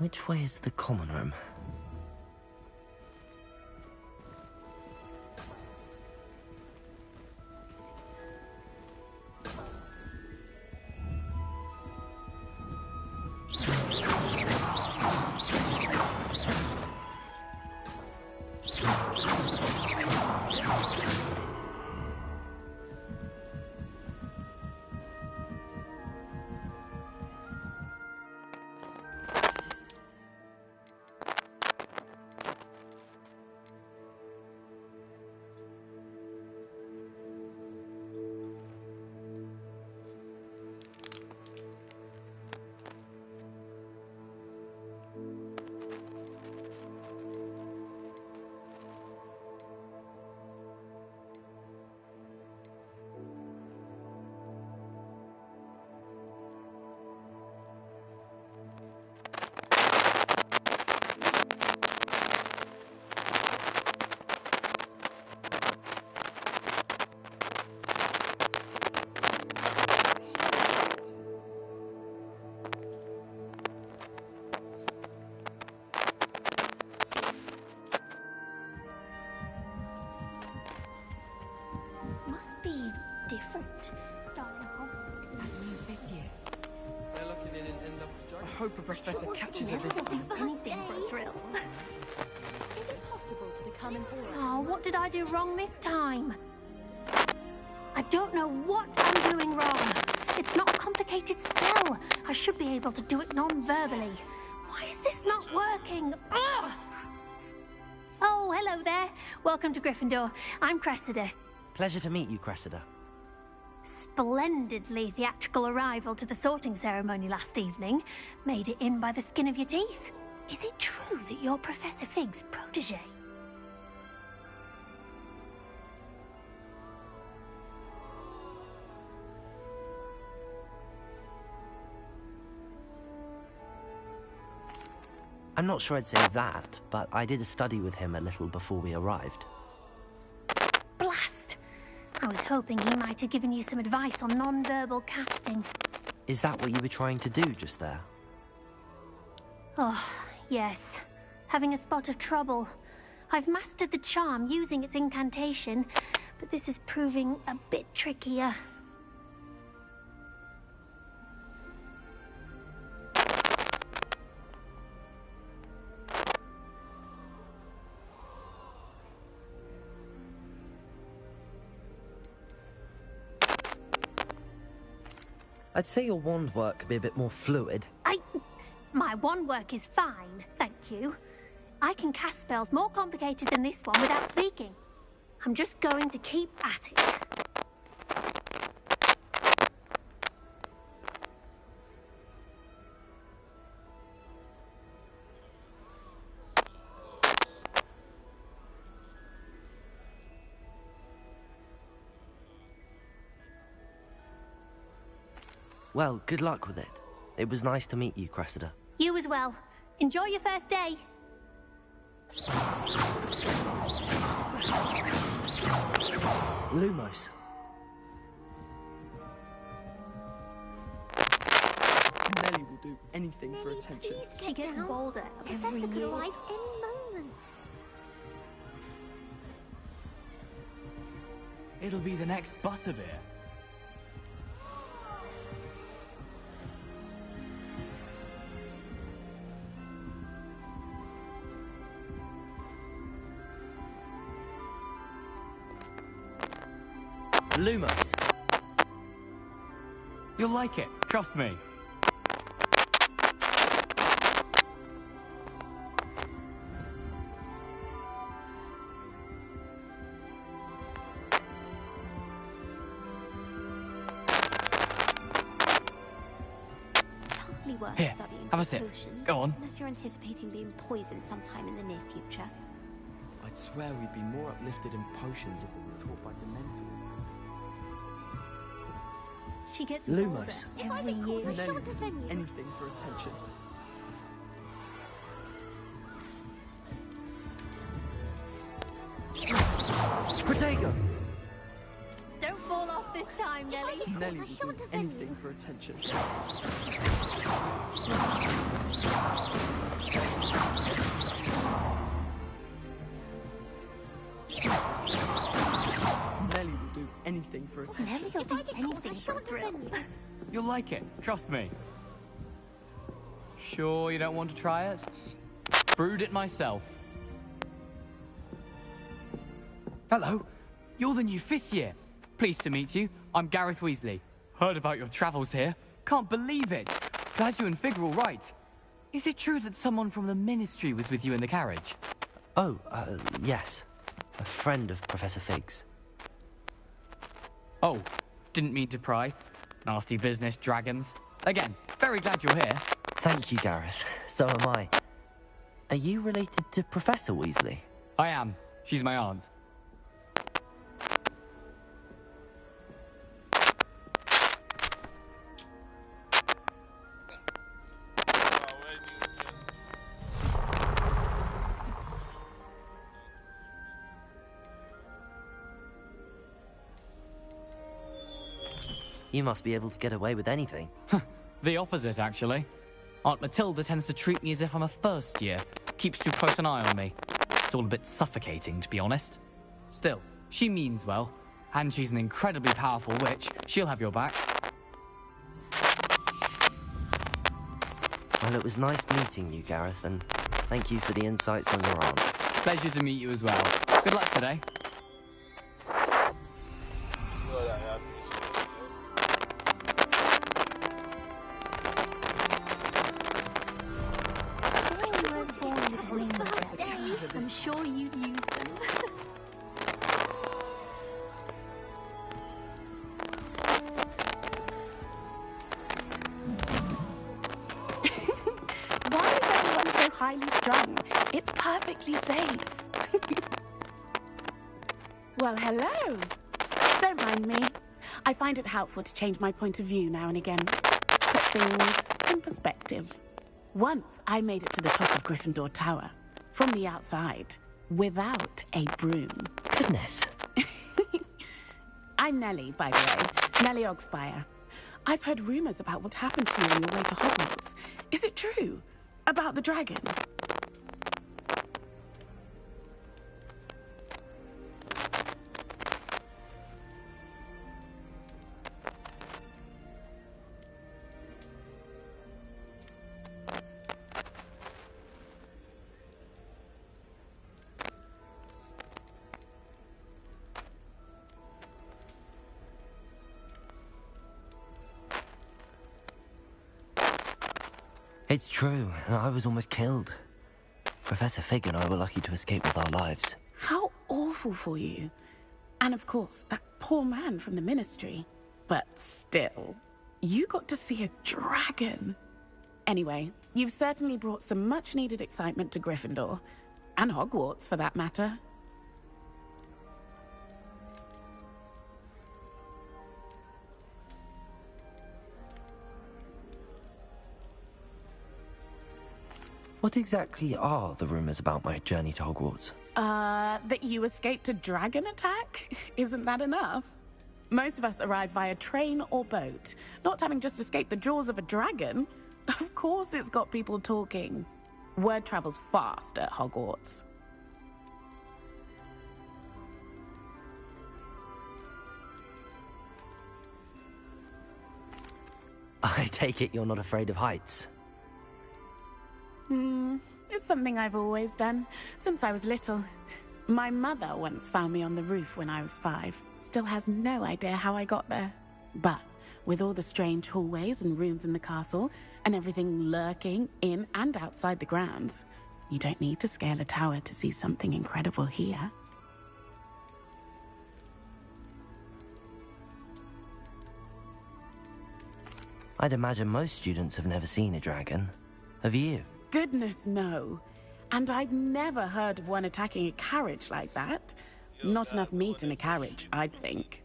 Which way is the common room? I hope a professor catches her this time. Anything for a thrill. Is it possible to become important? Oh, what did I do wrong this time? I don't know what I'm doing wrong. It's not a complicated spell. I should be able to do it non-verbally. Why is this not working? Ugh! Oh, hello there. Welcome to Gryffindor. I'm Cressida. Pleasure to meet you, Cressida. Splendidly theatrical arrival to the sorting ceremony last evening. Made it in by the skin of your teeth. Is it true that you're Professor Fig's protege? I'm not sure I'd say that, but I did study with him a little before we arrived. Blast! I was hoping he might have given you some advice on non-verbal casting. Is that what you were trying to do just there? Oh, yes. Having a spot of trouble. I've mastered the charm using its incantation, but this is proving a bit trickier. I'd say your wand work could be a bit more fluid. My wand work is fine, thank you. I can cast spells more complicated than this one without speaking. I'm just going to keep at it. Well, good luck with it. It was nice to meet you, Cressida. You as well. Enjoy your first day. Lumos. Nellie will do anything for attention. She gets bolder A every professor could year. arrive any moment. It'll be the next Butterbeer. Lumos. You'll like it, trust me. Hardly worth Here, studying have a for sip. potions, Go on. Unless you're anticipating being poisoned sometime in the near future. I'd swear we'd be more uplifted in potions if we were taught by Dementors. She gets Lumos. If I every get year. caught, I Nellie shan't will do defend you. anything for attention. Protego! Don't fall off this this time, Nelly. Nelly will do anything for attention. Nelly will do anything for attention. Nelly will do anything for a thrill. You'll like it, trust me. Sure you don't want to try it? Brewed it myself. Hello, you're the new 5th year. Pleased to meet you. I'm Gareth Weasley. Heard about your travels here. Can't believe it. Glad you and Fig are all right. Is it true that someone from the Ministry was with you in the carriage? Oh, yes. A friend of Professor Fig's. Oh, didn't mean to pry. Nasty business, dragons. Again, very glad you're here. Thank you, Gareth. So am I. Are you related to Professor Weasley? I am. She's my aunt. You must be able to get away with anything. The opposite, actually. Aunt Matilda tends to treat me as if I'm a first year. Keeps too close an eye on me. It's all a bit suffocating, to be honest. Still, she means well. And she's an incredibly powerful witch. She'll have your back. Well, it was nice meeting you, Gareth, and thank you for the insights on your aunt. Pleasure to meet you as well. Good luck today. I'm sure you'd use them. Why is everyone so highly strung? It's perfectly safe. Well, hello. Don't mind me. I find it helpful to change my point of view now and again. Put things in perspective. Once I made it to the top of Gryffindor Tower, from the outside, without a broom. Goodness. I'm Nellie, by the way. Nellie Ogspire. I've heard rumors about what happened to you on your way to Hogwarts. Is it true? About the dragon? It's true, and I was almost killed. Professor Fig and I were lucky to escape with our lives. How awful for you. And of course, that poor man from the Ministry. But still, you got to see a dragon. Anyway, you've certainly brought some much-needed excitement to Gryffindor. And Hogwarts, for that matter. What exactly are the rumors about my journey to Hogwarts? That you escaped a dragon attack? Isn't that enough? Most of us arrive via train or boat, not having just escaped the jaws of a dragon. Of course it's got people talking. Word travels fast at Hogwarts. I take it you're not afraid of heights. It's something I've always done, since I was little. My mother once found me on the roof when I was 5. Still has no idea how I got there. But with all the strange hallways and rooms in the castle, and everything lurking in and outside the grounds, you don't need to scale a tower to see something incredible here. I'd imagine most students have never seen a dragon. Have you? Goodness, no. And I've never heard of one attacking a carriage like that. Not enough meat in a carriage, I'd think.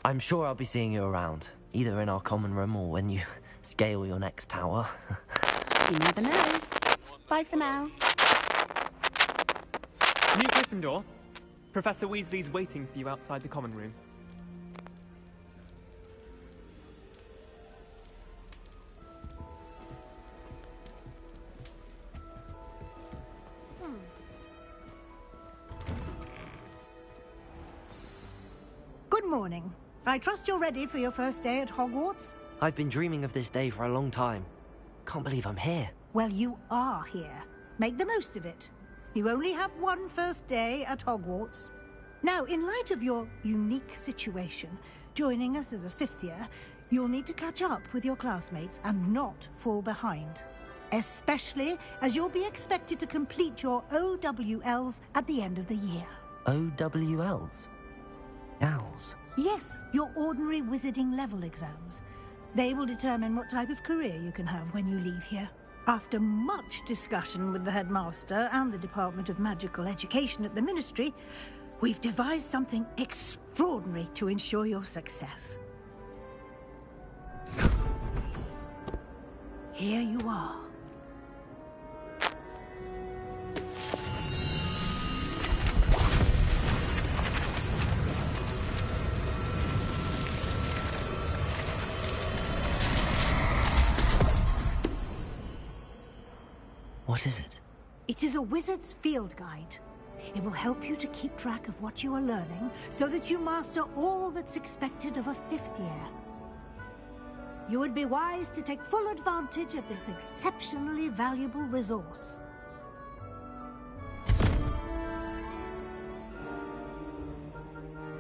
I'm sure I'll be seeing you around. Either in our common room or when you scale your next tower. You never know. Bye for now. New Gryffindor. Professor Weasley's waiting for you outside the common room. Good morning. I trust you're ready for your first day at Hogwarts? I've been dreaming of this day for a long time. Can't believe I'm here. Well, you are here. Make the most of it. You only have one first day at Hogwarts. Now, in light of your unique situation, joining us as a fifth year, you'll need to catch up with your classmates and not fall behind. Especially as you'll be expected to complete your OWLs at the end of the year. OWLs? Owls? Yes, your ordinary wizarding level exams. They will determine what type of career you can have when you leave here. After much discussion with the headmaster and the Department of Magical Education at the Ministry, we've devised something extraordinary to ensure your success. Here you are. What is it? It is a wizard's field guide. It will help you to keep track of what you are learning so that you master all that's expected of a fifth year. You would be wise to take full advantage of this exceptionally valuable resource.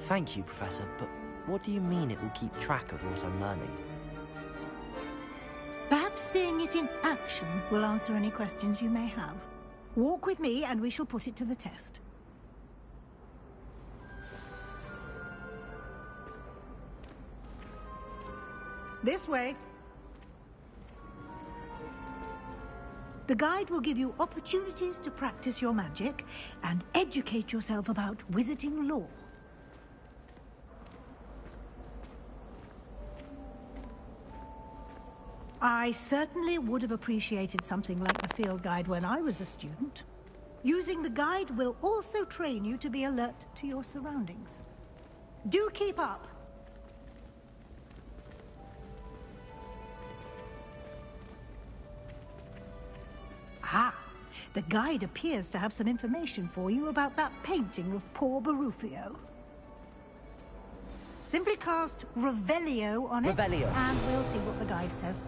Thank you, Professor, but what do you mean it will keep track of what I'm learning? Perhaps seeing it in action will answer any questions you may have. Walk with me and we shall put it to the test. This way. The guide will give you opportunities to practice your magic and educate yourself about wizarding lore. I certainly would have appreciated something like the field guide when I was a student. Using the guide will also train you to be alert to your surroundings. Do keep up! Ah, the guide appears to have some information for you about that painting of poor Barufio. Simply cast Revelio on it, Revelio. and we'll see what the guide says.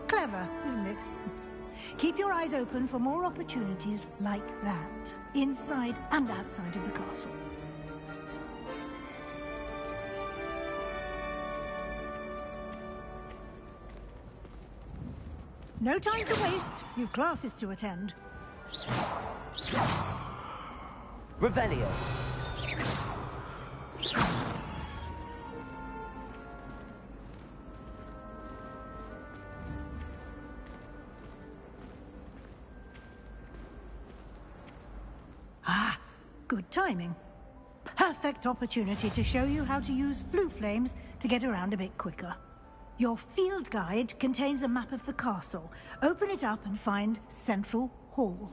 Clever, isn't it? Keep your eyes open for more opportunities like that, inside and outside of the castle. No time to waste. You've classes to attend. Revelio. Ah, good timing. Perfect opportunity to show you how to use flue flames to get around a bit quicker. Your field guide contains a map of the castle. Open it up and find Central Hall.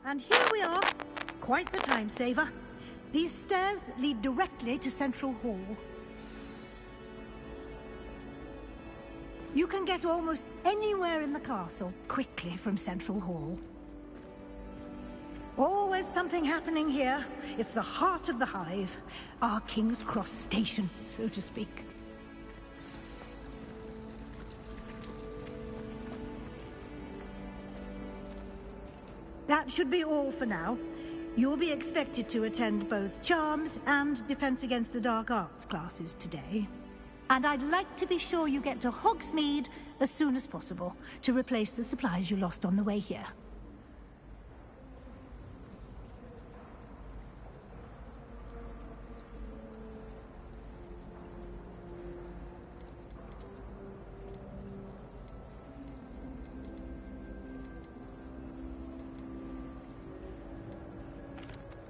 and here we are. Quite the time saver. These stairs lead directly to Central Hall. You can get almost anywhere in the castle quickly from Central Hall. Always something happening here. It's the heart of the Hive. Our King's Cross station, so to speak. That should be all for now. You'll be expected to attend both Charms and Defense Against the Dark Arts classes today. And I'd like to be sure you get to Hogsmeade as soon as possible to replace the supplies you lost on the way here.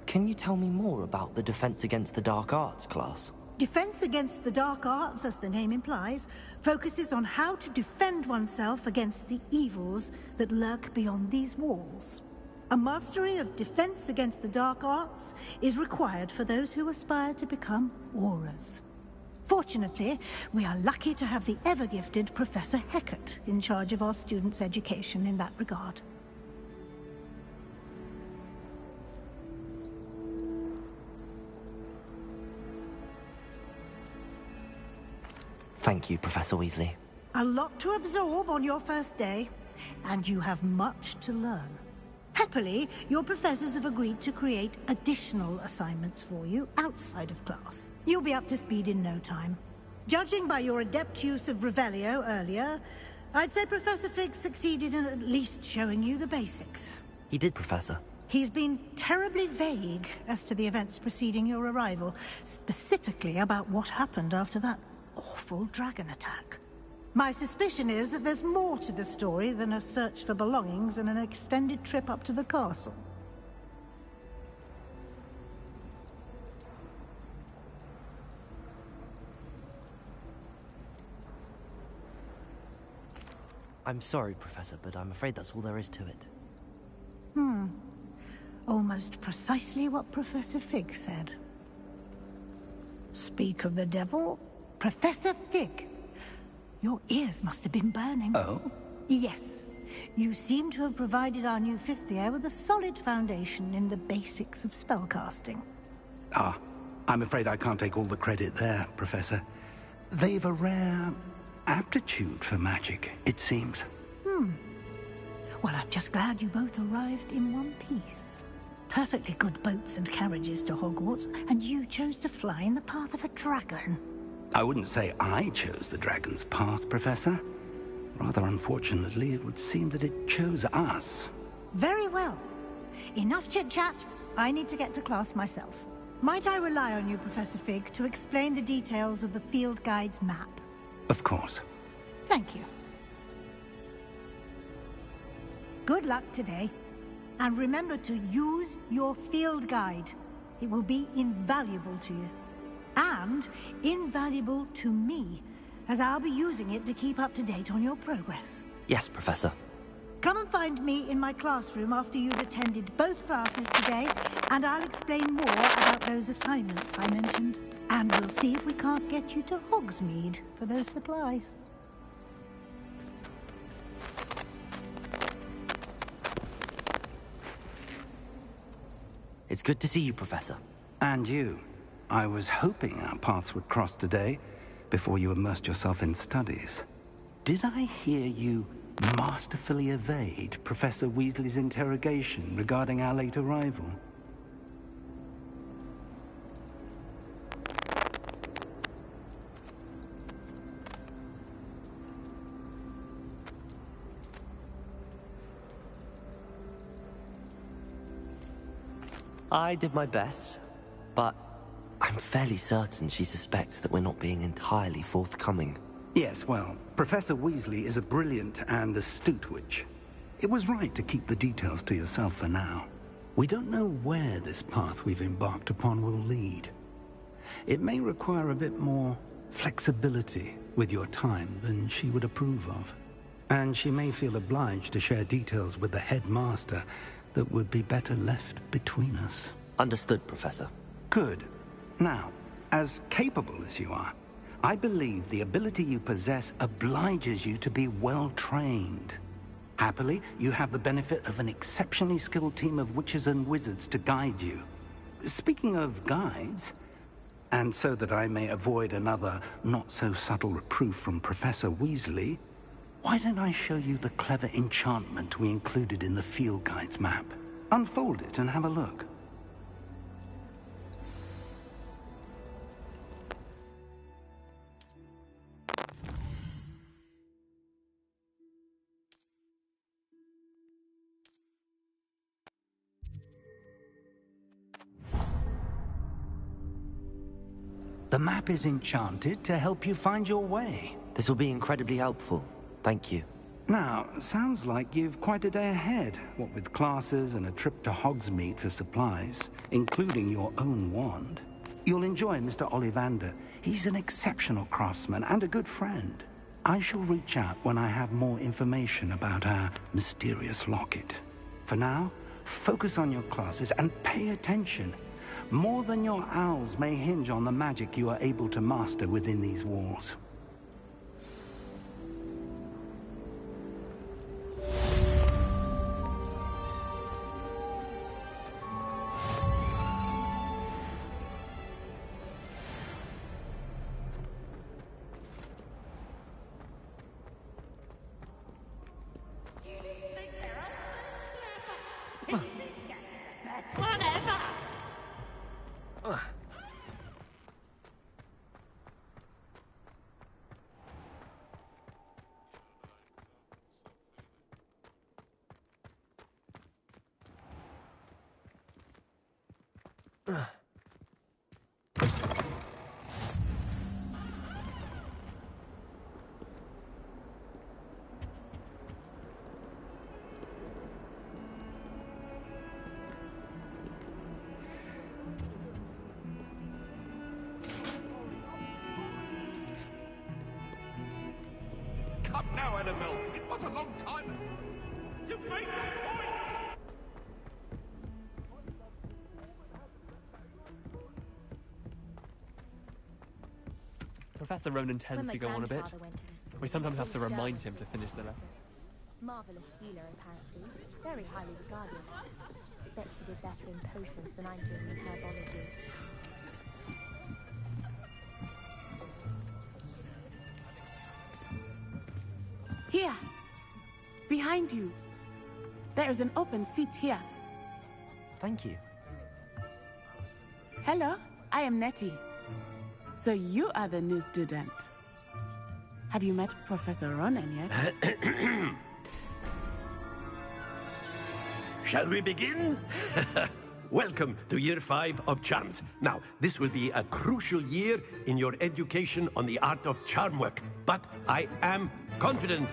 Can you tell me more about the Defense Against the Dark Arts class? Defense Against the Dark Arts, as the name implies, focuses on how to defend oneself against the evils that lurk beyond these walls. A mastery of Defense Against the Dark Arts is required for those who aspire to become Aurors. Fortunately, we are lucky to have the ever-gifted Professor Hecat in charge of our students' education in that regard. Thank you, Professor Weasley. A lot to absorb on your first day, and you have much to learn. Happily, your professors have agreed to create additional assignments for you outside of class. You'll be up to speed in no time. Judging by your adept use of Revelio earlier, I'd say Professor Fig succeeded in at least showing you the basics. He did, Professor. He's been terribly vague as to the events preceding your arrival, specifically about what happened after that awful dragon attack. My suspicion is that there's more to the story than a search for belongings and an extended trip up to the castle. I'm sorry, Professor, but I'm afraid that's all there is to it. Almost precisely what Professor Fig said. Speak of the devil, Professor Fig. Your ears must have been burning. Oh? Yes. You seem to have provided our new fifth year with a solid foundation in the basics of spellcasting. Ah, I'm afraid I can't take all the credit there, Professor. They've a rare aptitude for magic, it seems. Well, I'm just glad you both arrived in one piece. Perfectly good boats and carriages to Hogwarts, and you chose to fly in the path of a dragon. I wouldn't say I chose the dragon's path, Professor. Rather unfortunately, it would seem that it chose us. Very well. Enough chit-chat. I need to get to class myself. Might I rely on you, Professor Fig, to explain the details of the field guide's map? Of course. Thank you. Good luck today. And remember to use your field guide. It will be invaluable to you. And invaluable to me, as I'll be using it to keep up to date on your progress. Yes, Professor. Come and find me in my classroom after you've attended both classes today, and I'll explain more about those assignments I mentioned. And we'll see if we can't get you to Hogsmeade for those supplies. It's good to see you, Professor. And you. I was hoping our paths would cross today, before you immersed yourself in studies. Did I hear you masterfully evade Professor Weasley's interrogation regarding our late arrival? I did my best, but I'm fairly certain she suspects that we're not being entirely forthcoming. Yes, well, Professor Weasley is a brilliant and astute witch. It was right to keep the details to yourself for now. We don't know where this path we've embarked upon will lead. It may require a bit more flexibility with your time than she would approve of. And she may feel obliged to share details with the headmaster that would be better left between us. Understood, Professor. Good. Now, as capable as you are, I believe the ability you possess obliges you to be well trained. Happily, you have the benefit of an exceptionally skilled team of witches and wizards to guide you. Speaking of guides, and so that I may avoid another not-so-subtle reproof from Professor Weasley, why don't I show you the clever enchantment we included in the field guide's map? Unfold it and have a look. The map is enchanted to help you find your way. This will be incredibly helpful. Thank you. Now, sounds like you've quite a day ahead, what with classes and a trip to Hogsmeade for supplies, including your own wand. You'll enjoy Mr. Ollivander. He's an exceptional craftsman and a good friend. I shall reach out when I have more information about our mysterious locket. For now, focus on your classes and pay attention. More than your owls may hinge on the magic you are able to master within these walls. Come now, Annabelle. It was a long time. You've made your point. Professor Ronan tends to go on a bit. We sometimes have to remind him to finish the letter. Marvelous healer, apparently. Very highly regarded. Bet she did better in potions than I'm doing in herbology. Here! Behind you! There is an open seat here. Thank you. Hello, I am Nettie. So you are the new student. Have you met Professor Ronan yet? Shall we begin? Welcome to Year 5 of Charms. Now, this will be a crucial year in your education on the art of charm work. But I am confident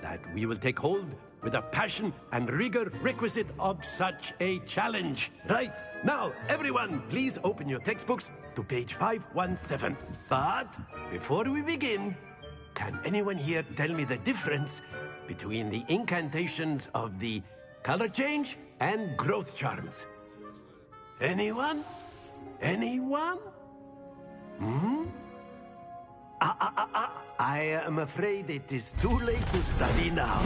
that we will take hold with the passion and rigor requisite of such a challenge. Right, now, everyone, please open your textbooks to page 517. But before we begin, can anyone here tell me the difference between the incantations of the color change and growth charms? Anyone? Anyone? I am afraid it is too late to study now.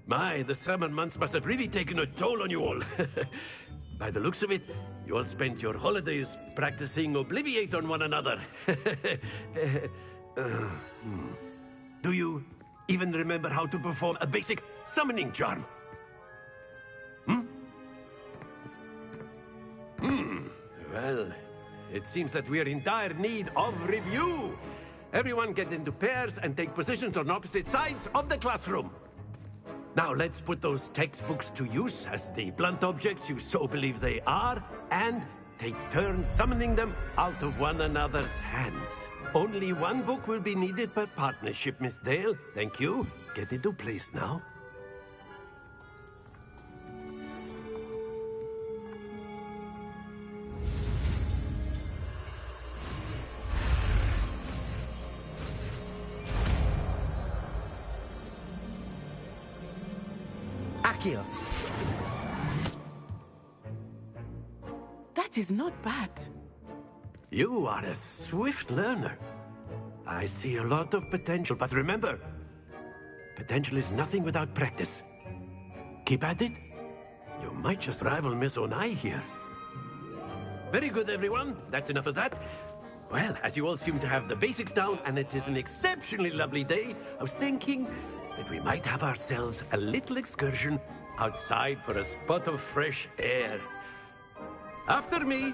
My, the summer months must have really taken a toll on you all. By the looks of it, you all spent your holidays practicing Obliviate on one another. Do you even remember how to perform a basic summoning charm? Well, it seems that we are in dire need of review. Everyone get into pairs and take positions on opposite sides of the classroom. Now let's put those textbooks to use as the blunt objects you so believe they are, and take turns summoning them out of one another's hands. Only one book will be needed per partnership, Miss Dale. Thank you. Get into place now. Accio. That is not bad. You are a swift learner. I see a lot of potential, but remember, potential is nothing without practice. Keep at it. You might just rival Miss Onai here. Very good, everyone. That's enough of that. Well, as you all seem to have the basics down, and it is an exceptionally lovely day, I was thinking that we might have ourselves a little excursion outside for a spot of fresh air. After me.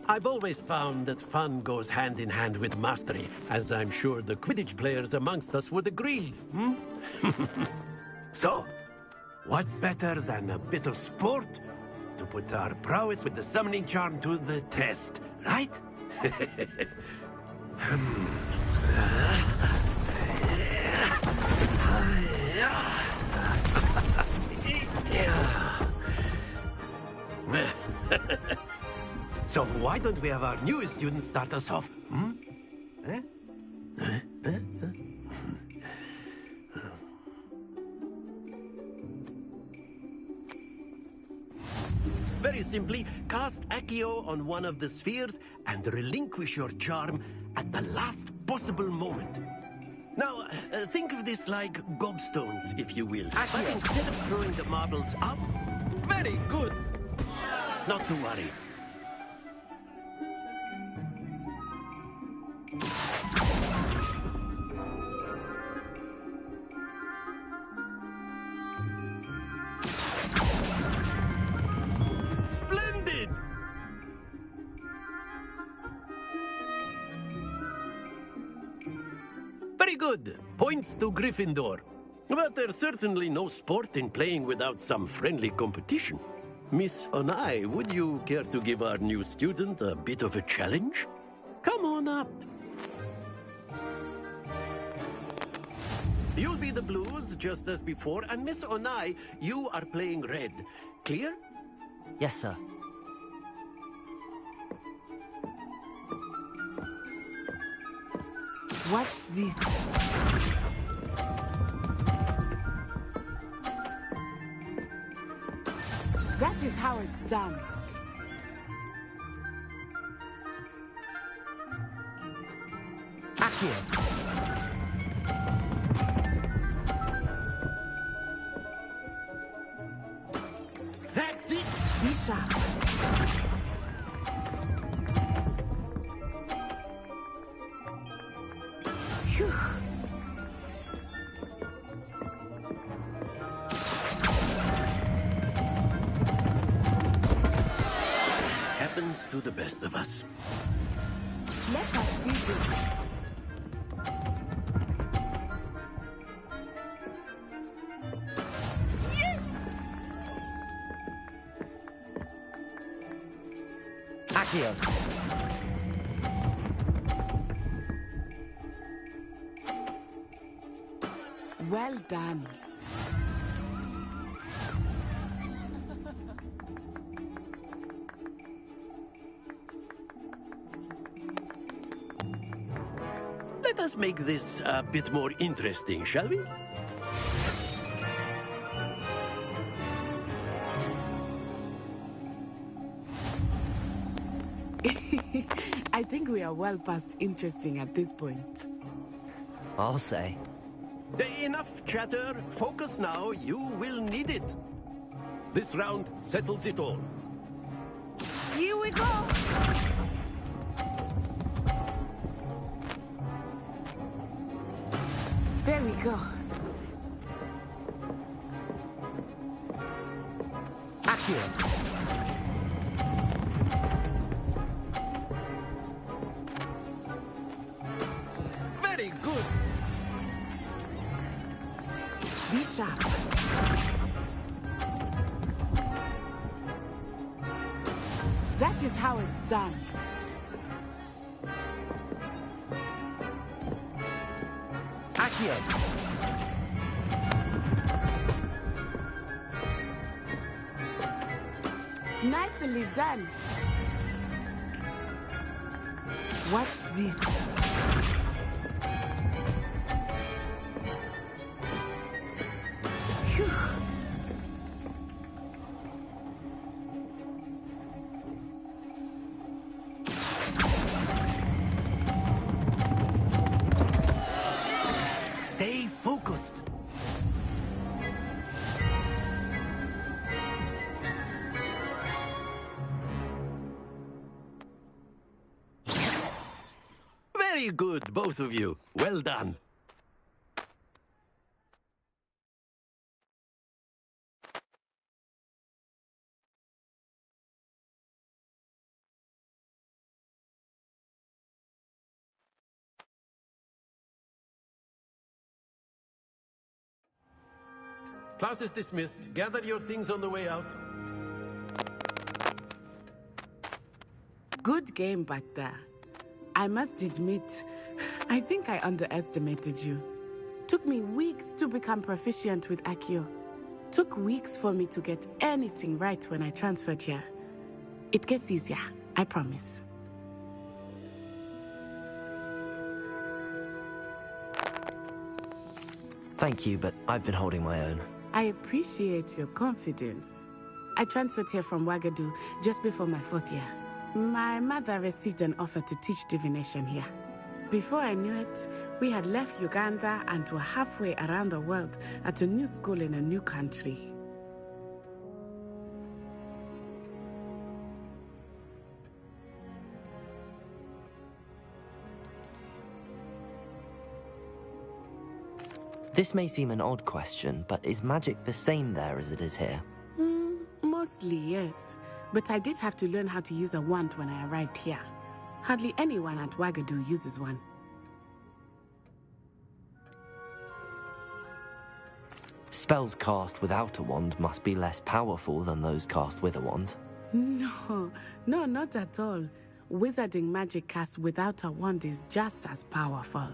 I've always found that fun goes hand in hand with mastery, as I'm sure the Quidditch players amongst us would agree, So, what better than a bit of sport to put our prowess with the summoning charm to the test, right? So why don't we have our newest student start us off? Very simply, cast Accio on one of the spheres and relinquish your charm at the last possible moment. Now, think of this like gobstones, if you will. But instead of throwing the marbles up, very good. Not to worry. Splendid! Very good. Points to Gryffindor. But there's certainly no sport in playing without some friendly competition. Miss Onai, would you care to give our new student a bit of a challenge? Come on up. You'll be the blues, just as before, and Miss Onai, you are playing red. Clear? Yes, sir. Watch this. That is how it's done. Accio. That's it! Be sharp. Phew. Happens to the best of us. Let us see this. Accio. Well done. Let us make this a bit more interesting, shall we? I think we are well past interesting at this point. I'll say. Enough chatter. Focus now. You will need it. This round settles it all. Here we go. There we go. Accio. Very good. Be sharp. That is how it's done. Accio! Nicely done. Watch this. Phew. Stay focused. Very good, both of you. Well done. Class is dismissed. Gather your things on the way out. Good game back there. I must admit, I think I underestimated you. Took me weeks to become proficient with Accio. Took weeks for me to get anything right when I transferred here. It gets easier, I promise. Thank you, but I've been holding my own. I appreciate your confidence. I transferred here from Wagadu just before my 4th year. My mother received an offer to teach divination here. Before I knew it, we had left Uganda and were halfway around the world at a new school in a new country. This may seem an odd question, but is magic the same there as it is here? Mostly, yes. But I did have to learn how to use a wand when I arrived here. Hardly anyone at Wagadu uses one. Spells cast without a wand must be less powerful than those cast with a wand. No, not at all. Wizarding magic cast without a wand is just as powerful.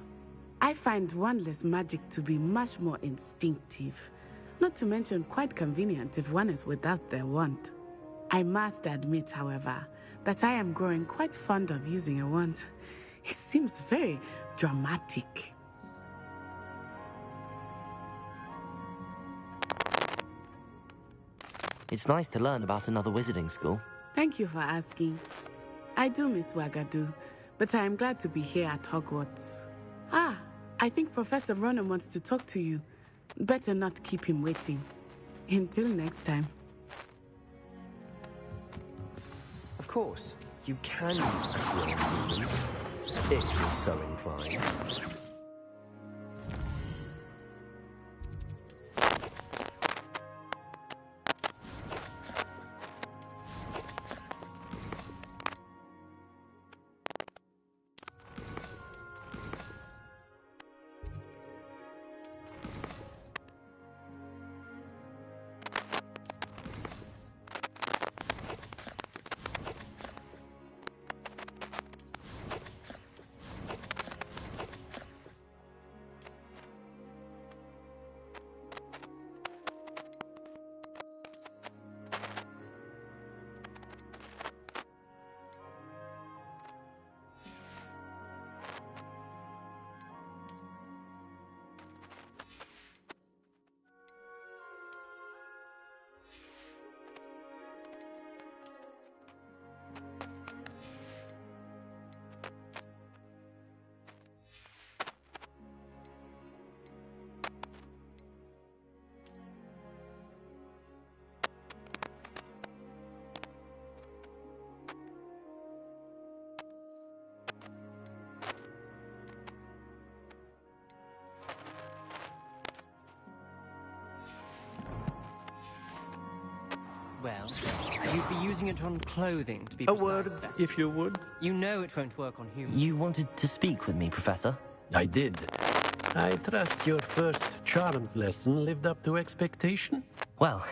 I find wandless magic to be much more instinctive. Not to mention quite convenient if one is without their wand. I must admit, however, that I am growing quite fond of using a wand. It seems very dramatic. It's nice to learn about another wizarding school. Thank you for asking. I do miss Wagadu, but I am glad to be here at Hogwarts. I think Professor Ronan wants to talk to you. Better not keep him waiting. Until next time. Of course, you can use Accio on humans, if you're so inclined. Well, you'd be using it on clothing, to be A precise. word, if you would. You know it won't work on humans. You wanted to speak with me, Professor? I did. I trust your first charms lesson lived up to expectation? Well,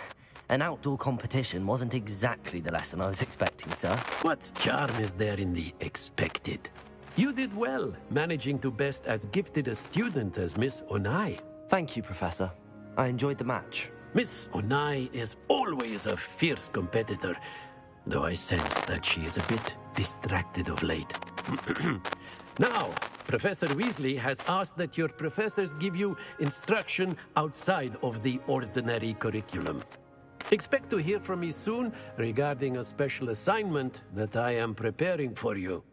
An outdoor competition wasn't exactly the lesson I was expecting, sir. What charm is there in the expected? You did well, managing to best as gifted a student as Miss Onai. Thank you, Professor. I enjoyed the match. Miss Onai is always a fierce competitor, though I sense that she is a bit distracted of late. Now, Professor Weasley has asked that your professors give you instruction outside of the ordinary curriculum. Expect to hear from me soon regarding a special assignment that I am preparing for you.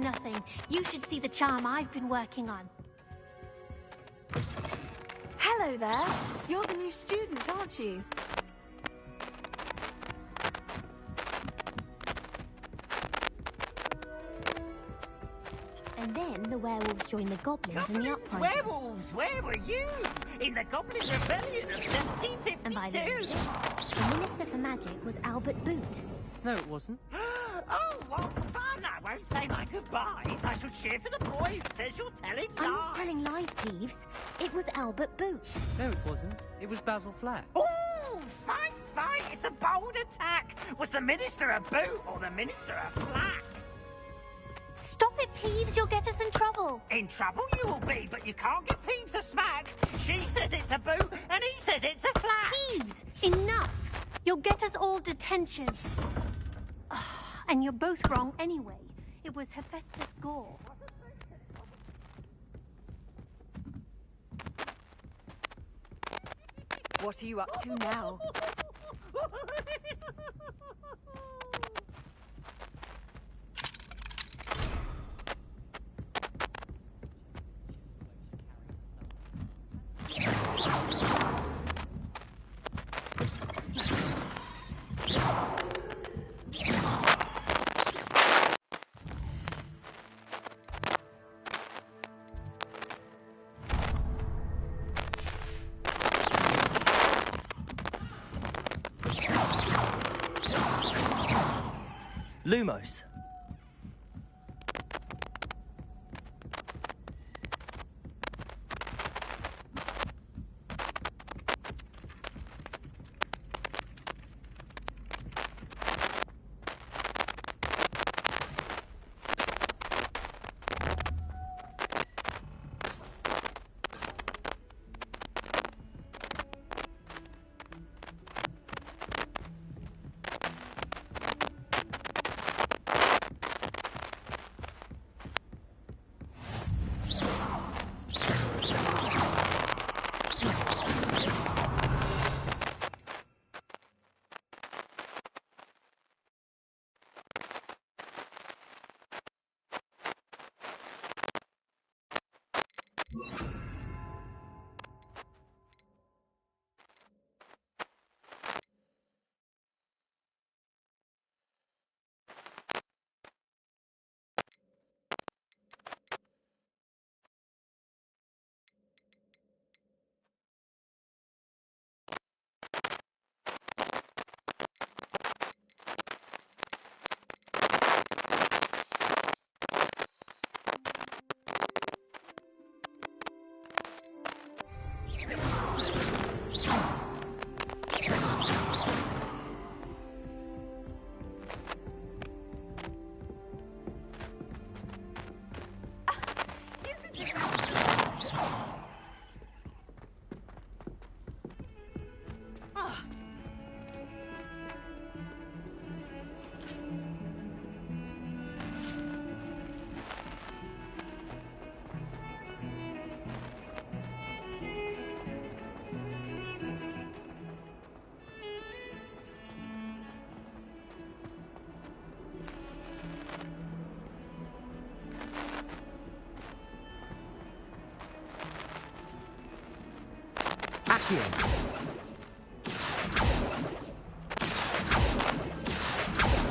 Nothing. You should see the charm I've been working on. Hello there. You're the new student, aren't you? And then the werewolves joined the goblins in the uprising. Werewolves! Where were you? In the Goblin Rebellion of 1752! And by the end of this, the Minister for Magic was Albert Boot. No, it wasn't. Oh, well, fun! I won't say my goodbyes. I shall cheer for the boy who says you're telling lies. I'm not telling lies, Peeves. It was Albert Boot. No, it wasn't. It was Basil Flack. Oh, fight, fight! It's a bold attack. Was the Minister a boot or the Minister a flack? Stop it, Peeves. You'll get us in trouble. In trouble you will be, but you can't give Peeves a smack. She says it's a boot, and he says it's a flack. Peeves, enough. You'll get us all detention. And you're both wrong anyway. It was Hephaestus Gore. What are you up to now? Lumos.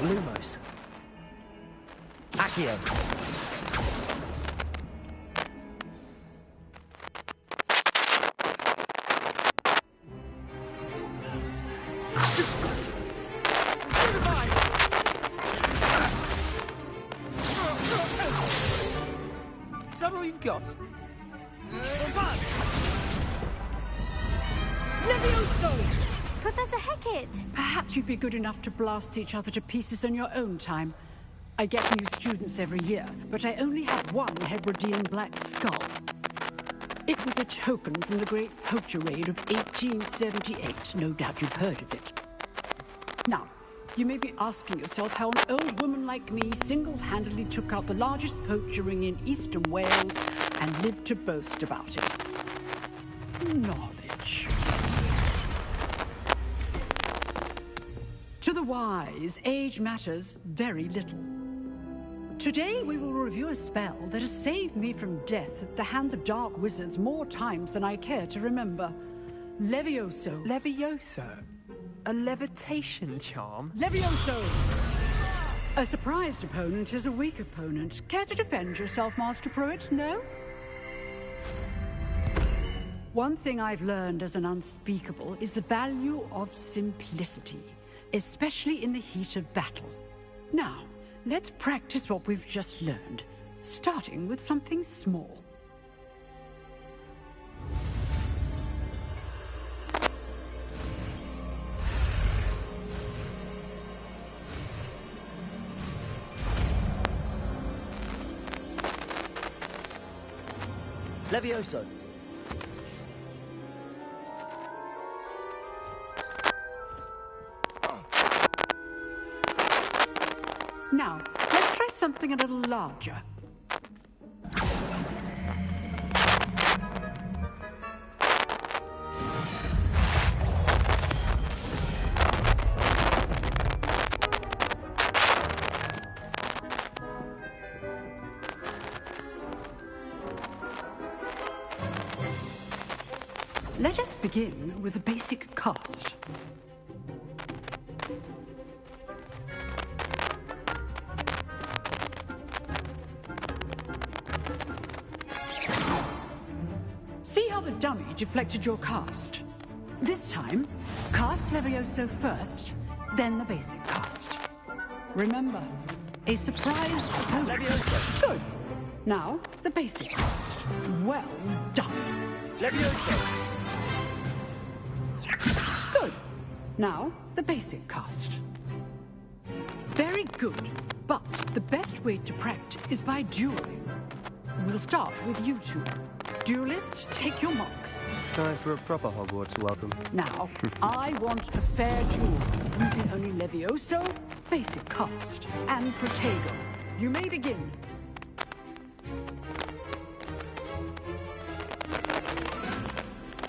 Lumos. Accio. Is that all you've got? Professor Hecat! Perhaps you'd be good enough to blast each other to pieces on your own time. I get new students every year, but I only have one Hebridean black skull. It was a token from the Great Poacher Raid of 1878. No doubt you've heard of it. Now, you may be asking yourself how an old woman like me single-handedly took out the largest poacher ring in eastern Wales and lived to boast about it. Knowledge. To the wise, age matters very little. Today we will review a spell that has saved me from death at the hands of dark wizards more times than I care to remember. Levioso. Levioso? A levitation charm? Levioso! A surprised opponent is a weak opponent. Care to defend yourself, Master Pruitt? No? One thing I've learned as an unspeakable is the value of simplicity, especially in the heat of battle. Now, let's practice what we've just learned, starting with something small. Levioso. Now, let's try something a little larger. Let us begin with the basic cast. See how the dummy deflected your cast? This time, cast Levioso first, then the basic cast. Remember, a surprise opponent. Levioso. Good. Now, the basic cast. Well done. Levioso. Good. Now, the basic cast. Very good, but the best way to practice is by dueling. We'll start with you two. Duelists, take your marks. Time for a proper Hogwarts welcome. Now, I want a fair duel, using only Levioso, basic cast, and Protego. You may begin.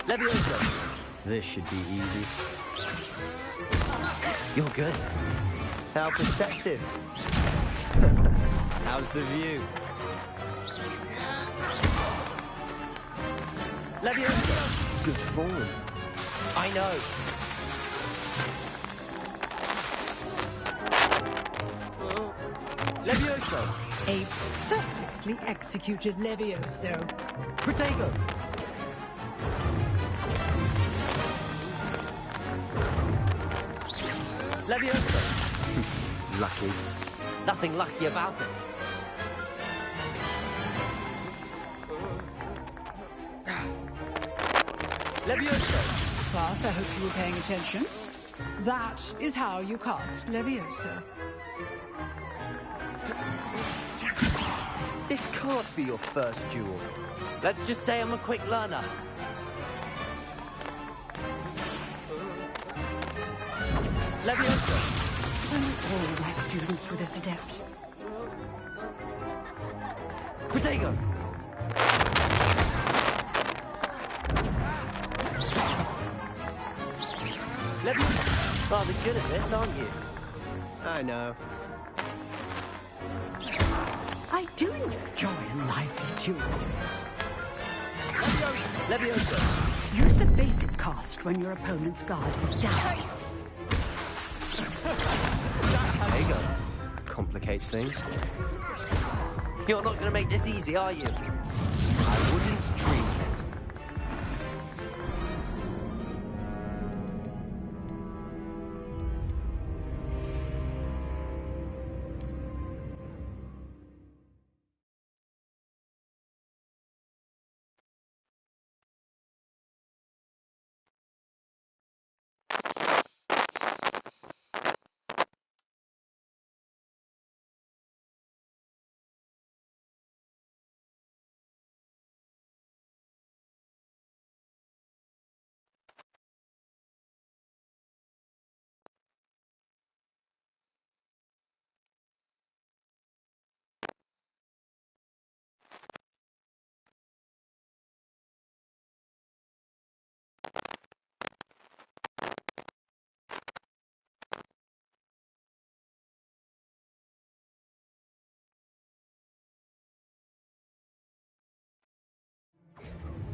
Levioso. This should be easy. You're good. How perceptive. How's the view? Levioso. Good form. I know. Levioso. A perfectly executed Levioso. Protego. Levioso. Lucky. Nothing lucky about it. Levioso. Class, I hope you were paying attention. That is how you cast Levioso. This can't be your first duel. Let's just say I'm a quick learner. Leviosa! All my students were this adept. Protego! Leviosa! Rather good at this, aren't you? I know. I do enjoy a lively duel. Leviosa! Use the basic cast when your opponent's guard is down. Protego complicates things. You're not going to make this easy, are you? I wouldn't dream it.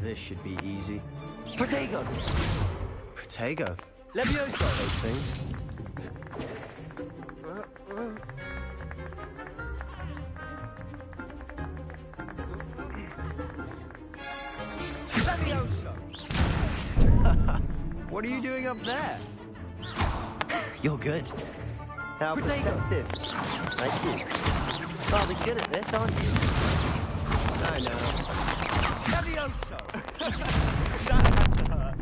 This should be easy. Protego! Protego? Leviosa! Those things. Leviosa! What are you doing up there? You're good. How perceptive. Thank you. Rather good at this, aren't you? I know. Leviosa! That had to hurt.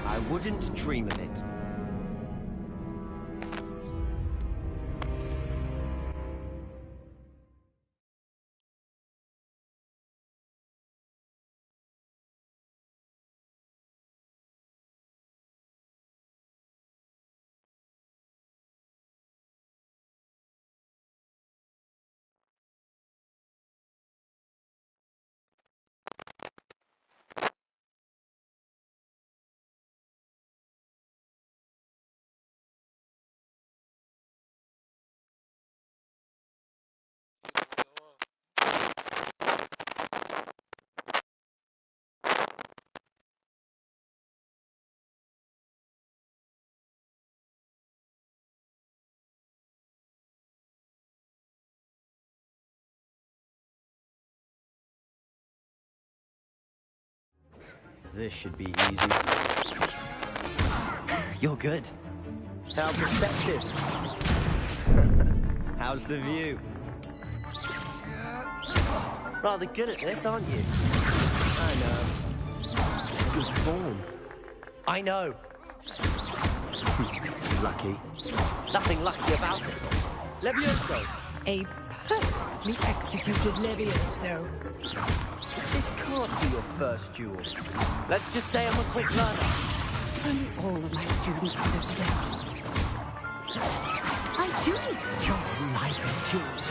I wouldn't dream of it. This should be easy. You're good. How perceptive. How's the view? Rather good at this, aren't you? I know. Good form. I know. Lucky. Nothing lucky about it. Levioso! A perfectly executed Levioso. This can't be your first duel. Let's just say I'm a quick learner. Only all of my students are this adept. I do enjoy lively duels.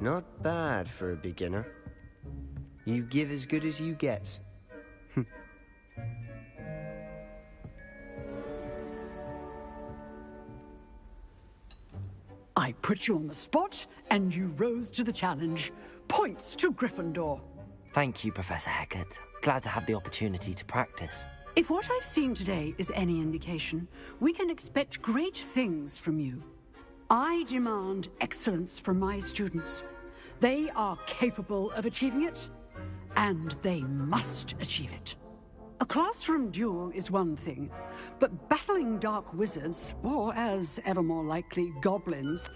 Not bad for a beginner. You give as good as you get. I put you on the spot, and you rose to the challenge. Points to Gryffindor. Thank you, Professor Hecat. Glad to have the opportunity to practice. If what I've seen today is any indication, we can expect great things from you. I demand excellence from my students. They are capable of achieving it, and they must achieve it. A classroom duel is one thing, but battling dark wizards, or as ever more likely, goblins,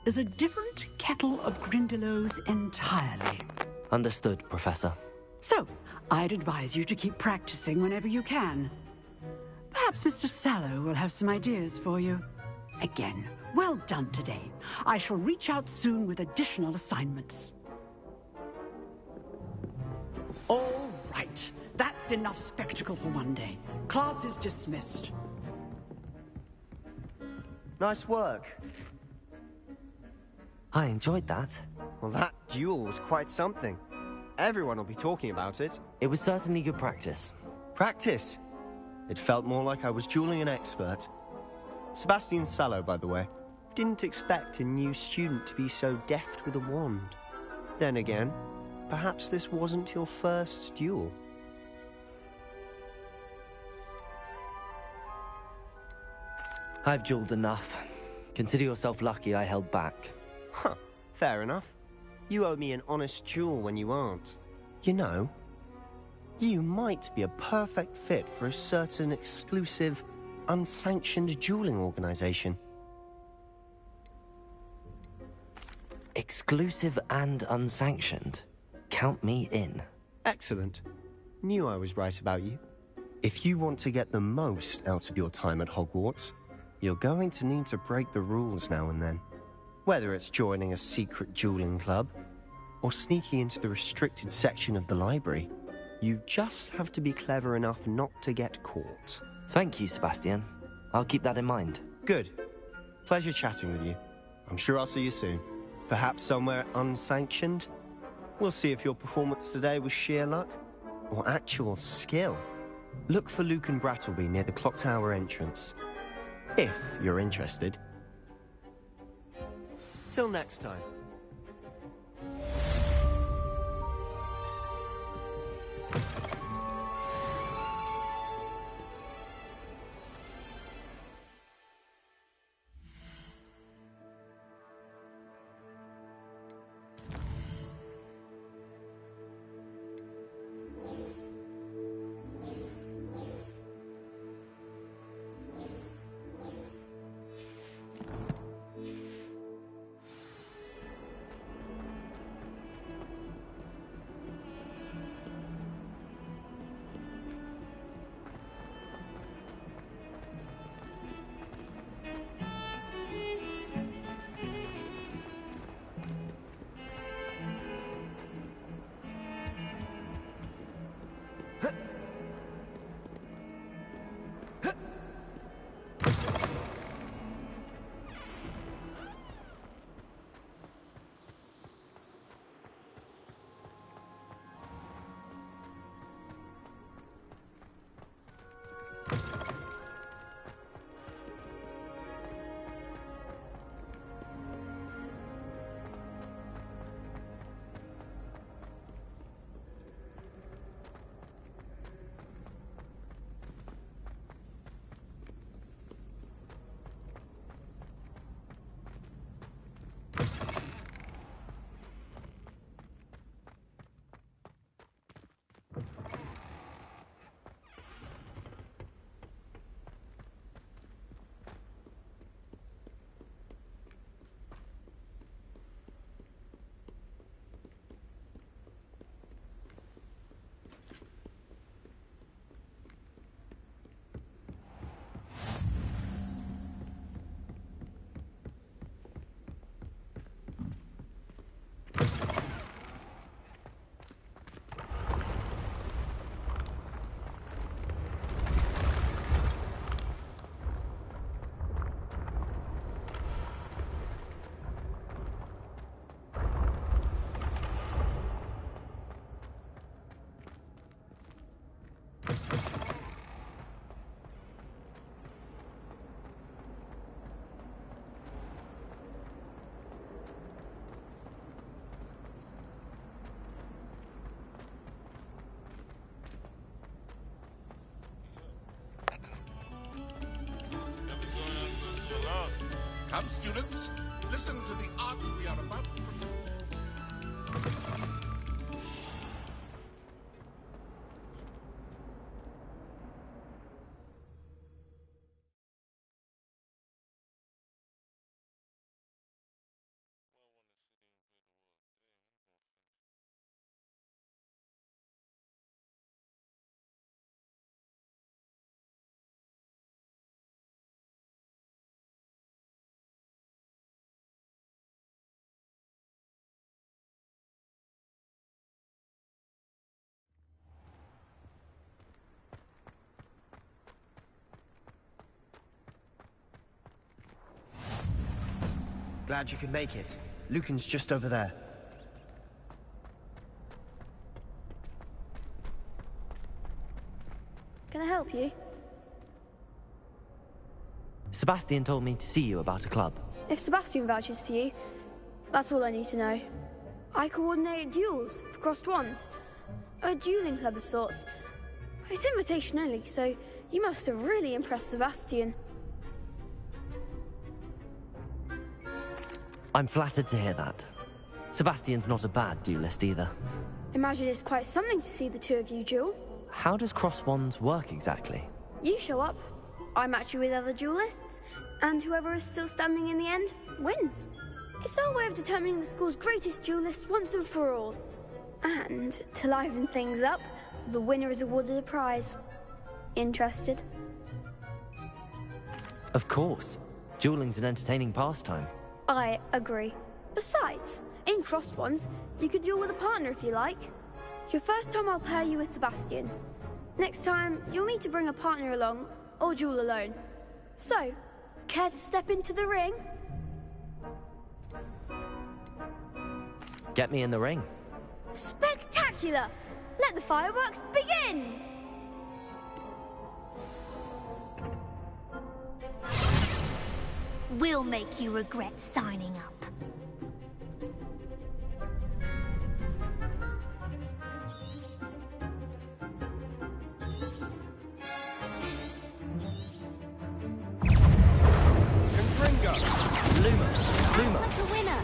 is a different kettle of Grindylows entirely. Understood, Professor. So, I'd advise you to keep practicing whenever you can. Perhaps Mr. Sallow will have some ideas for you. Again, well done today. I shall reach out soon with additional assignments. All right. That's enough spectacle for one day. Class is dismissed. Nice work. I enjoyed that. Well, that duel was quite something. Everyone will be talking about it. It was certainly good practice. Practice? It felt more like I was dueling an expert. Sebastian Sallow, by the way. Didn't expect a new student to be so deft with a wand. Then again, perhaps this wasn't your first duel. I've dueled enough. Consider yourself lucky I held back. Huh, fair enough. You owe me an honest duel when you aren't. You know, you might be a perfect fit for a certain exclusive, unsanctioned dueling organization. Exclusive and unsanctioned? Count me in. Excellent. Knew I was right about you. If you want to get the most out of your time at Hogwarts, you're going to need to break the rules now and then. Whether it's joining a secret dueling club, or sneaking into the restricted section of the library, you just have to be clever enough not to get caught. Thank you, Sebastian. I'll keep that in mind. Good. Pleasure chatting with you. I'm sure I'll see you soon. Perhaps somewhere unsanctioned? We'll see if your performance today was sheer luck, or actual skill. Look for Luke and Brattleby near the clock tower entrance. If you're interested. Till next time. Come, students, listen to the art we are about to produce. Glad you could make it. Lucan's just over there. Can I help you? Sebastian told me to see you about a club. If Sebastian vouches for you, that's all I need to know. I coordinate duels for crossed wands. A dueling club of sorts. It's invitation only, so you must have really impressed Sebastian. I'm flattered to hear that. Sebastian's not a bad duelist either. Imagine it's quite something to see the two of you duel. How does cross wands work exactly? You show up, I match you with other duelists, and whoever is still standing in the end wins. It's our way of determining the school's greatest duelist once and for all. And to liven things up, the winner is awarded a prize. Interested? Of course. Dueling's an entertaining pastime. I agree. Besides, in crossed ones, you could duel with a partner if you like. Your first time I'll pair you with Sebastian. Next time, you'll need to bring a partner along, or duel alone. So, care to step into the ring? Get me in the ring. Spectacular! Let the fireworks begin! We'll make you regret signing up. Luma. Like a winner.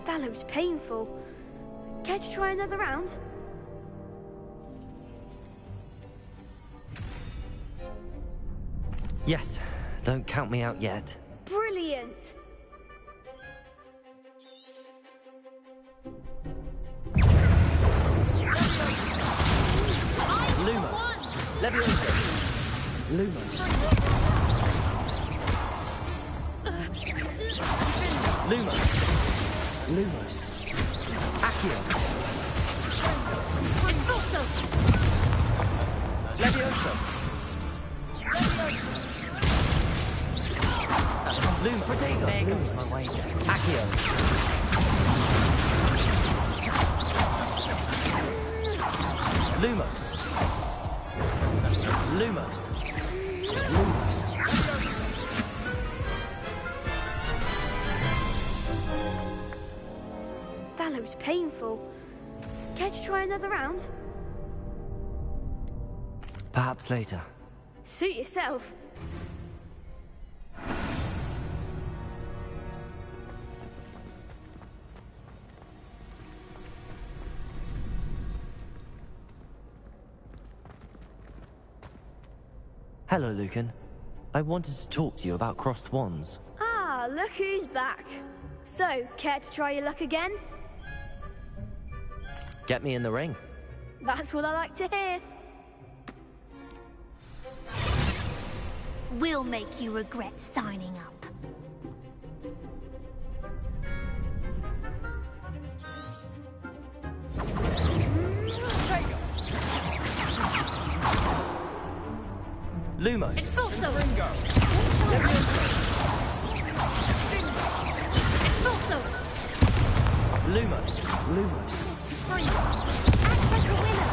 That looks painful. Care to try another round? Yes, don't count me out yet. Brilliant! Lumos. Leviosa. Lumos. Lumos. Lumos. Accio. Leviosa. Lumos. Protego. There goes my wager. Accio. Lumos. Lumos. Lumos. That looks painful. Care to try another round? Perhaps later. Suit yourself. Hello, Lucan. I wanted to talk to you about crossed wands. Ah, look who's back. So, care to try your luck again? Get me in the ring. That's what I like to hear. We'll make you regret signing up. Lumos. Expulso! Expulso! Lumos. Lumos. Act like a winner!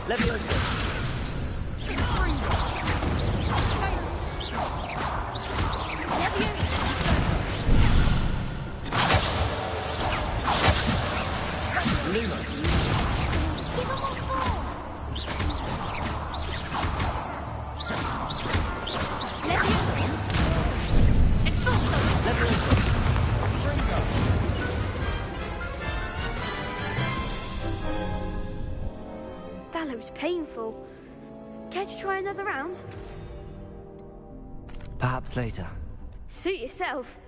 Leviosa. Lumos. Give them all four! most painful. Care to try another round? Perhaps later. Suit yourself.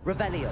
Revelio.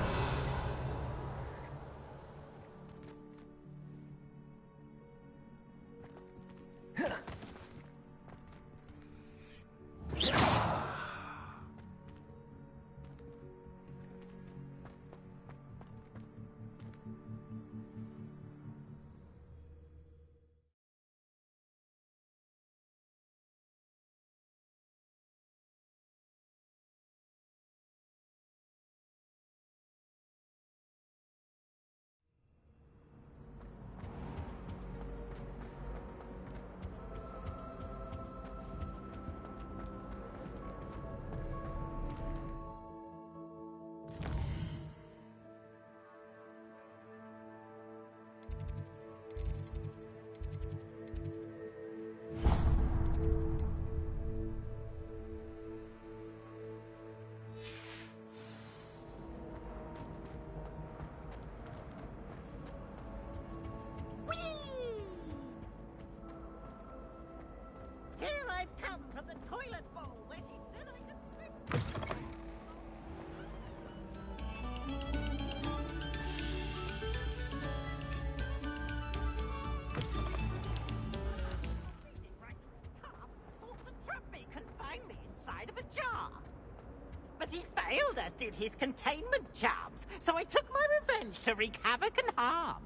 But he failed, as did his containment charms, so I took my revenge to wreak havoc and harm.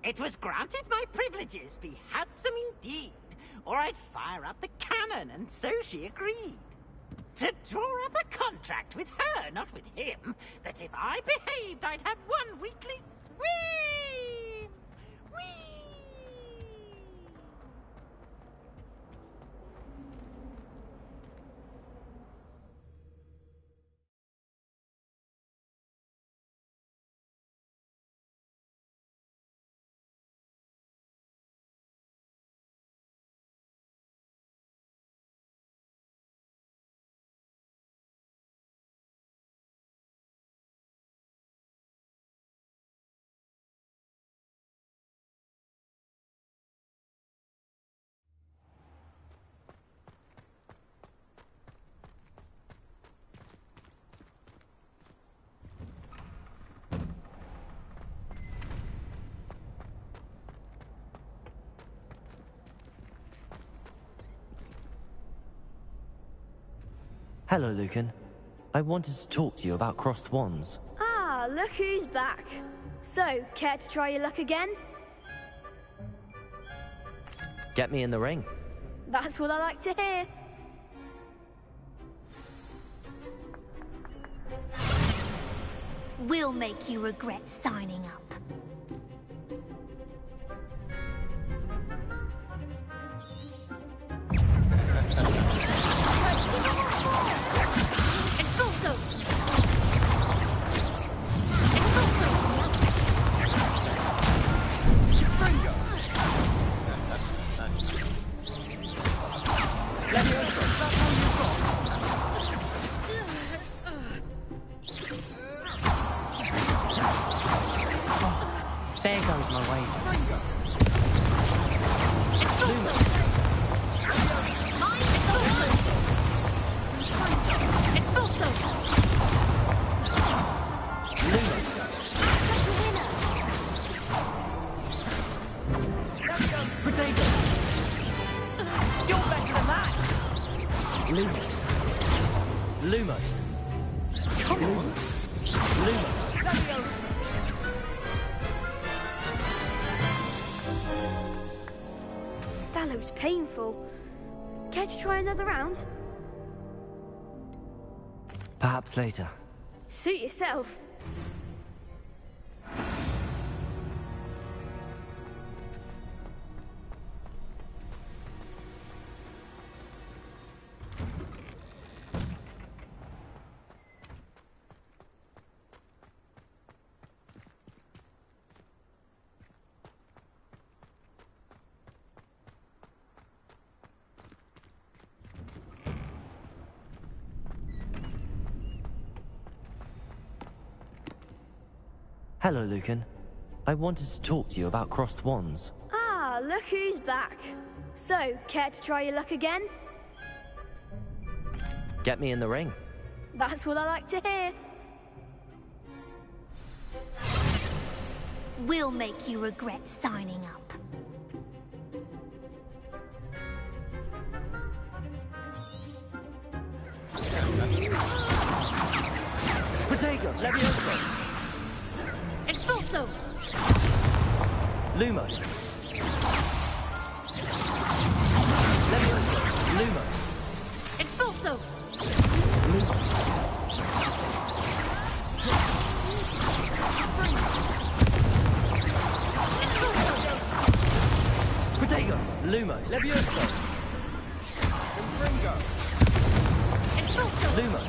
It was granted my privileges be handsome indeed, or I'd fire up the cannon, and so she agreed. To draw up a contract with her, not with him, that if I behaved, I'd have one weekly swim! Whee! Hello, Lucan. I wanted to talk to you about crossed wands. Ah, look who's back. So, care to try your luck again? Get me in the ring. That's what I like to hear. We'll make you regret signing up. There goes my wager. Potato! You're better than that! Lumos. Lumos. Come on! Lumos. That looks painful. Care to try another round? Perhaps later. Suit yourself. Hello, Lucan. I wanted to talk to you about crossed wands. Ah, look who's back. So, care to try your luck again? Get me in the ring. That's what I like to hear. We'll make you regret signing up. Potato! Levioso! Expulso! Lumos. Levioso. Lumos. Expulso! Lumos. Potato. Lumos. Levioso! Confringo! Expulso! Lumos.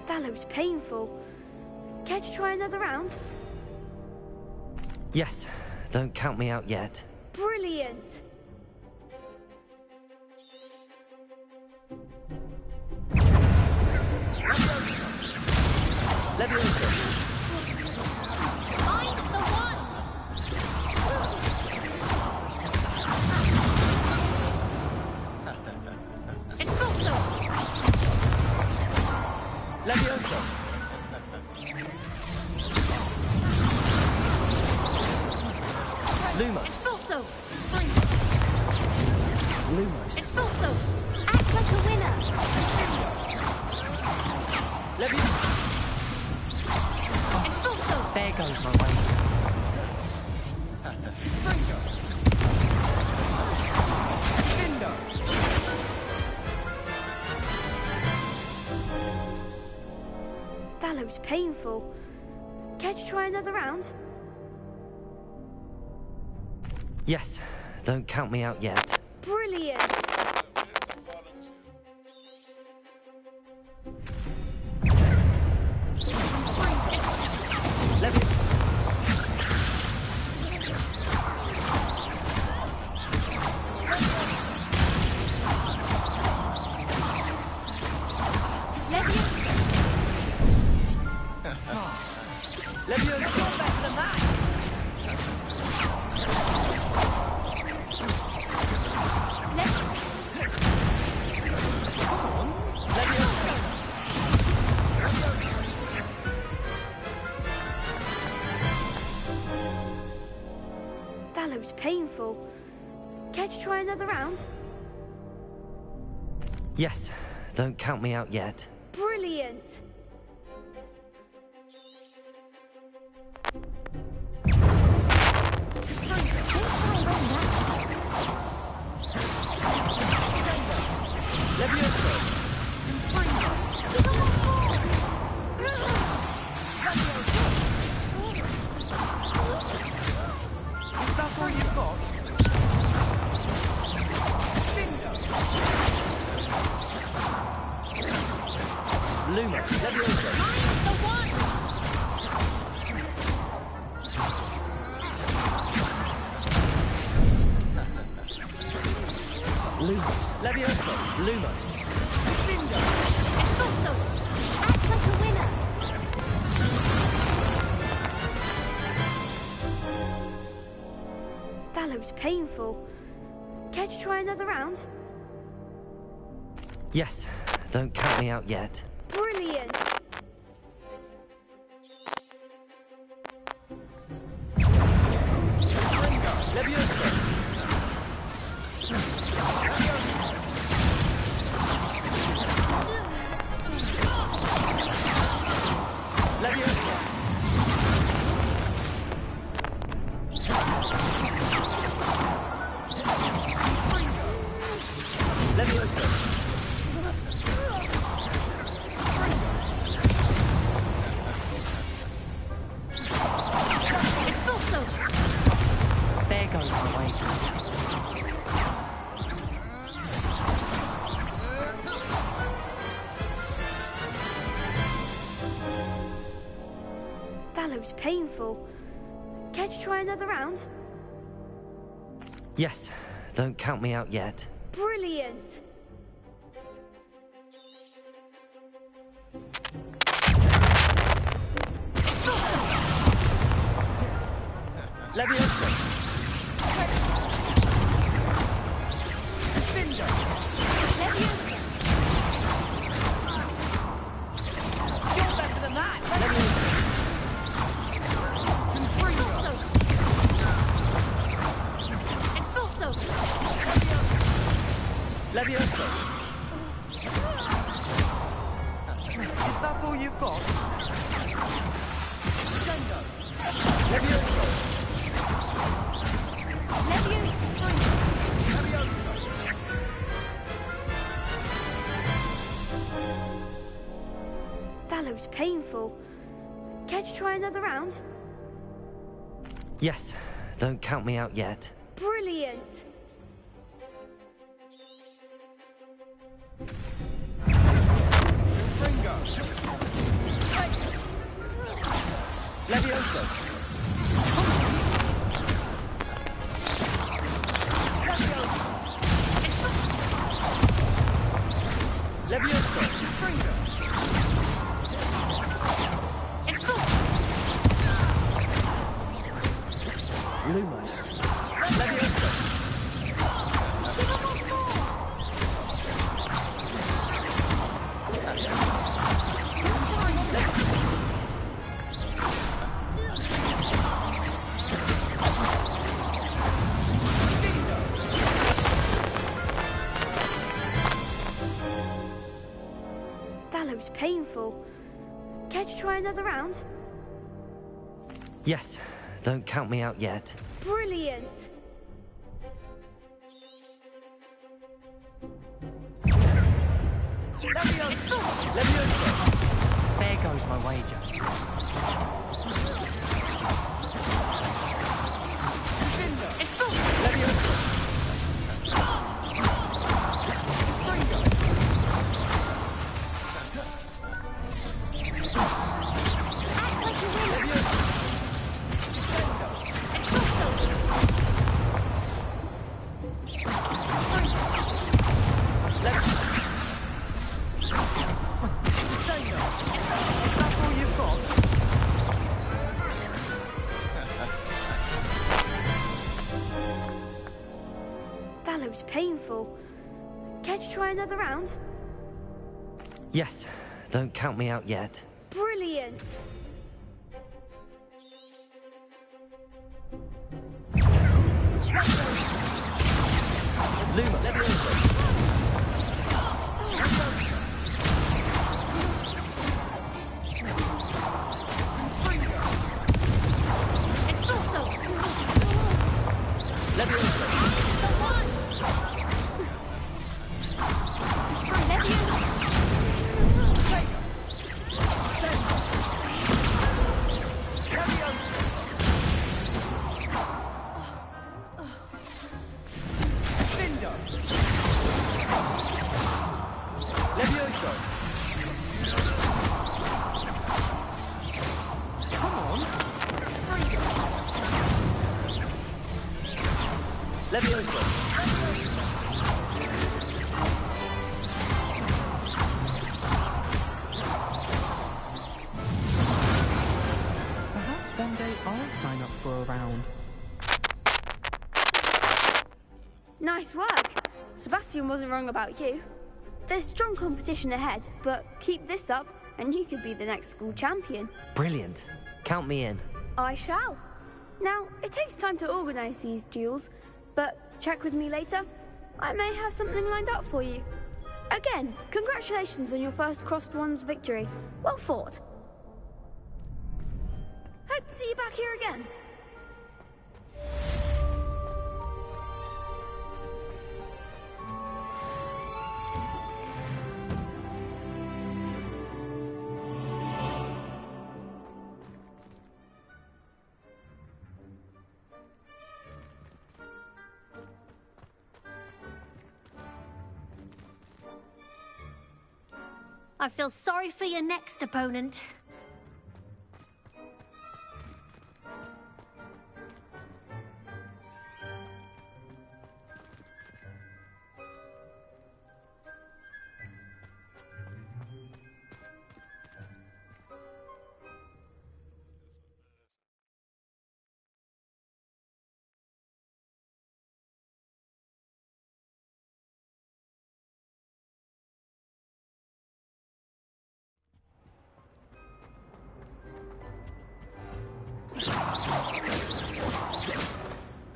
That looks painful. Care to try another round? Yes. Don't count me out yet. Brilliant! Levioso. Find the one! Expulso! Levioso. Lumos. Expulso! Lumos. Expulso! Act like a winner! Levioso. Expulso! There goes my wager. That looks painful. Care to try another round? Yes. Don't count me out yet. Brilliant! That looks painful. Care to try another round? Yes. Don't count me out yet. Brilliant! Levioso. Lumos, Leviosa. Lumos, Leviosa, Lumos. Bingo! Expulso! Act like a winner! That looks painful. Care to try another round? Yes, don't count me out yet. Brilliant! Leviosa. Leviosa. Leviosa. Expulso! There goes my wager. That looks painful. Care to try another round? Yes, don't count me out yet. Brilliant! Leviosa. Bingo! Leviosa! You're better than that! Expulso! Leviosa. Is that all you've got? Leviosa. That looks painful. Care to try another round? Yes, don't count me out yet. Brilliant! Leviosa. Leviosa. Lumos. Leviosa. That looks painful. Care to try another round? Yes, don't count me out yet. Brilliant! Leviosa. There goes my wager. That looks painful. Care to try another round? Yes, don't count me out yet. Brilliant! Luma. Leviosa. Sebastian wasn't wrong about you. There's strong competition ahead, but keep this up and you could be the next school champion. Brilliant. Count me in. I shall. Now, it takes time to organise these duels, but check with me later. I may have something lined up for you. Again, congratulations on your first Crossed Wands victory. Well fought. Hope to see you back here again. I feel sorry for your next opponent.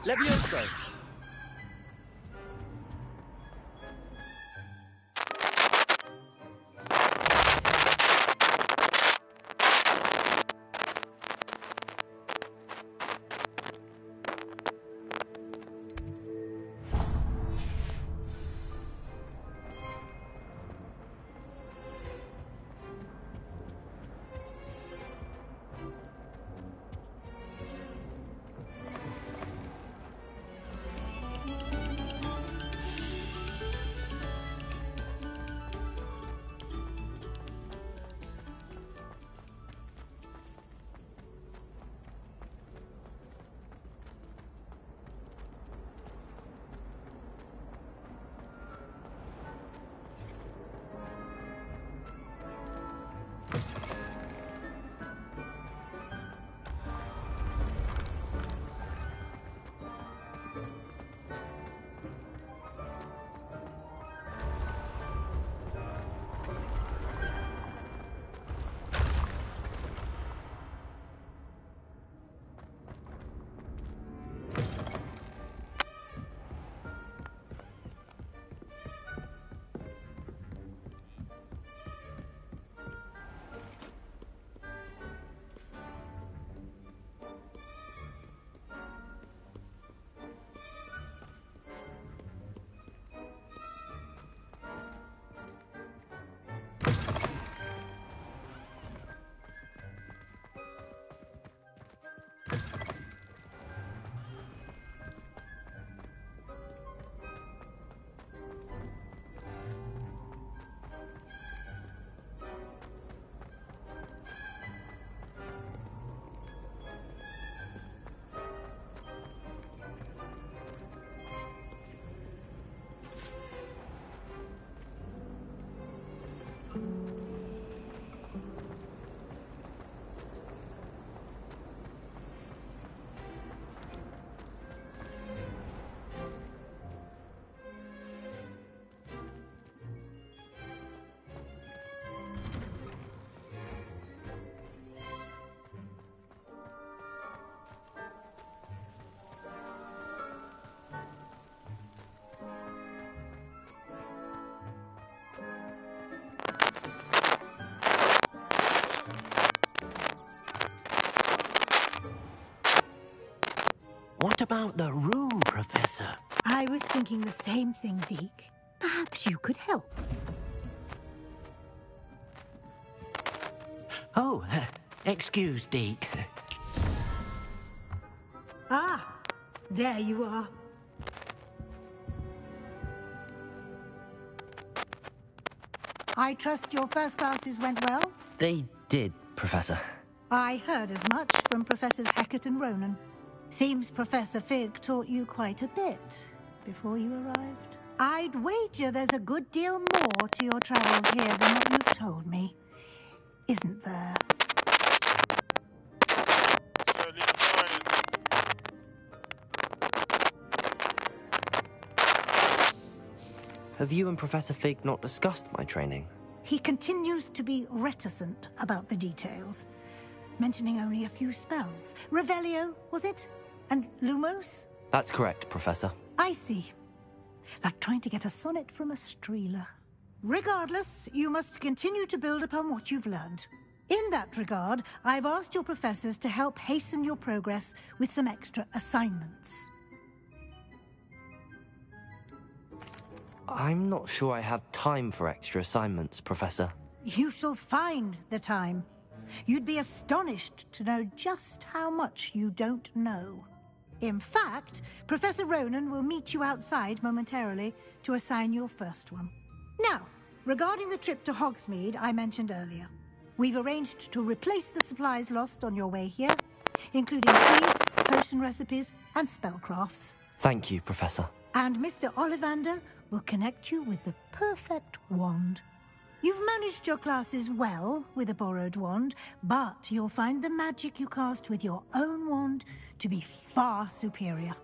Levioso! What about the room, Professor? I was thinking the same thing, Deke. Perhaps you could help. Oh, excuse, Deke. Ah, there you are. I trust your first classes went well? They did, Professor. I heard as much from Professors Hackett and Ronan. Seems Professor Fig taught you quite a bit before you arrived. I'd wager there's a good deal more to your travels here than what you've told me. Isn't there? Have you and Professor Fig not discussed my training? He continues to be reticent about the details, mentioning only a few spells. Revelio, was it? And Lumos? That's correct, Professor. I see. Like trying to get a sonnet from a streeler. Regardless, you must continue to build upon what you've learned. In that regard, I've asked your professors to help hasten your progress with some extra assignments. I'm not sure I have time for extra assignments, Professor. You shall find the time. You'd be astonished to know just how much you don't know. In fact, Professor Ronan will meet you outside momentarily to assign your first one. Now, regarding the trip to Hogsmeade I mentioned earlier, we've arranged to replace the supplies lost on your way here, including seeds, potion recipes, and spellcrafts. Thank you, Professor. And Mr. Ollivander will connect you with the perfect wand. You've managed your classes well with a borrowed wand, but you'll find the magic you cast with your own wand to be far superior.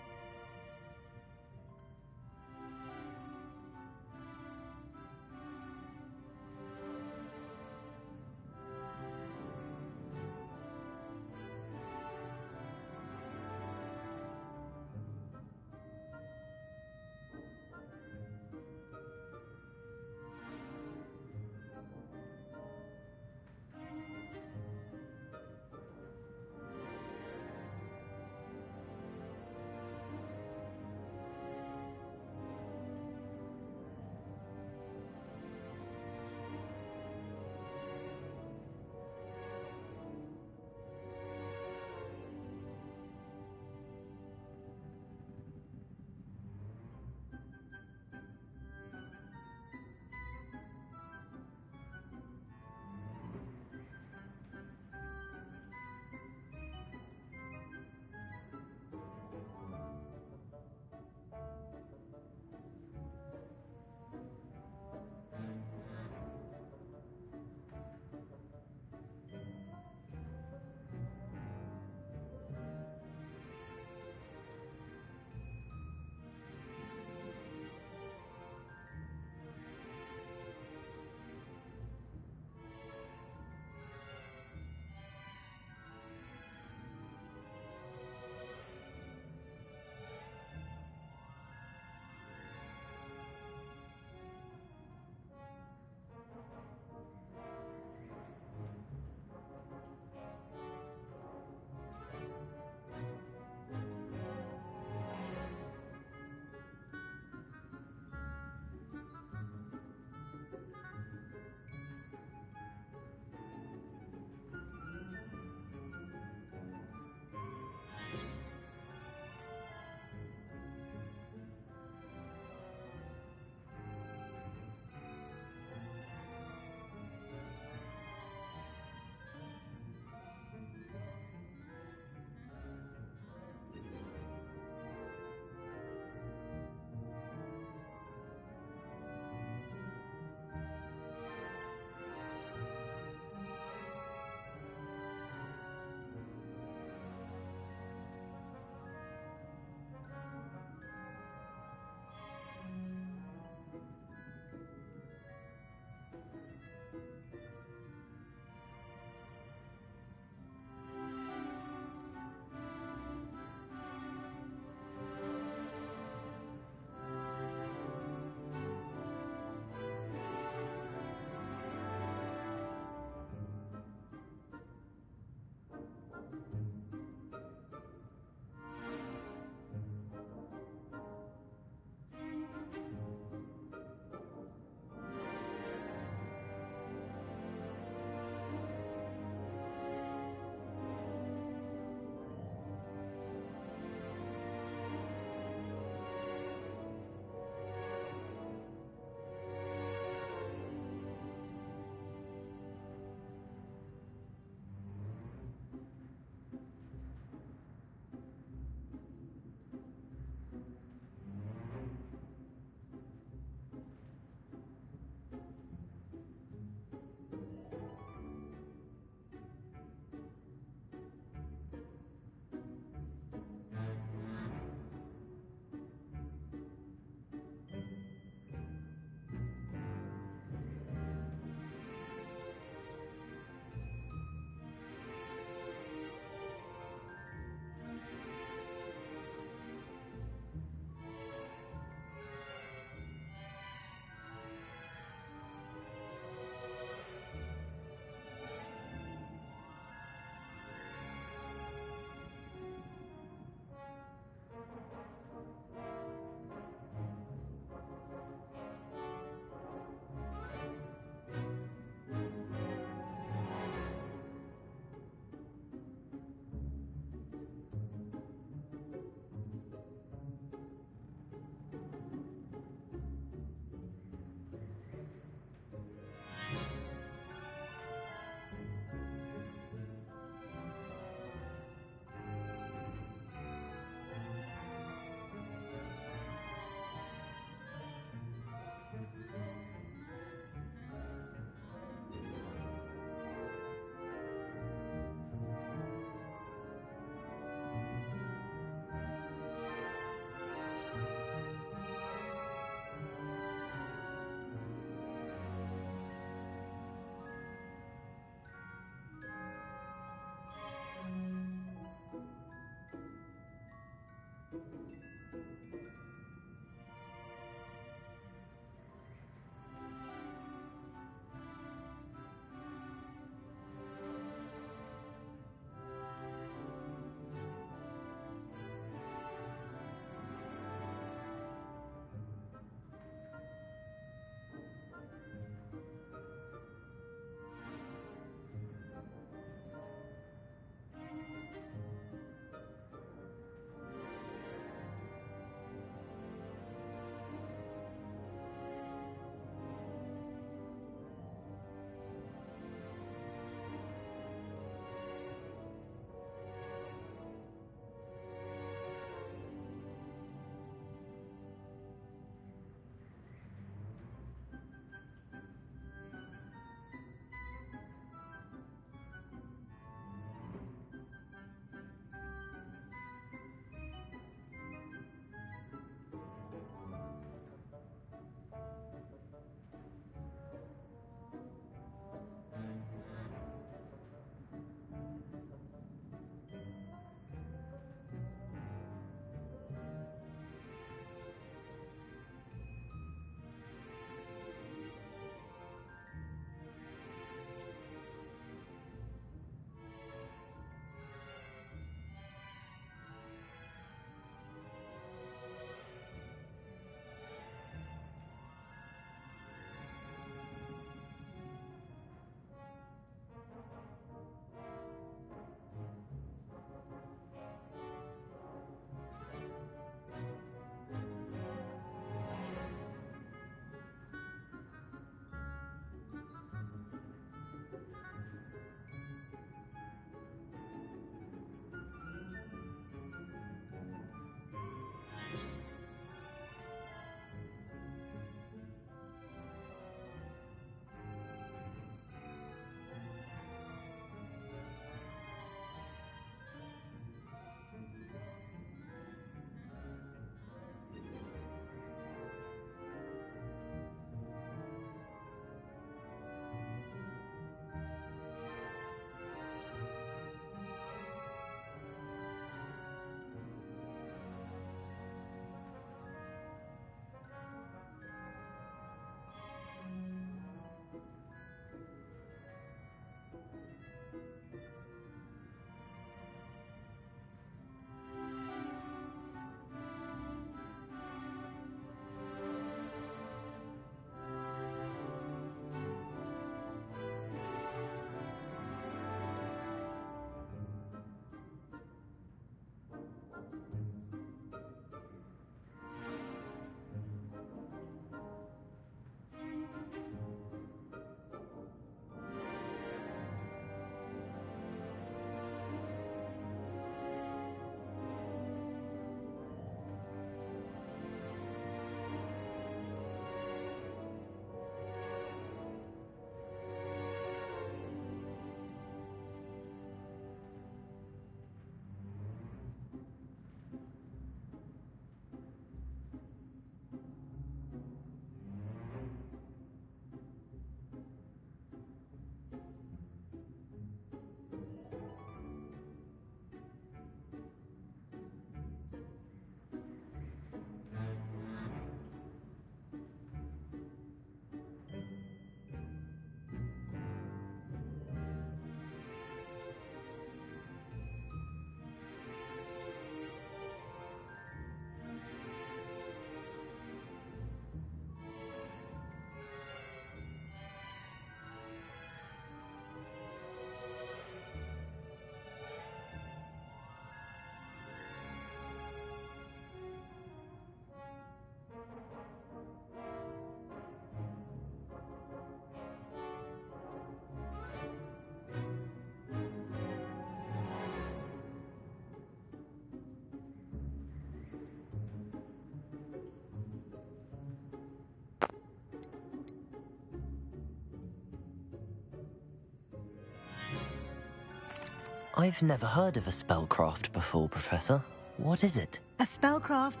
I've never heard of a spellcraft before, Professor. What is it? A spellcraft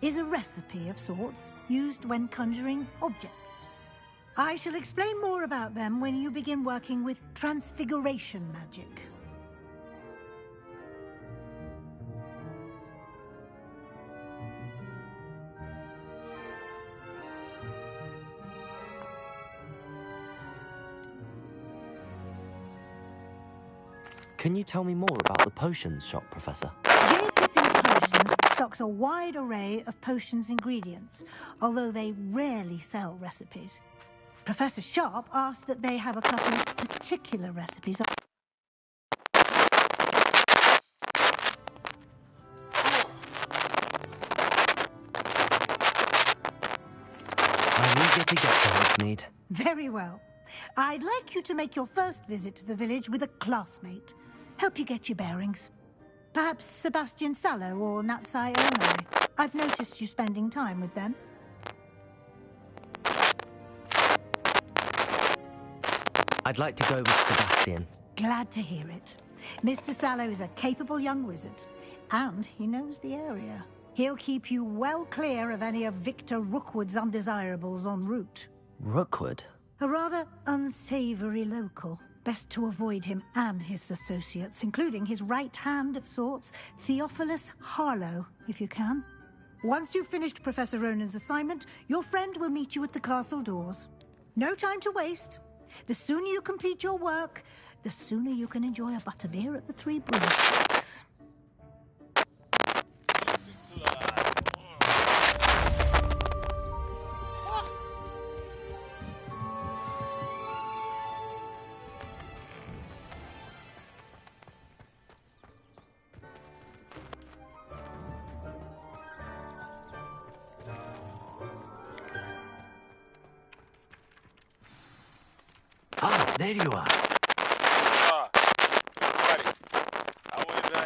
is a recipe of sorts used when conjuring objects. I shall explain more about them when you begin working with transfiguration magic. Can you tell me more about the potions shop, Professor? J. Pippin's Potions stocks a wide array of potions ingredients, although they rarely sell recipes. Professor Sharp asked that they have a couple of particular recipes. I'm eager to get to Hogsmeade. Very well. I'd like you to make your first visit to the village with a classmate. Help you get your bearings. Perhaps Sebastian Sallow or Natsai Onai. I've noticed you spending time with them. I'd like to go with Sebastian. Glad to hear it. Mr. Sallow is a capable young wizard, and he knows the area. He'll keep you well clear of any of Victor Rookwood's undesirables en route. Rookwood? A rather unsavory local. Best to avoid him and his associates, including his right hand of sorts, Theophilus Harlow, if you can. Once you've finished Professor Ronan's assignment, your friend will meet you at the castle doors. No time to waste. The sooner you complete your work, the sooner you can enjoy a butterbeer at the Three Broomsticks. There you are.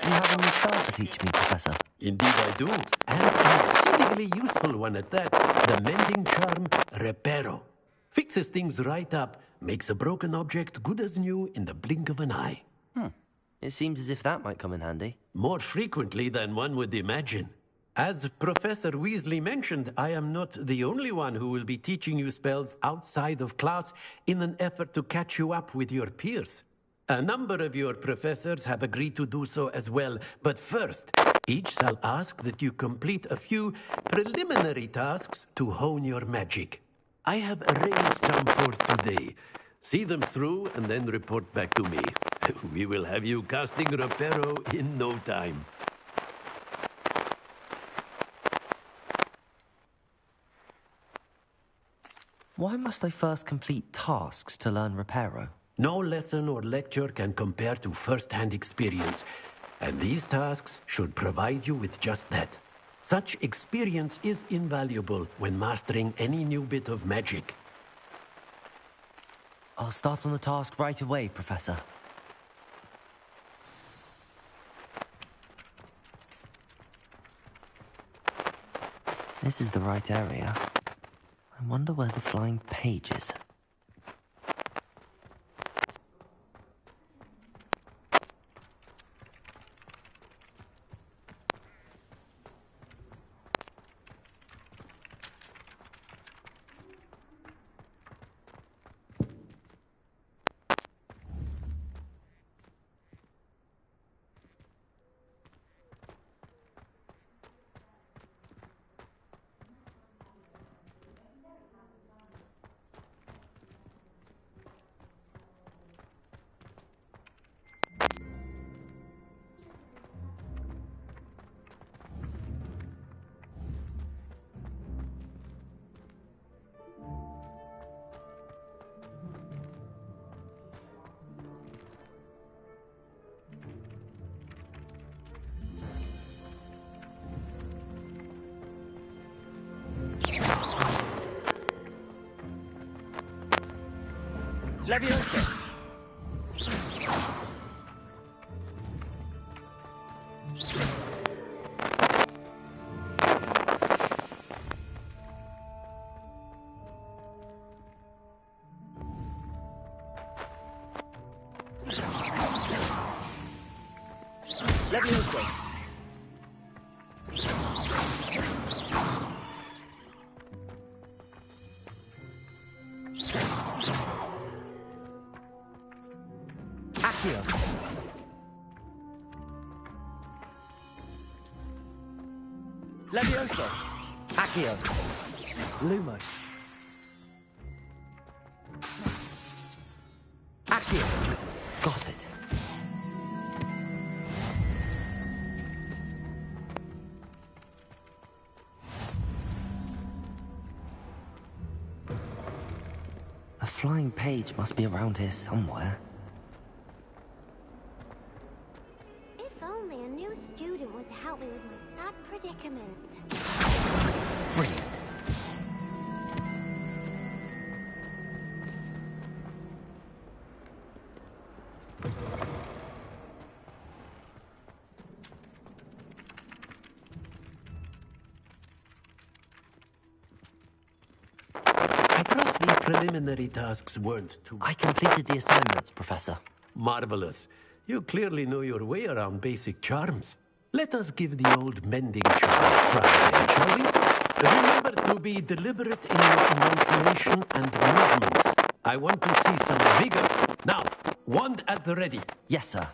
You have a new spell to teach me, Professor. Indeed I do. And an exceedingly useful one at that. The mending charm, Reparo. Fixes things right up, makes a broken object good as new in the blink of an eye. It seems as if that might come in handy. More frequently than one would imagine. As Professor Weasley mentioned, I am not the only one who will be teaching you spells outside of class in an effort to catch you up with your peers. A number of your professors have agreed to do so as well, but first, each shall ask that you complete a few preliminary tasks to hone your magic. I have arranged some for today. See them through and then report back to me. We will have you casting Reparo in no time. Why must I first complete tasks to learn Reparo? No lesson or lecture can compare to first-hand experience, and these tasks should provide you with just that. Such experience is invaluable when mastering any new bit of magic. I'll start on the task right away, Professor. This is the right area. I wonder where the flying page is. Leviosa! Leviosa! Accio! Leviosa! Accio! Lumos! Accio! Got it. flying page must be around here somewhere. If only a new student were to help me with my sad predicament. Brilliant. I trust the preliminary tasks weren't too... I completed the assignments, Professor. Marvelous. You clearly know your way around basic charms. Let us give the old mending charm a try again, shall we? Remember to be deliberate in your enunciation and movements. I want to see some vigor. Now, wand at the ready. Yes, sir.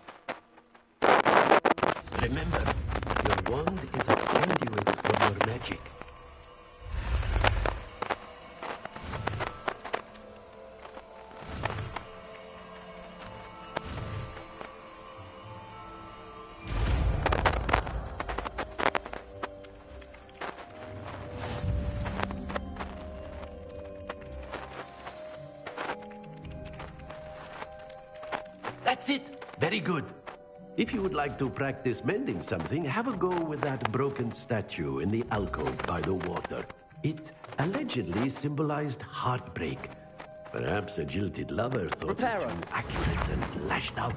Remember, your wand is a conduit of your magic. That's it. Very good. If you would like to practice mending something, have a go with that broken statue in the alcove by the water. It allegedly symbolized heartbreak. Perhaps a jilted lover thought it too accurate and lashed out.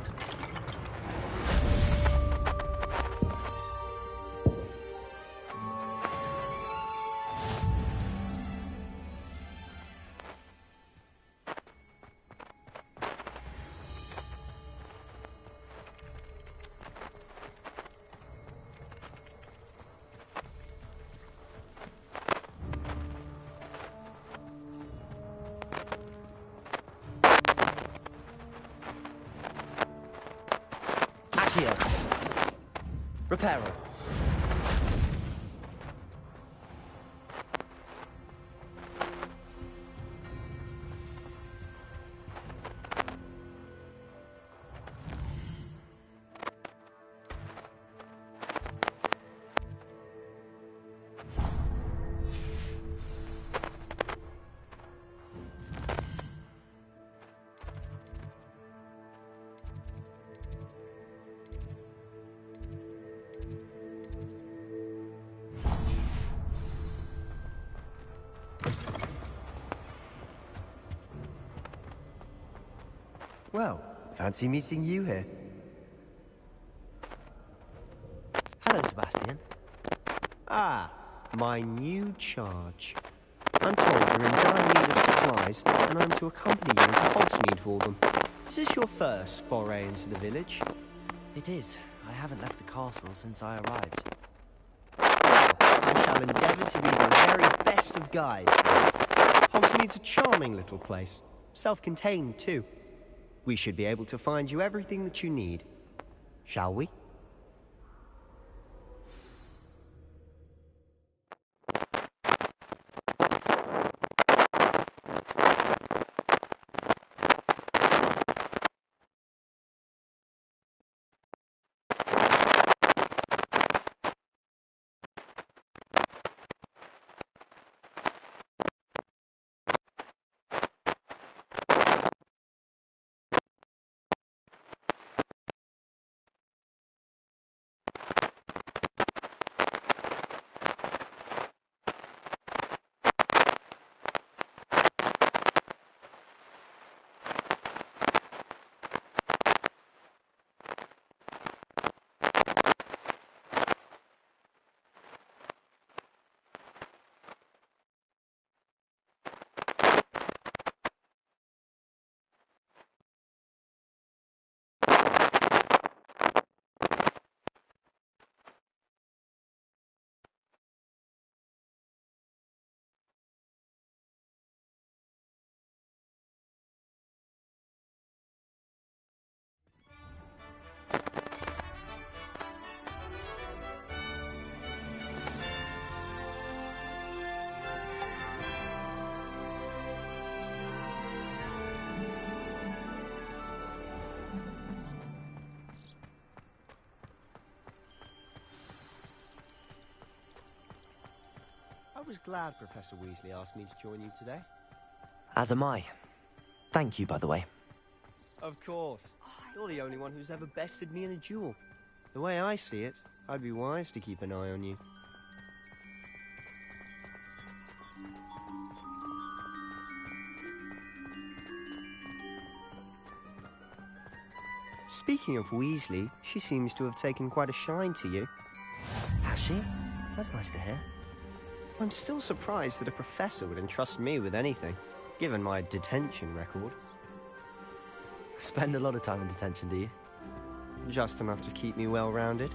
Reparo. Well, fancy meeting you here. Hello, Sebastian. Ah, my new charge. I'm told you're in dire need of supplies, and I'm to accompany you into Hogsmeade for them. Is this your first foray into the village? It is. I haven't left the castle since I arrived. I shall endeavour to be the very best of guides. Hogsmeade's a charming little place. Self-contained, too. We should be able to find you everything that you need. Shall we? I was glad Professor Weasley asked me to join you today. As am I. Thank you, by the way. Of course. You're the only one who's ever bested me in a duel. The way I see it, I'd be wise to keep an eye on you. Speaking of Weasley, she seems to have taken quite a shine to you. Has she? That's nice to hear. I'm still surprised that a professor would entrust me with anything, given my detention record. Spend a lot of time in detention, do you? Just enough to keep me well-rounded.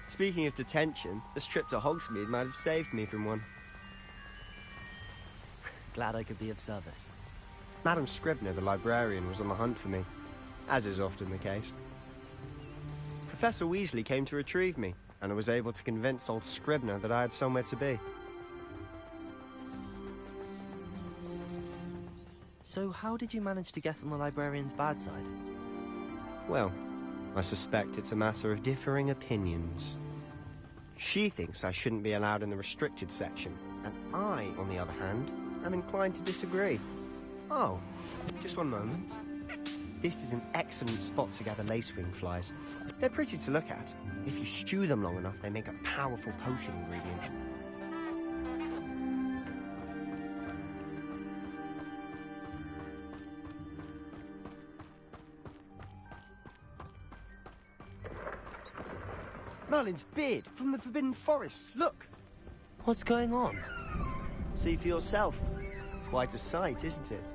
Speaking of detention, this trip to Hogsmeade might have saved me from one. Glad I could be of service. Madam Scribner, the librarian, was on the hunt for me, as is often the case. Professor Weasley came to retrieve me, and I was able to convince old Scribner that I had somewhere to be. So how did you manage to get on the librarian's bad side? Well, I suspect it's a matter of differing opinions. She thinks I shouldn't be allowed in the restricted section, and I, on the other hand, am inclined to disagree. Oh, just one moment. This is an excellent spot to gather lacewing flies. They're pretty to look at. If you stew them long enough, they make a powerful potion ingredient. Merlin's beard from the Forbidden Forest. Look! What's going on? See for yourself. Quite a sight, isn't it?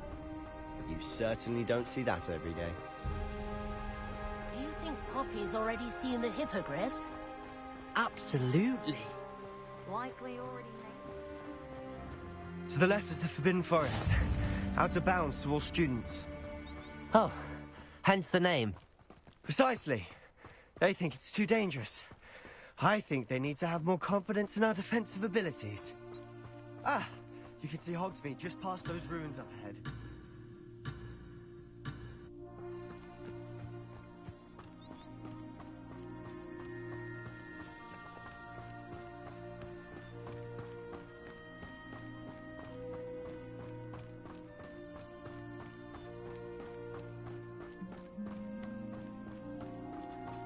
You certainly don't see that every day. Do you think Poppy's already seen the hippogriffs? Absolutely. Likely already made. To the left is the Forbidden Forest. Out of bounds to all students. Oh, hence the name. Precisely. They think it's too dangerous. I think they need to have more confidence in our defensive abilities. Ah, you can see Hogsmeade just past those ruins up ahead.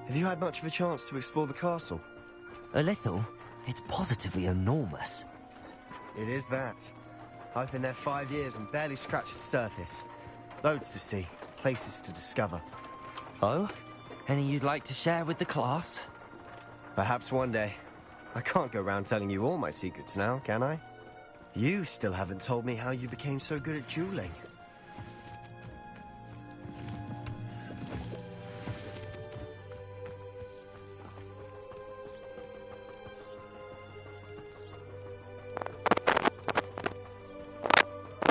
Have you had much of a chance to explore the castle? A little. It's positively enormous. It is that. I've been there 5 years and barely scratched the surface. Loads to see, places to discover. Oh? Any you'd like to share with the class? Perhaps one day. I can't go around telling you all my secrets now, can I? You still haven't told me how you became so good at dueling.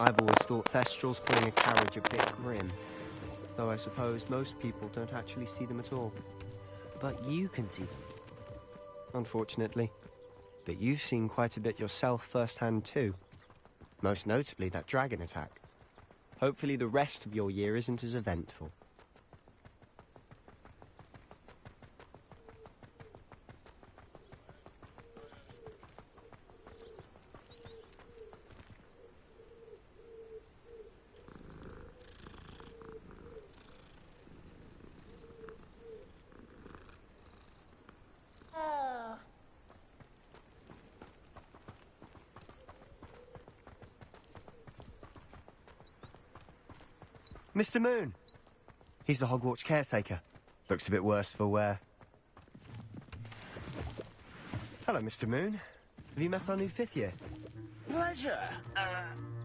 I've always thought Thestrals pulling a carriage a bit grim, though I suppose most people don't actually see them at all. But you can see them. Unfortunately. But you've seen quite a bit yourself firsthand too. Most notably that dragon attack. Hopefully the rest of your year isn't as eventful. Mr. Moon! He's the Hogwarts caretaker. Looks a bit worse for wear. Hello, Mr. Moon. Have you met our new 5th year? Pleasure.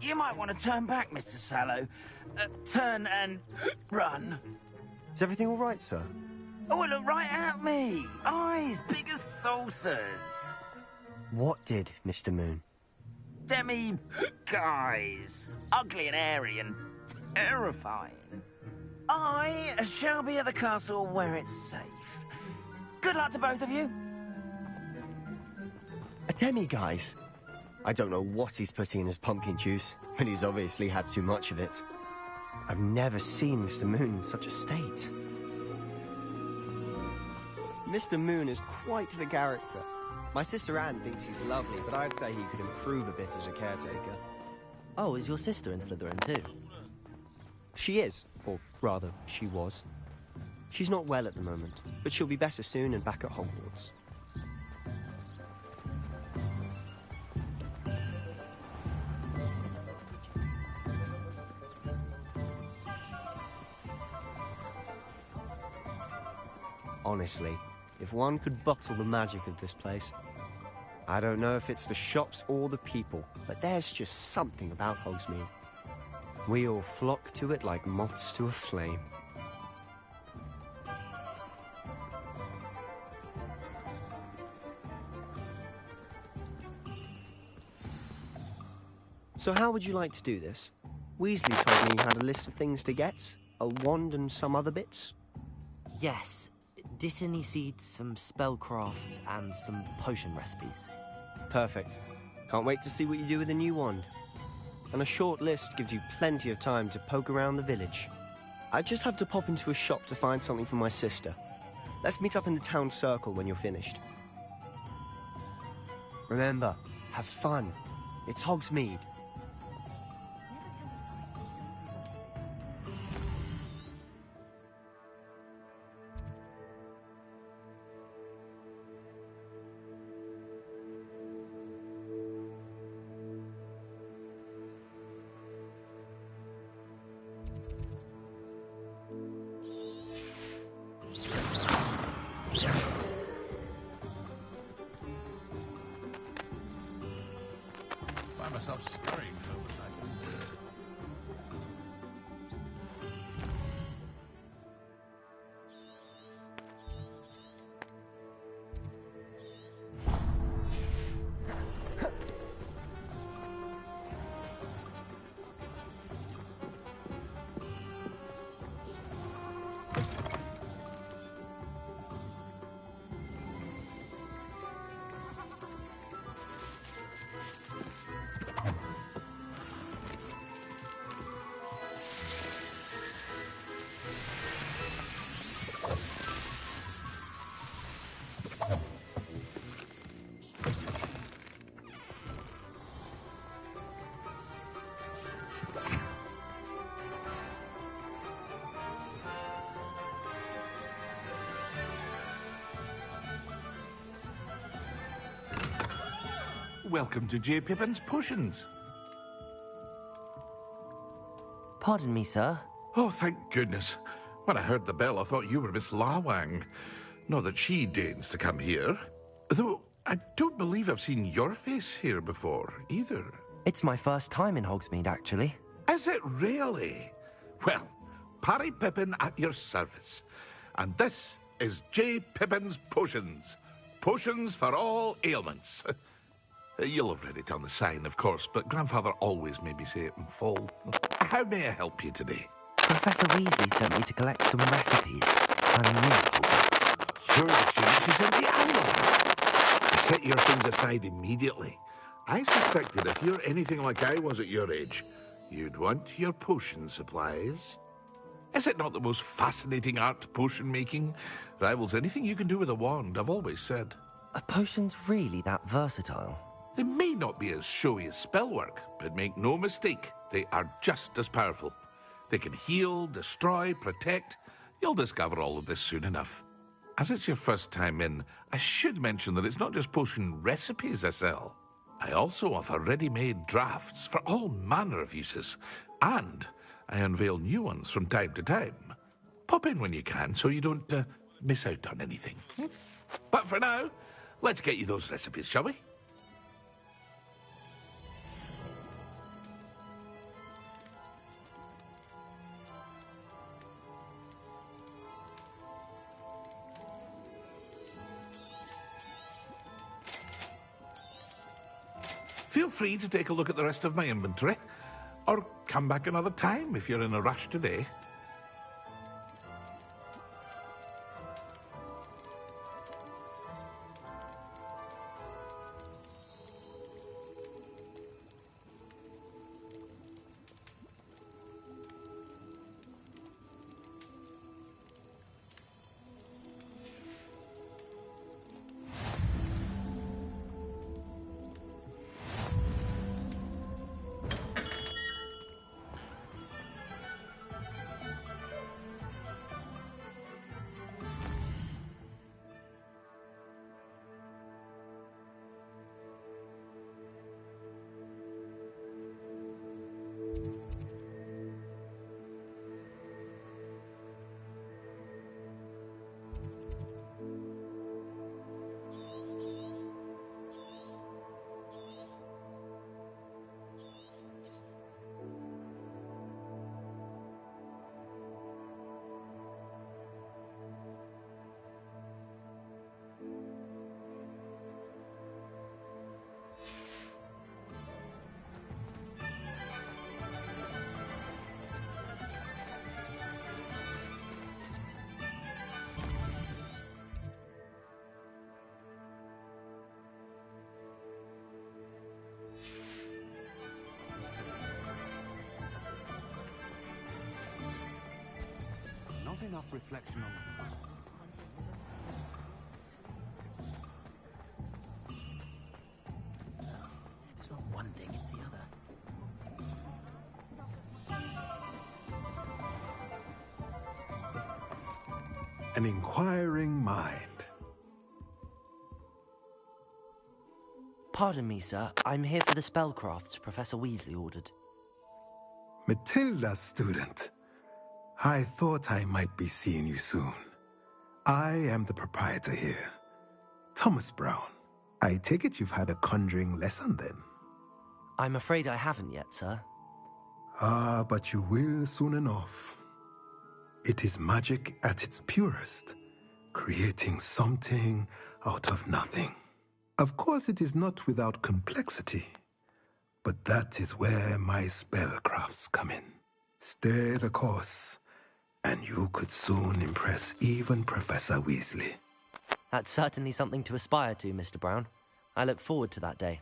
You might want to turn back, Mr. Sallow. Turn and run. Is everything all right, sir? Oh, look right at me. Eyes big as saucers. What did, Mr. Moon? Guys. Ugly and airy and terrifying. I shall be at the castle where it's safe. Good luck to both of you. A demi-guise? I don't know what he's putting in his pumpkin juice, but he's obviously had too much of it. I've never seen Mr. Moon in such a state. Mr. Moon is quite the character. My sister Anne thinks he's lovely, but I'd say he could improve a bit as a caretaker. Oh, is your sister in Slytherin too? She is, or rather, she was. She's not well at the moment, but she'll be better soon and back at Hogwarts. Honestly, if one could bottle the magic of this place. I don't know if it's the shops or the people, but there's just something about Hogsmeade. We all flock to it like moths to a flame. So how would you like to do this? Weasley told me you had a list of things to get, a wand and some other bits. Yes. Dittany seeds, some spellcrafts, and some potion recipes. Perfect. Can't wait to see what you do with the new wand. And a short list gives you plenty of time to poke around the village. I just have to pop into a shop to find something for my sister. Let's meet up in the town circle when you're finished. Remember, have fun. It's Hogsmeade. Find myself scurrying home at night. Welcome to J. Pippin's Potions. Pardon me, sir. Oh, thank goodness. When I heard the bell, I thought you were Miss Lawang. Not that she deigns to come here. Though, I don't believe I've seen your face here before, either. It's my first time in Hogsmeade, actually. Is it really? Well, Parry Pippin at your service. And this is J. Pippin's Potions. Potions for all ailments. You'll have read it on the sign, of course, but Grandfather always made me say it in full. How may I help you today? Professor Weasley sent me to collect some recipes. I'm new at Hogwarts. You're the student she sent the animal. Set your things aside immediately. I suspected if you're anything like I was at your age, you'd want your potion supplies. Is it not the most fascinating art, potion making? Rivals anything you can do with a wand, I've always said. Are potions really that versatile? They may not be as showy as spellwork, but make no mistake, they are just as powerful. They can heal, destroy, protect. You'll discover all of this soon enough. As it's your first time in, I should mention that it's not just potion recipes I sell. I also offer ready-made drafts for all manner of uses, and I unveil new ones from time to time. Pop in when you can so you don't miss out on anything. But for now, let's get you those recipes, shall we? Feel free to take a look at the rest of my inventory, or come back another time if you're in a rush today. Not enough reflection on It's not one thing, it's the other. An inquiring mind. Pardon me, sir. I'm here for the spellcrafts Professor Weasley ordered. Matilda, student. I thought I might be seeing you soon. I am the proprietor here, Thomas Brown. I take it you've had a conjuring lesson then? I'm afraid I haven't yet, sir. Ah, but you will soon enough. It is magic at its purest, creating something out of nothing. Of course, it is not without complexity, but that is where my spellcrafts come in. Stay the course, and you could soon impress even Professor Weasley. That's certainly something to aspire to, Mr. Brown. I look forward to that day.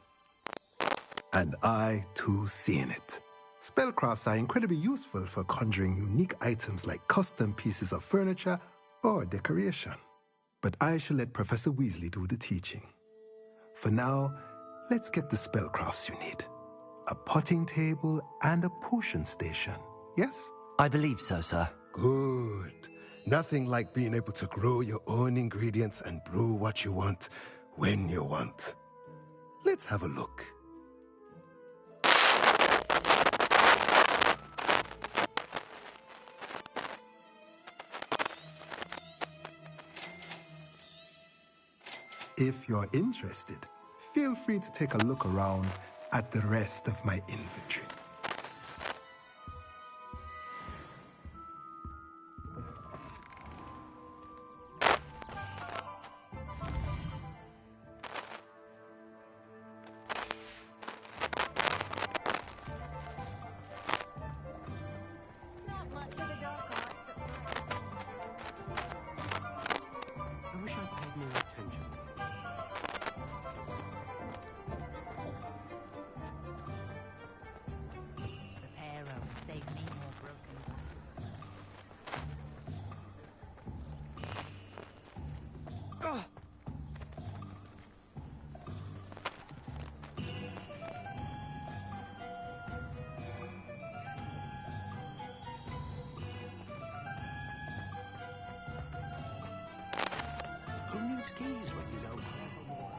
And I, too, seeing it. Spellcrafts are incredibly useful for conjuring unique items like custom pieces of furniture or decoration. But I shall let Professor Weasley do the teaching. For now, let's get the spellcrafts you need. A potting table and a potion station, yes? I believe so, sir. Good. Nothing like being able to grow your own ingredients and brew what you want when you want. Let's have a look. If you're interested, feel free to take a look around at the rest of my inventory. I wish I'd paid more attention. Prepare save me more broken glass. Oh. Who needs keys when you don't have them all?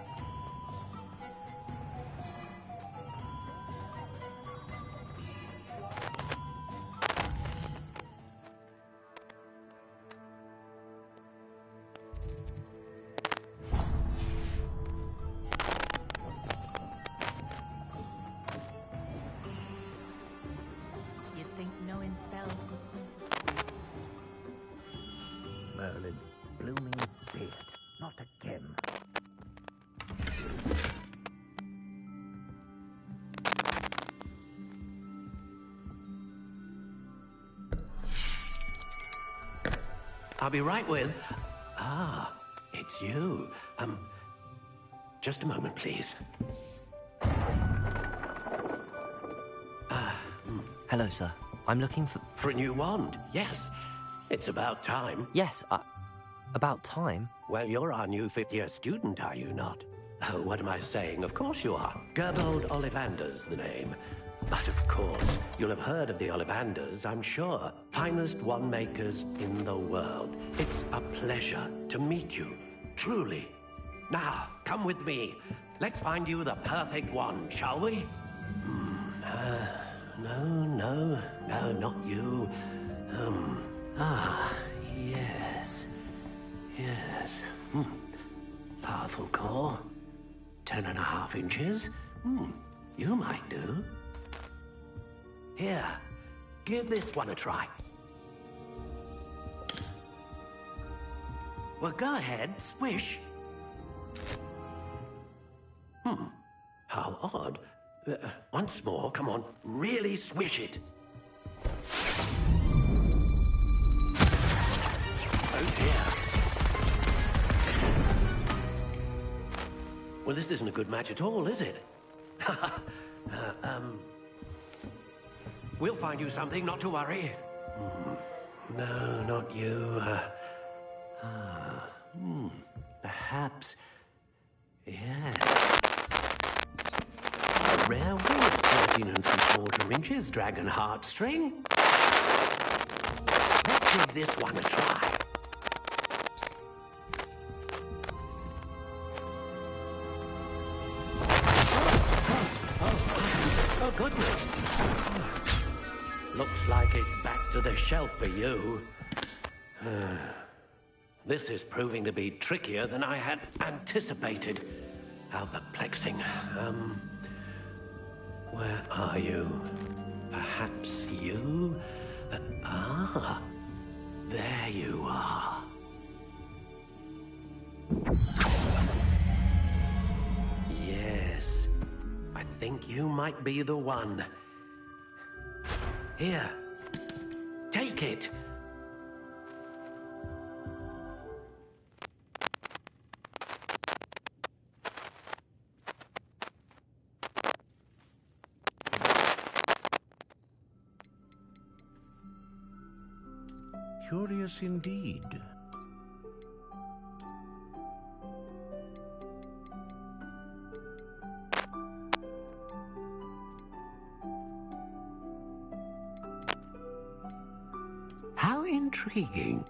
You'd think knowing spells. Merlin's blooming beard. Not again. I'll be right with... Ah, it's you. Just a moment, please. Hello, sir. I'm looking for... For a new wand, yes. It's about time. Yes, about time? Well, you're our new fifth-year student, are you not? Oh, what am I saying? Of course you are. Gerbold Ollivander's the name. But of course, you'll have heard of the Ollivanders, I'm sure. Finest wand makers in the world. It's a pleasure to meet you, truly. Now, come with me. Let's find you the perfect wand, shall we? No, not you. Yes. Yes. Powerful core. 10.5 inches. You might do. Here, give this one a try. Well, go ahead, swish. How odd. Once more, come on, really swish it. Oh dear. Well, this isn't a good match at all, is it? We'll find you something, not to worry. No, not you. Perhaps... Yes. A rare wood, 13 3/4 inches, dragon heartstring. Let's give this one a try. Oh, goodness. Looks like it's back to the shelf for you. This is proving to be trickier than I had anticipated. How perplexing. Where are you? Perhaps you? There you are. Yes, I think you might be the one. Here, take it. Curious indeed. How intriguing.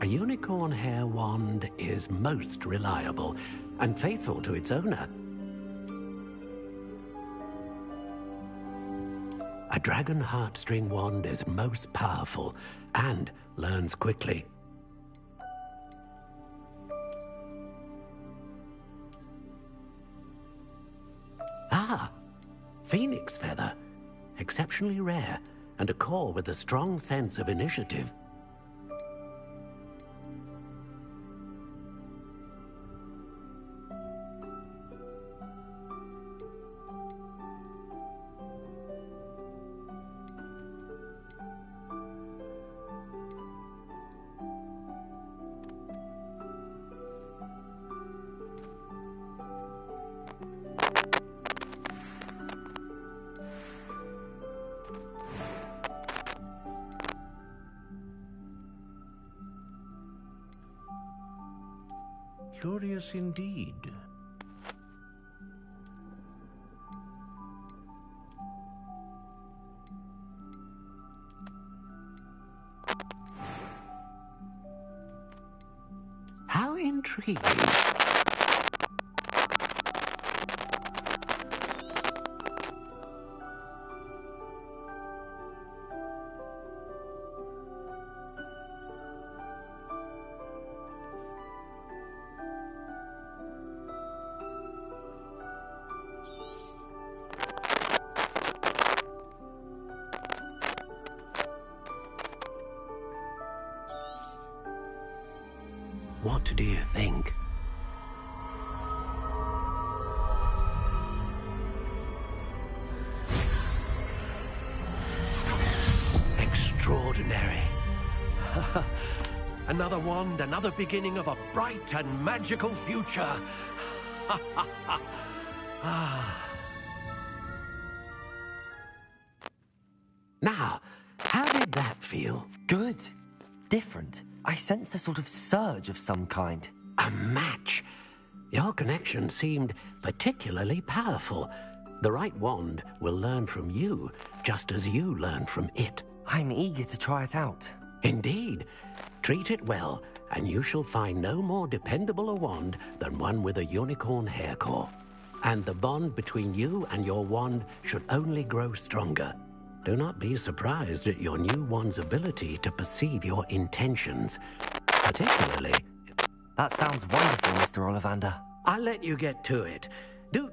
A unicorn hair wand is most reliable and faithful to its owner. A dragon heartstring wand is most powerful and learns quickly. Phoenix feather. Exceptionally rare, and a core with a strong sense of initiative. Curious indeed. intriguing. What do you think? Extraordinary. Another wand, another beginning of a bright and magical future. Now, how did that feel? Good. Different. I sensed a sort of surge of some kind. A match. Your connection seemed particularly powerful. The right wand will learn from you, just as you learn from it. I'm eager to try it out. Indeed. Treat it well, and you shall find no more dependable a wand than one with a unicorn hair core. And the bond between you and your wand should only grow stronger. Do not be surprised at your new wand's ability to perceive your intentions, particularly... That sounds wonderful, Mr. Ollivander. I'll let you get to it. Do...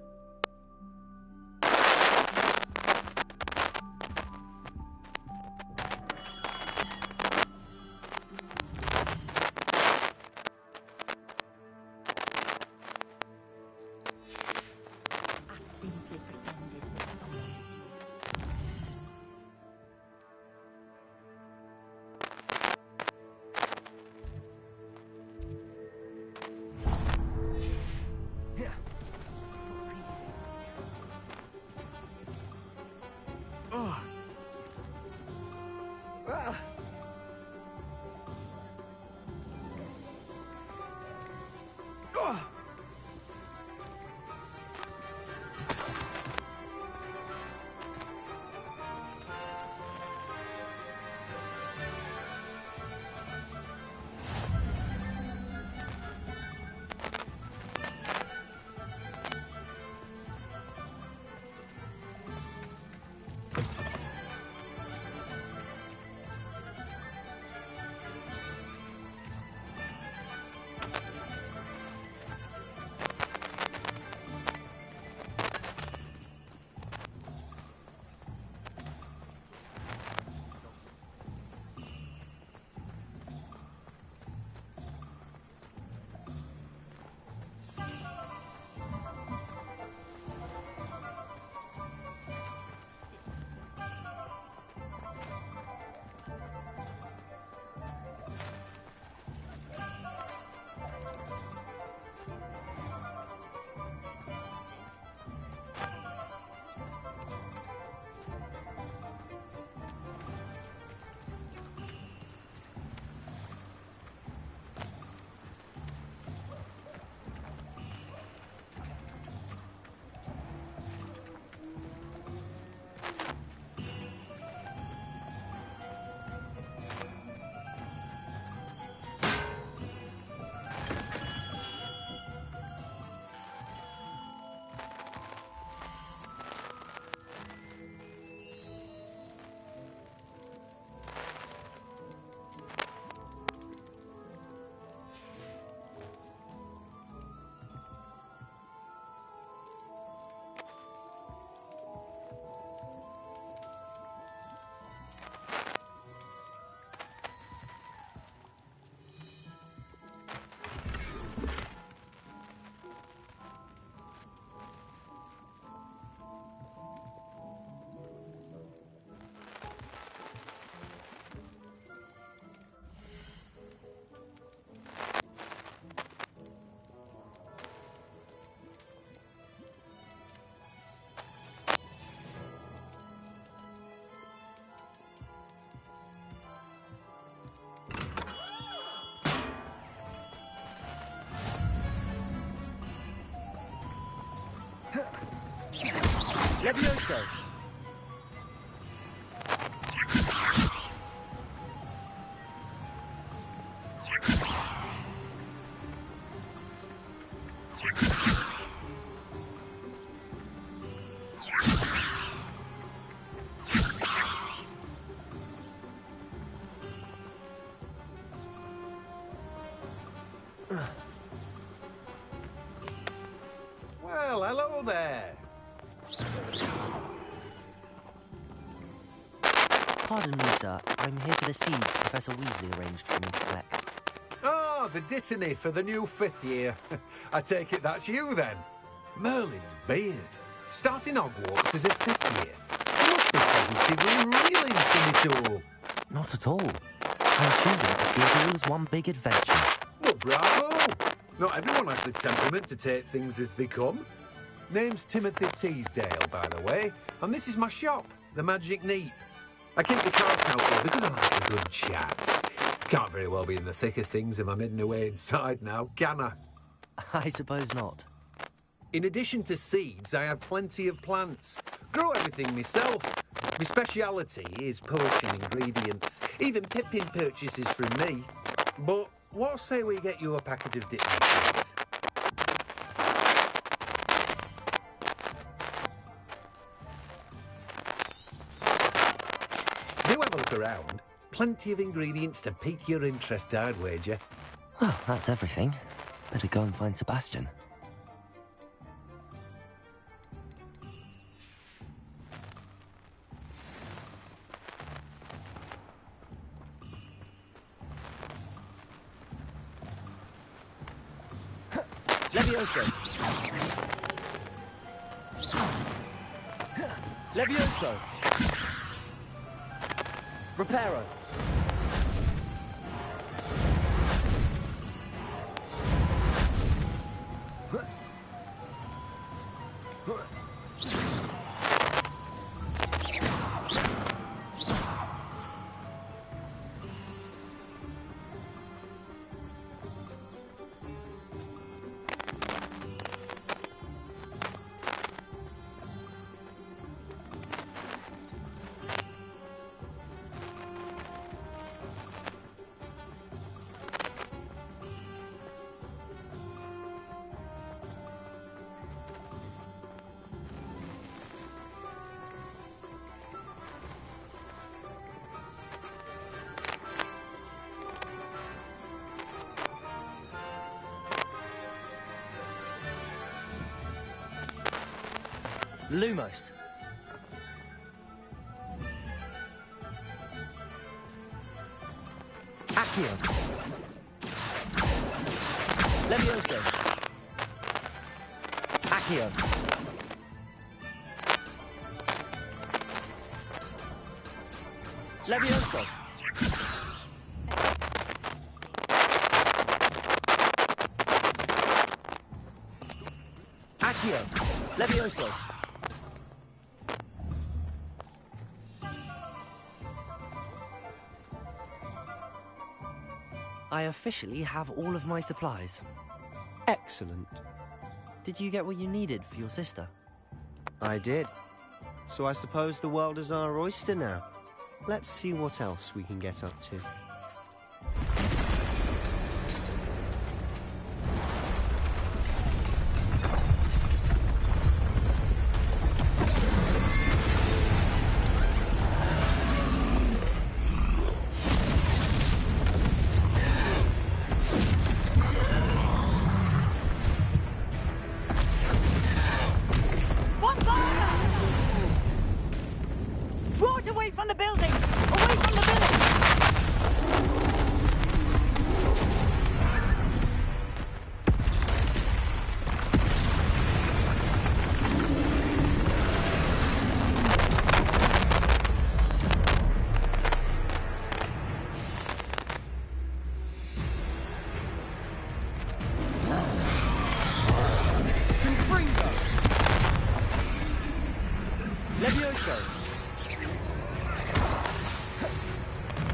Levioso! Well, hello there. Pardon me, sir. I'm here for the seeds Professor Weasley arranged for me to collect. Oh, the dittany for the new 5th year. I take it that's you, then. Merlin's beard. Starting Hogwarts as a 5th year. You must be positively reeling from it all. Not at all. I'm choosing to see it all as one big adventure. Well, bravo! Not everyone has the temperament to take things as they come. Name's Timothy Teasdale, by the way, and this is my shop, the Magic Neep. I keep the cart out there because I like a good chat. Can't very well be in the thick of things if I'm hidden away inside now, can I? I suppose not. In addition to seeds, I have plenty of plants. Grow everything myself. My speciality is potion ingredients. Even Pippin purchases from me. But what say we get you a packet of dipping seeds? Do have a look around. Plenty of ingredients to pique your interest, I'd wager. Well, that's everything. Better go and find Sebastian. Levioso. Levioso. Reparo. Lumos. Accio. Levioso. Accio. Levioso. Accio. Levioso. I officially have all of my supplies. Excellent. Did you get what you needed for your sister? I did. So I suppose the world is our oyster now. Let's see what else we can get up to. Draw it away from the building! Away from the village! Confringo. Levioso.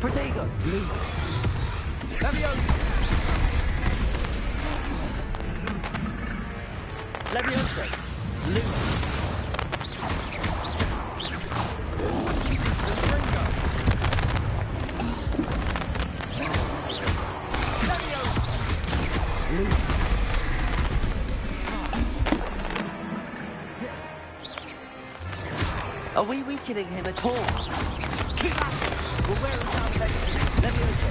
Protego. Lumos. Levioso. Levioso. Lumos. Confringo. Levioso. Lumos. Are we weakening him at all? Keep at it. We'll wear him down eventually. Levioso.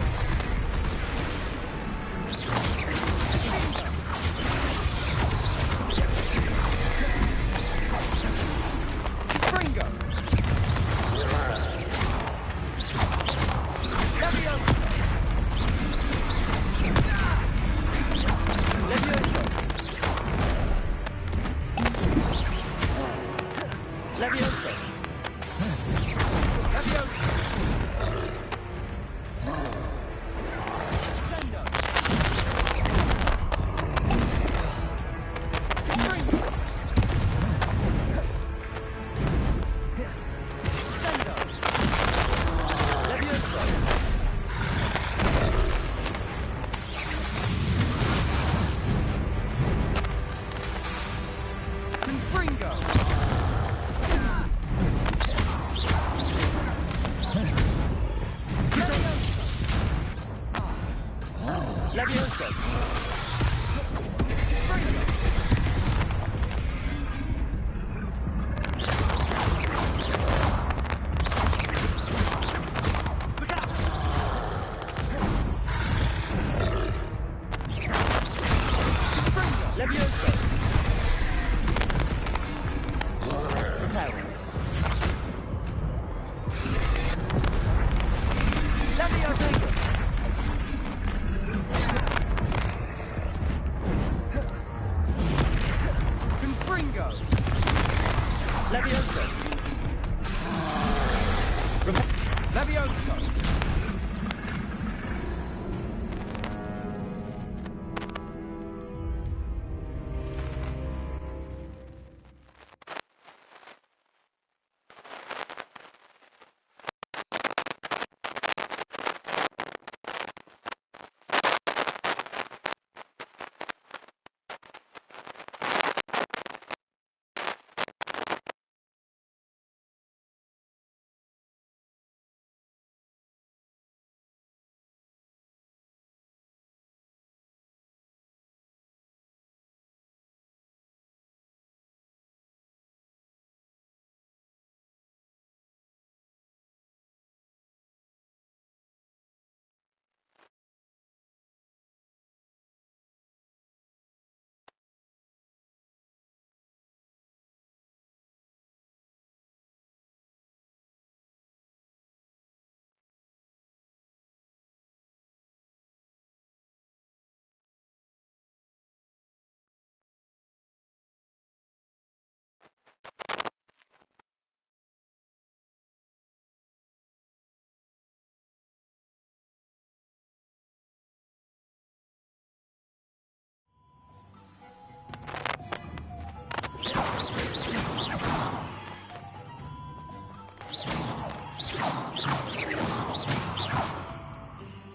Levioso!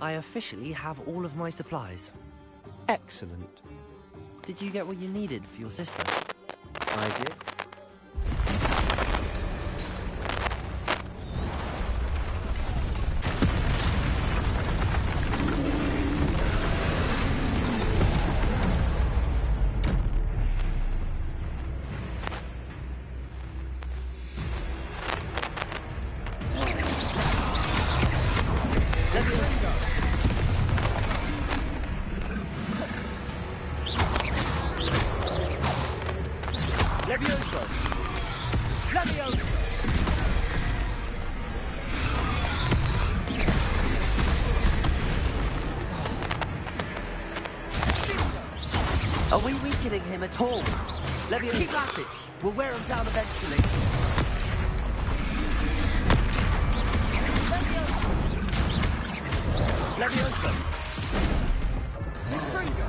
I officially have all of my supplies. Excellent. Did you get what you needed for your sister? I did. Levioso! Levioso! Are we weakening him at all? Levioso! Keep at it! We'll wear him down eventually. Levioso! Fringo!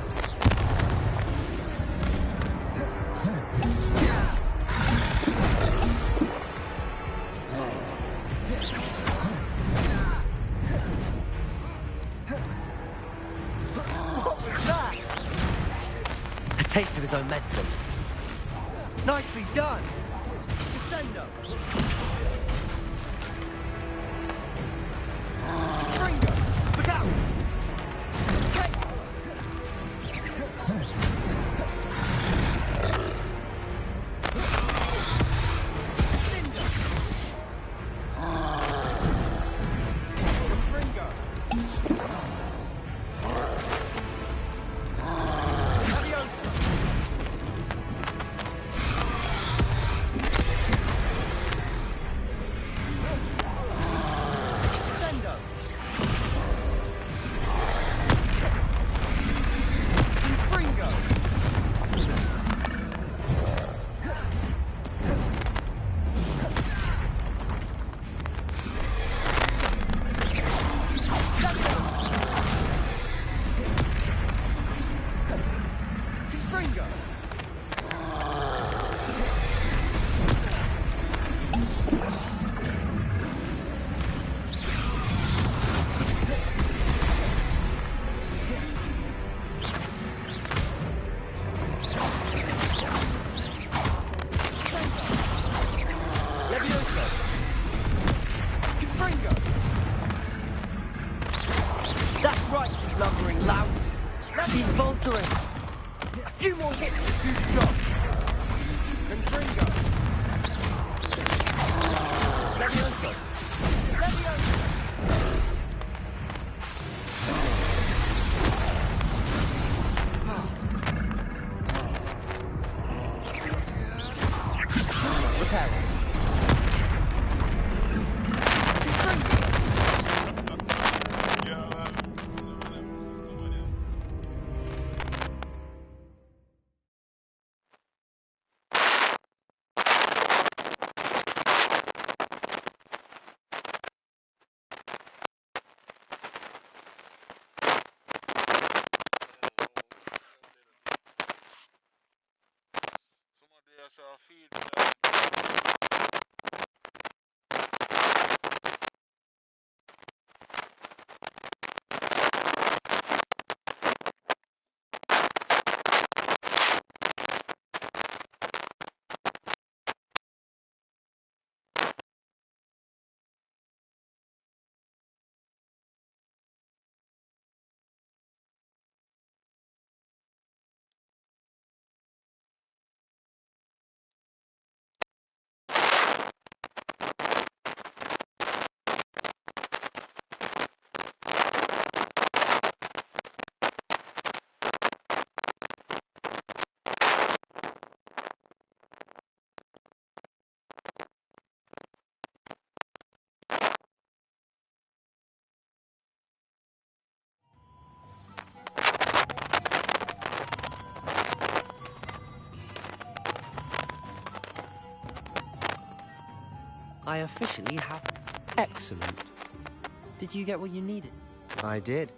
Taste of his own medicine. Nicely done! Descendo! Fringo! Look out! He's faltering. A few more hits to do the job. Confringo. Levioso. Levioso. Repairing. I officially have... Excellent. Did you get what you needed? I did.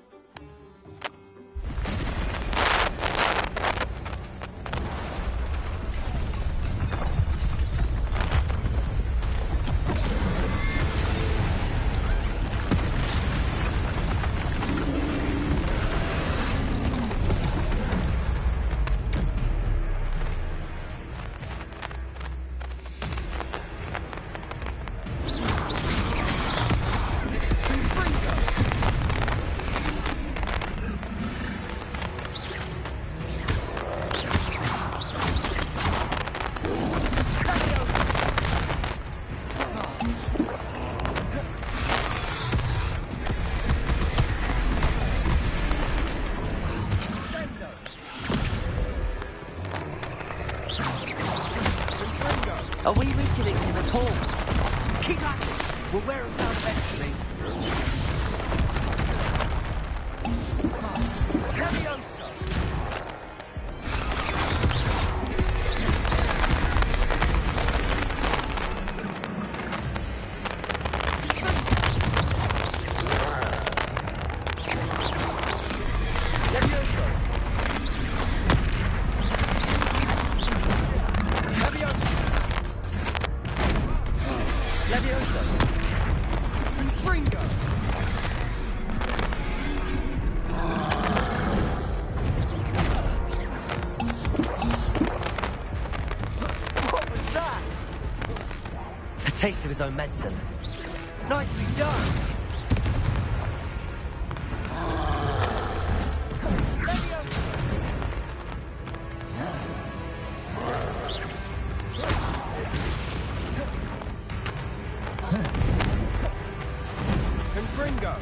Are we reconnecting him at all? Keep at it! We'll wear him down eventually. Levioso! Levioso! Levioso! Confringo! What was that? A taste of his own medicine. Nicely done! Confringo!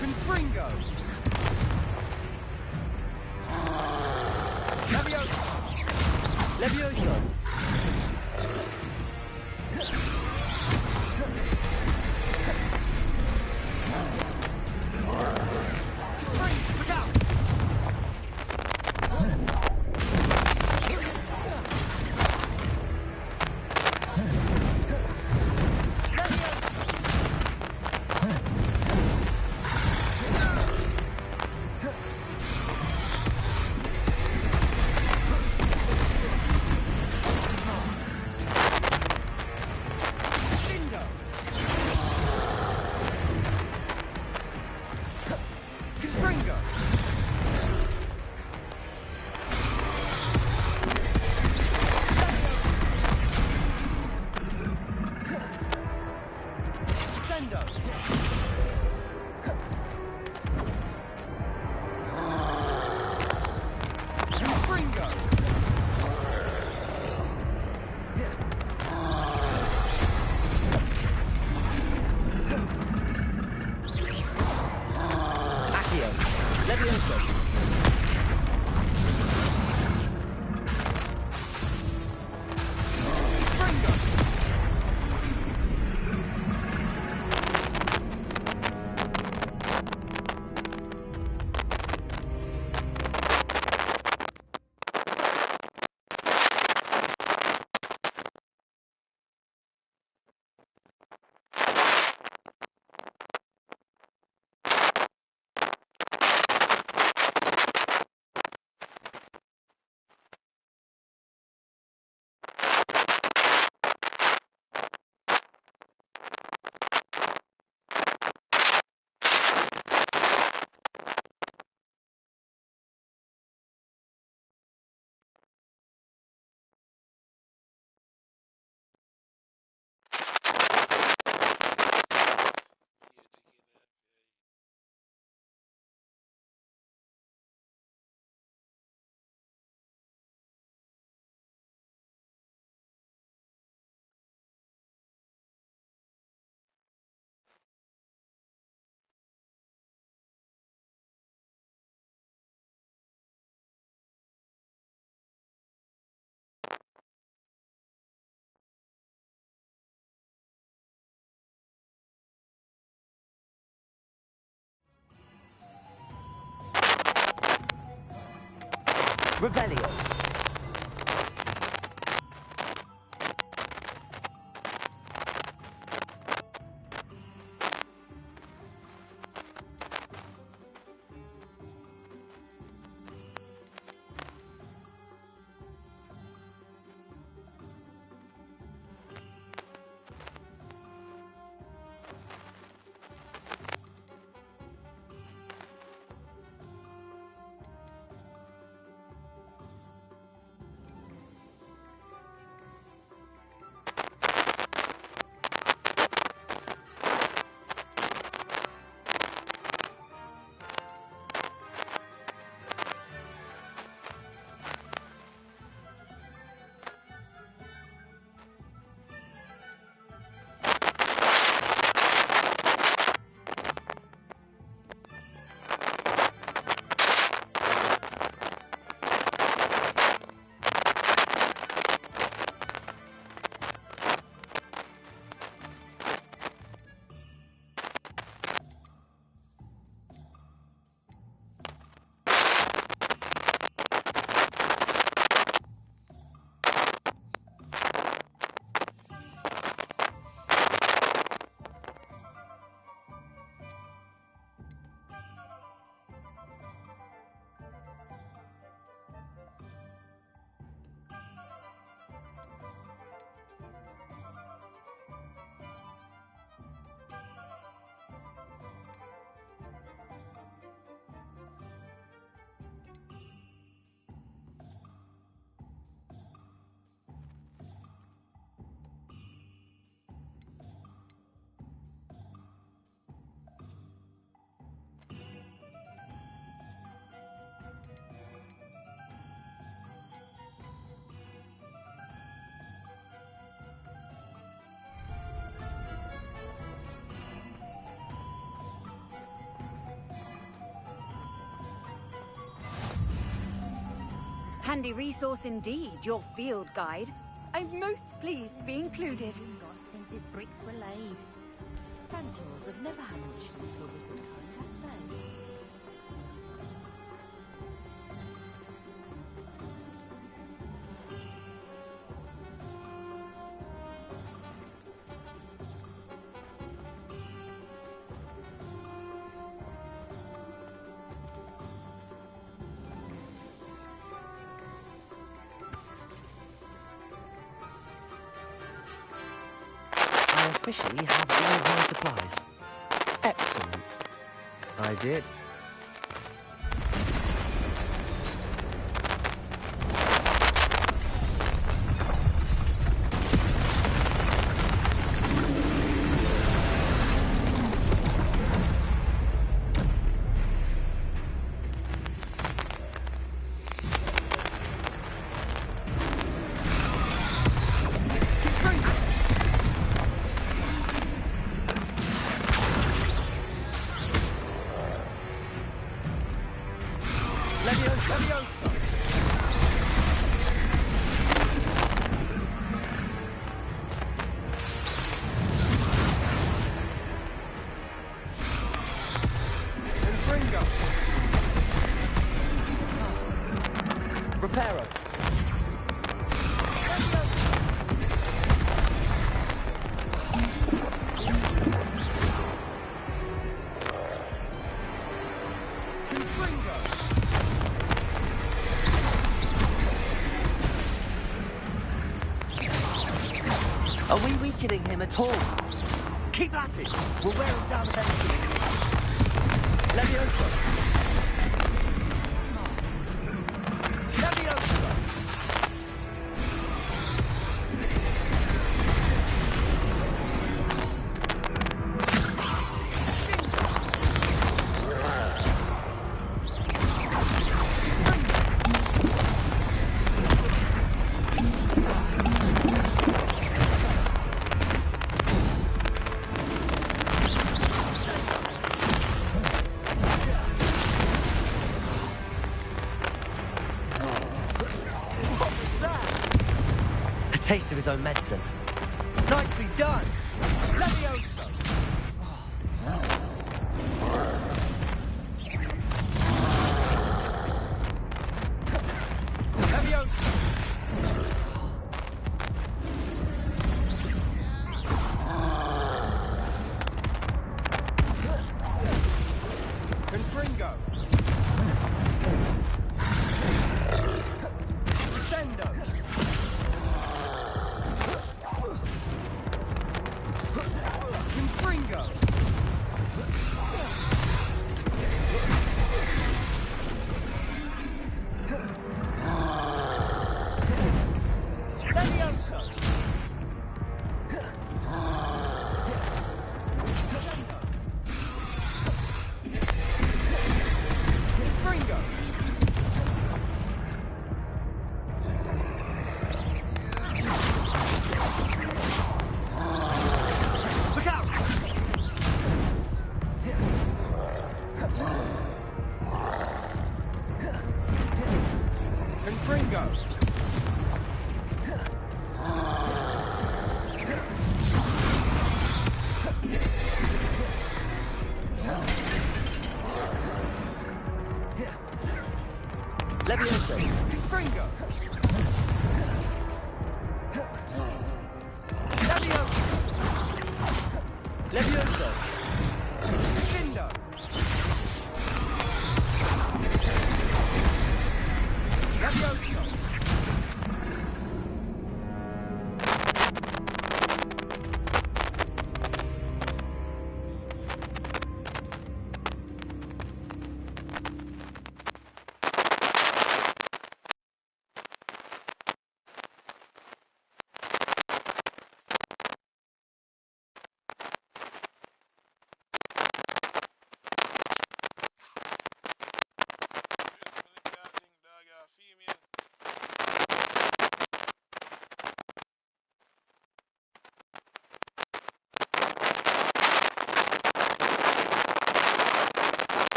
Confringo! Levioso! Levioso! Look out! Revelio. Handy resource indeed, your field guide. I'm most pleased to be included. Since his bricks were laid. Centaurs have never had much use for wizard kind, have they? I officially have all of my supplies. Excellent. I did. Reparo. Are we weakening him at all? Keep at it! We'll wear him down eventually. Levioso! Levioso! Taste of his own medicine. Nicely done! Levioso! Confringo! Levioso! Confringo! Levioso! Crescendo! Levioso!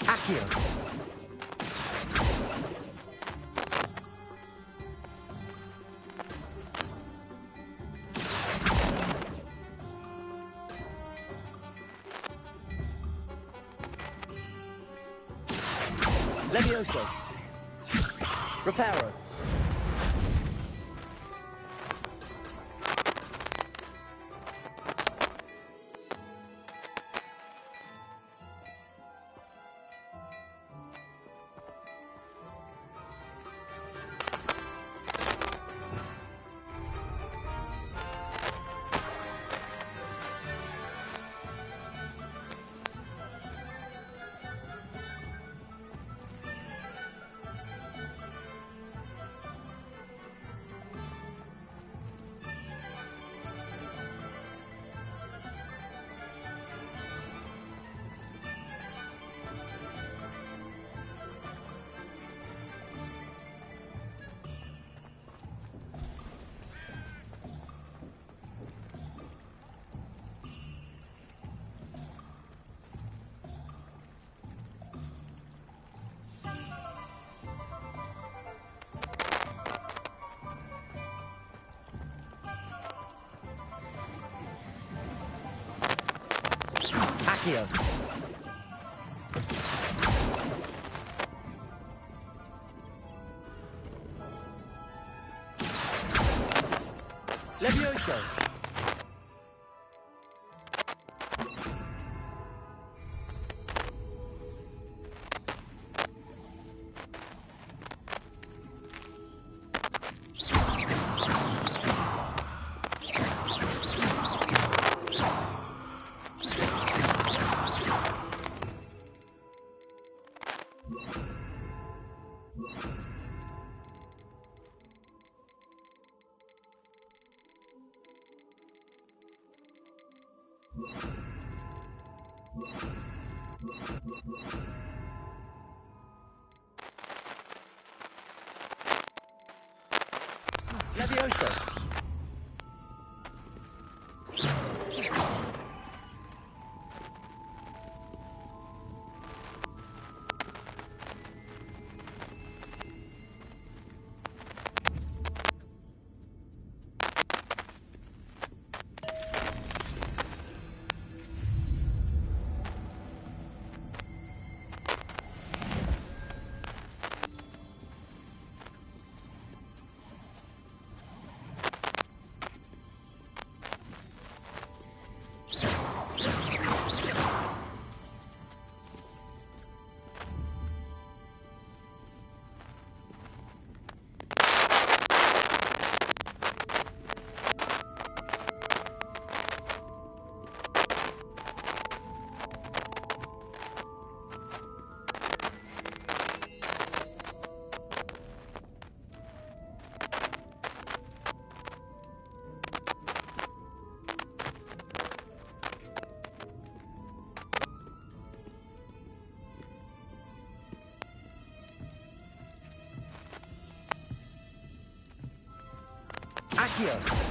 Accio. Levioso. Reparo. Accio. Levioso. Levioso. here.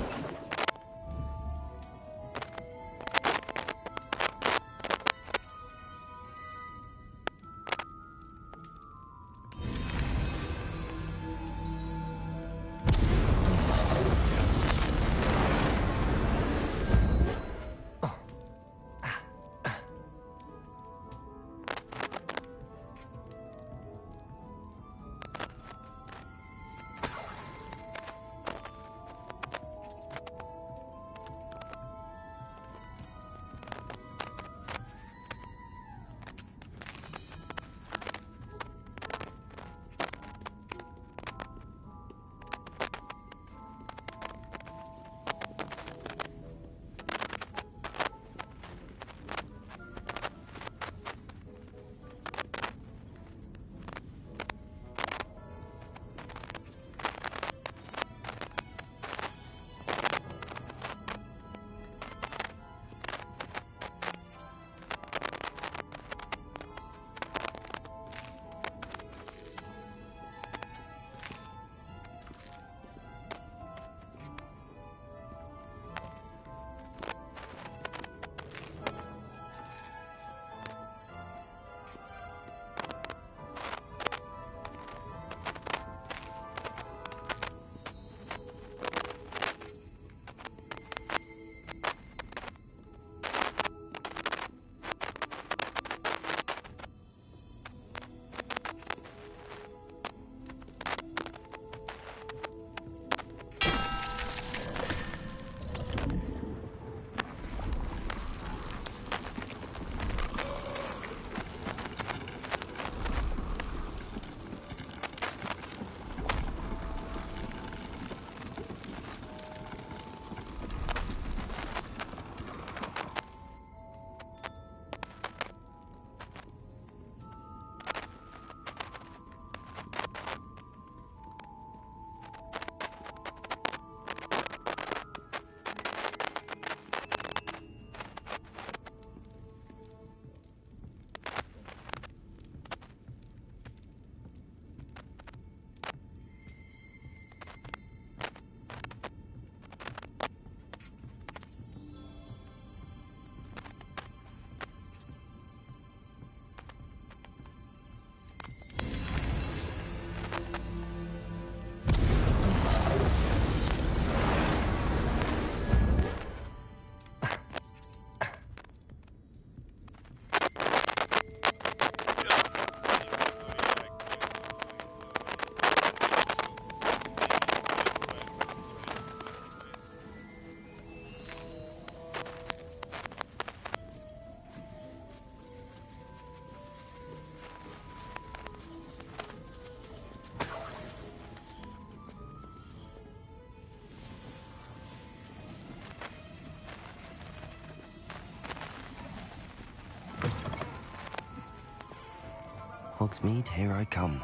Hogsmeade, here I come.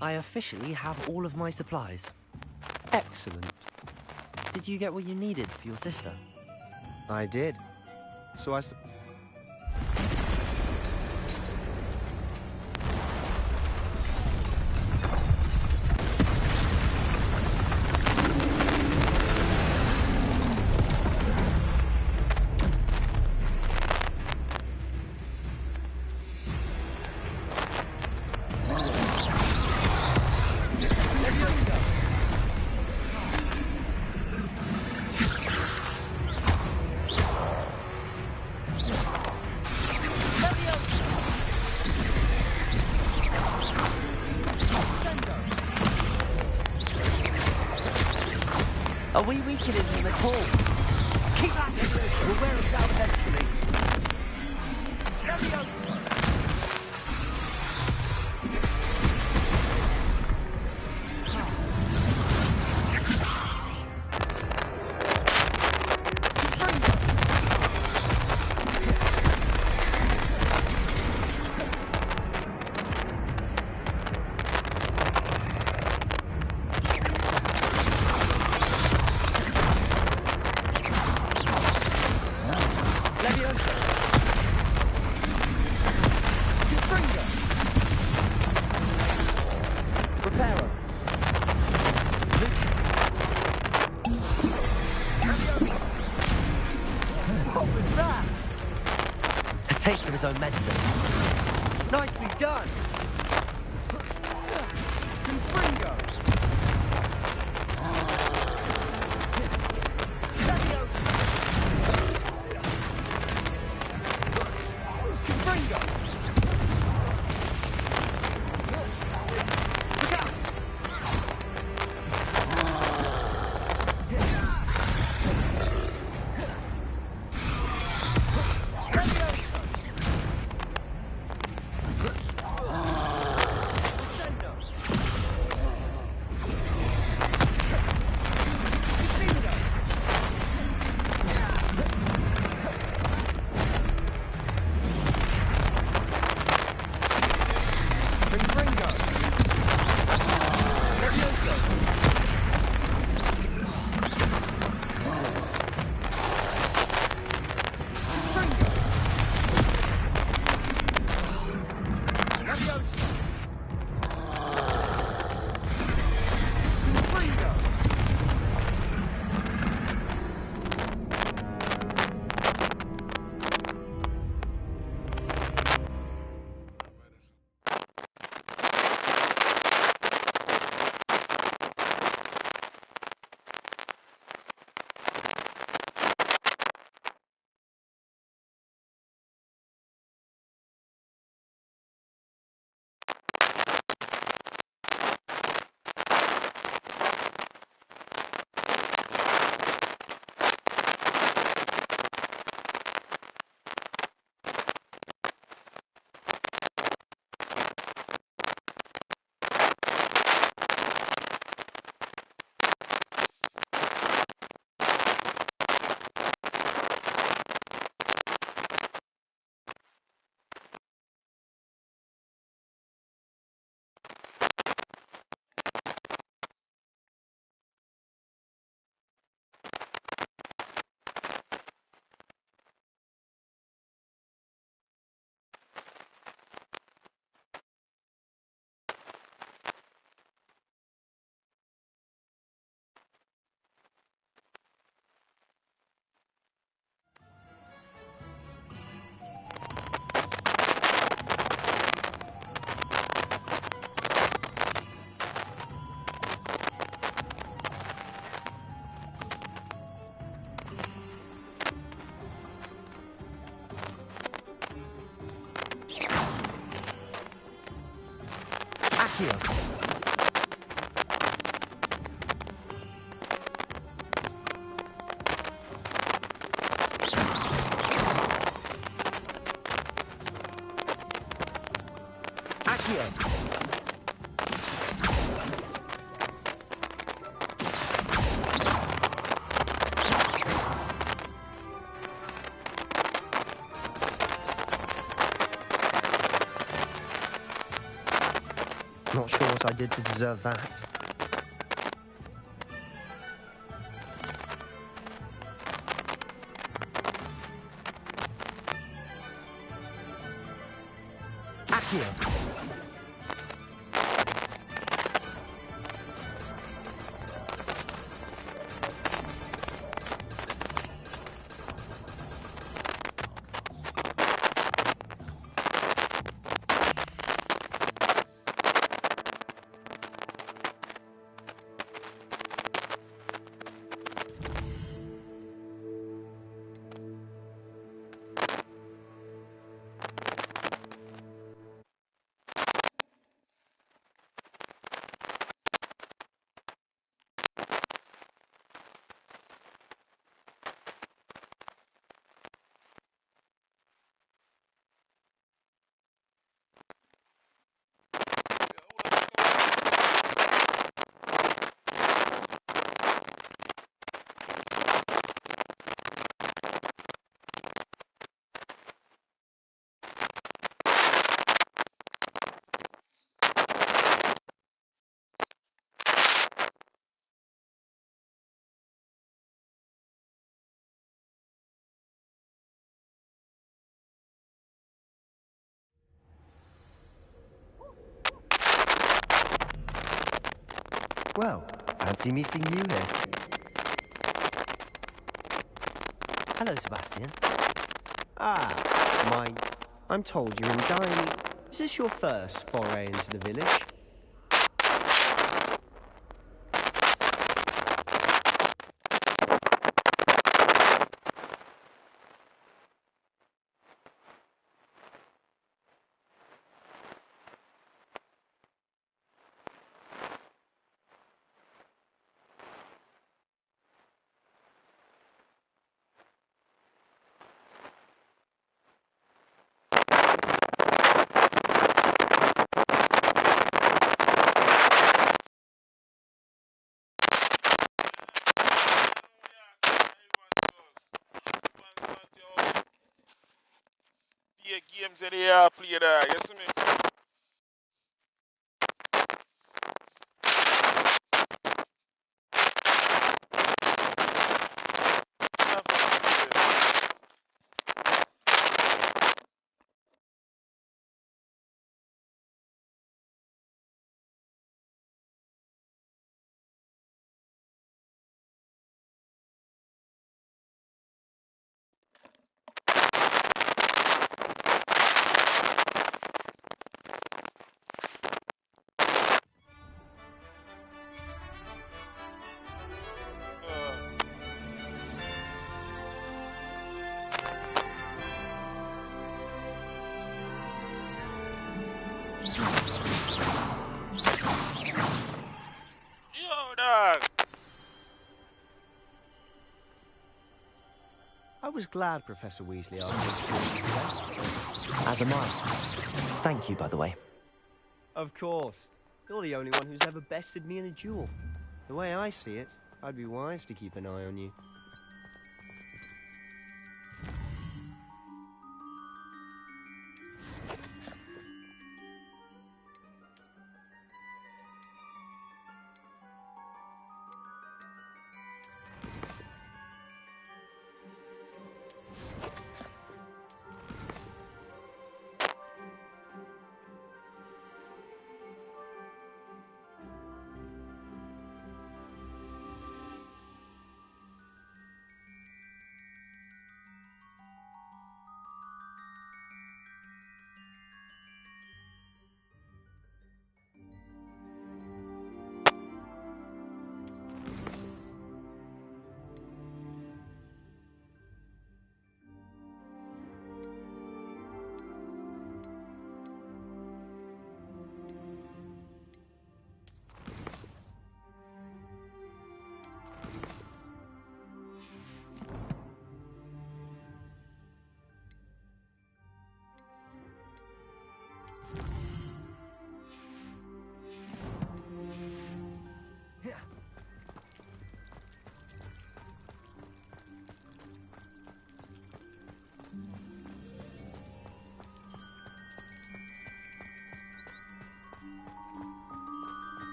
I officially have all of my supplies. Excellent. Did you get what you needed for your sister? I did. So Are we weakening him at all? Keep at it! We'll wear him down eventually. taste of his own medicine. Nicely done! Confringo! Not sure what I did to deserve that. Accio. Well, fancy meeting you here. Hello, Sebastian. Ah, my I'm told you're in dire need. Is this your first foray into the village? Games that they are play there, you see me? I was glad Professor Weasley asked me. As am I. Thank you, by the way. Of course. You're the only one who's ever bested me in a duel. The way I see it, I'd be wise to keep an eye on you.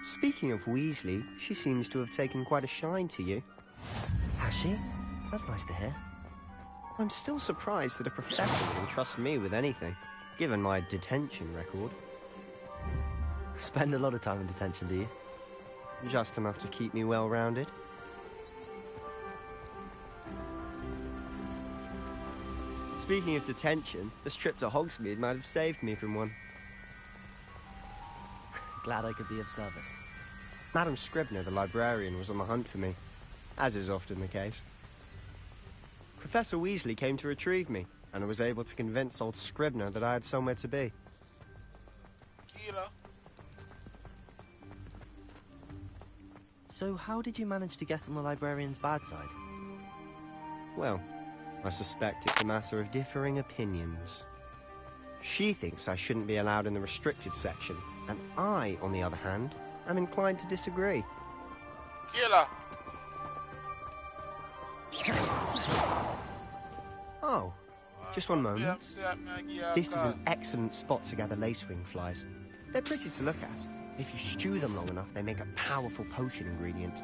Speaking of Weasley, she seems to have taken quite a shine to you. Has she? That's nice to hear. I'm still surprised that a professor would entrust me with anything, given my detention record. Spend a lot of time in detention, do you? Just enough to keep me well-rounded. Speaking of detention, this trip to Hogsmeade might have saved me from one. Glad I could be of service. Madam Scribner, the librarian, was on the hunt for me, as is often the case. Professor Weasley came to retrieve me, and I was able to convince old Scribner that I had somewhere to be. So how did you manage to get on the librarian's bad side? Well, I suspect it's a matter of differing opinions. She thinks I shouldn't be allowed in the restricted section, and I, on the other hand, am inclined to disagree. Killer! Oh, just one moment. This is an excellent spot to gather lacewing flies. They're pretty to look at. If you stew them long enough, they make a powerful potion ingredient.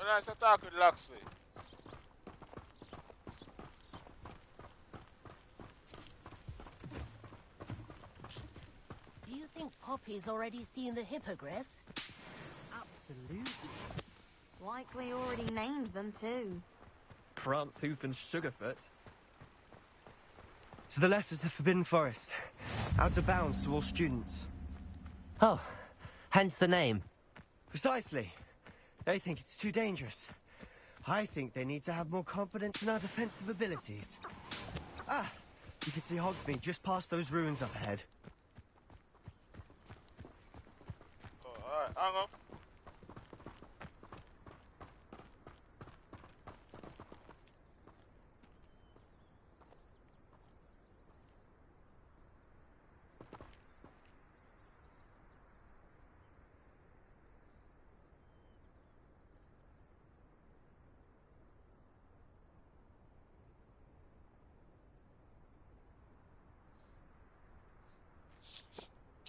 When I start talking with Loxley. Do you think Poppy's already seen the hippogriffs? Absolutely. Likely already named them too. Prance, Hoof and Sugarfoot. To the left is the Forbidden Forest. Out of bounds to all students. Oh, hence the name. Precisely. They think it's too dangerous. I think they need to have more confidence in our defensive abilities. Ah, you can see Hogsmeade just past those ruins up ahead. Oh, alright, hang on.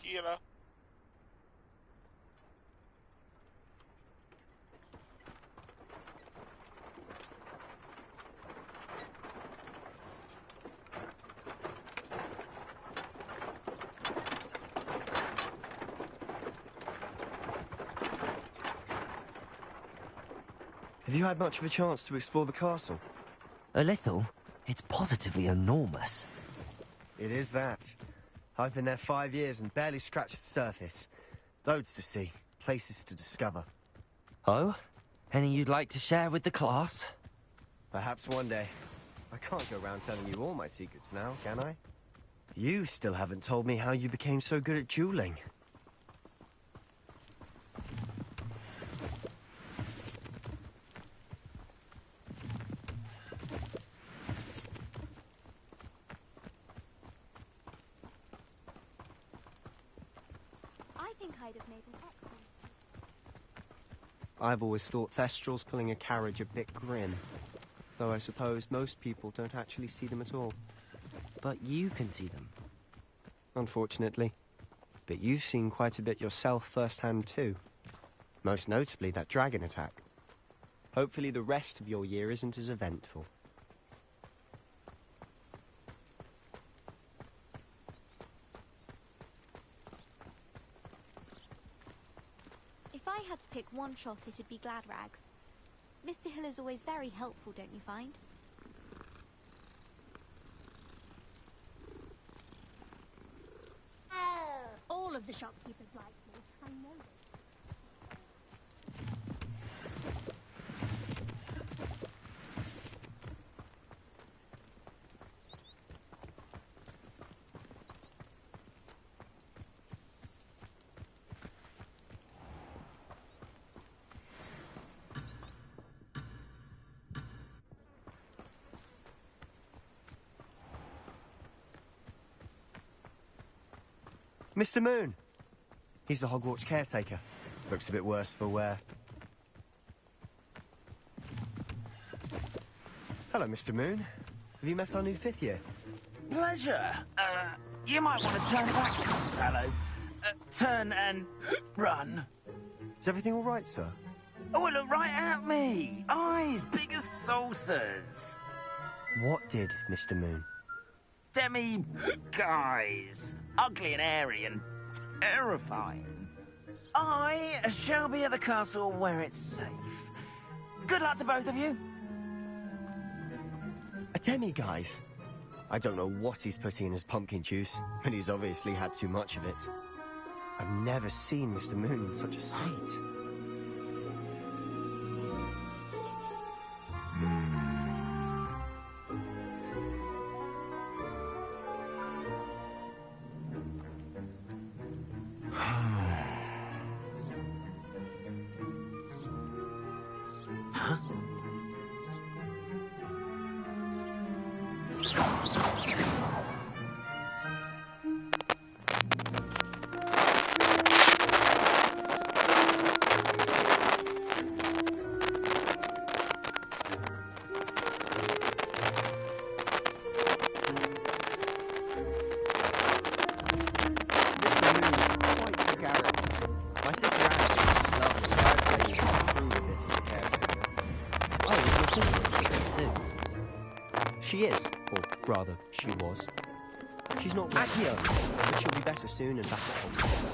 Kira. Have you had much of a chance to explore the castle? A little. It's positively enormous. It is that. I've been there 5 years and barely scratched the surface. Loads to see, places to discover. Oh? Any you'd like to share with the class? Perhaps one day. I can't go around telling you all my secrets now, can I? You still haven't told me how you became so good at dueling. I'd have made an excellent. I've always thought Thestrals pulling a carriage a bit grim. Though I suppose most people don't actually see them at all. But you can see them. Unfortunately. But you've seen quite a bit yourself firsthand too. Most notably that dragon attack. Hopefully the rest of your year isn't as eventful. If I had to pick one shot, it would be Gladrags. Mr. Hill is always very helpful, don't you find? All of the shopkeepers like me. I know this. Mr. Moon! He's the Hogwarts caretaker. Looks a bit worse for wear. Hello, Mr. Moon. Have you met our new 5th year? Pleasure. You might want to turn back, Sallow. Turn and run. Is everything all right, sir? Oh, look right at me. Eyes big as saucers. What did, Mr. Moon? Demi guys. Ugly and airy and terrifying. I shall be at the castle where it's safe. Good luck to both of you. A demi-guise? I don't know what he's putting in his pumpkin juice, but he's obviously had too much of it. I've never seen Mr. Moon in such a state. My sister Anne is lovely. I'd say you can improve a bit as a caretaker. She is, or rather, she was. She's not well, but she'll be better soon and back at Hogwarts.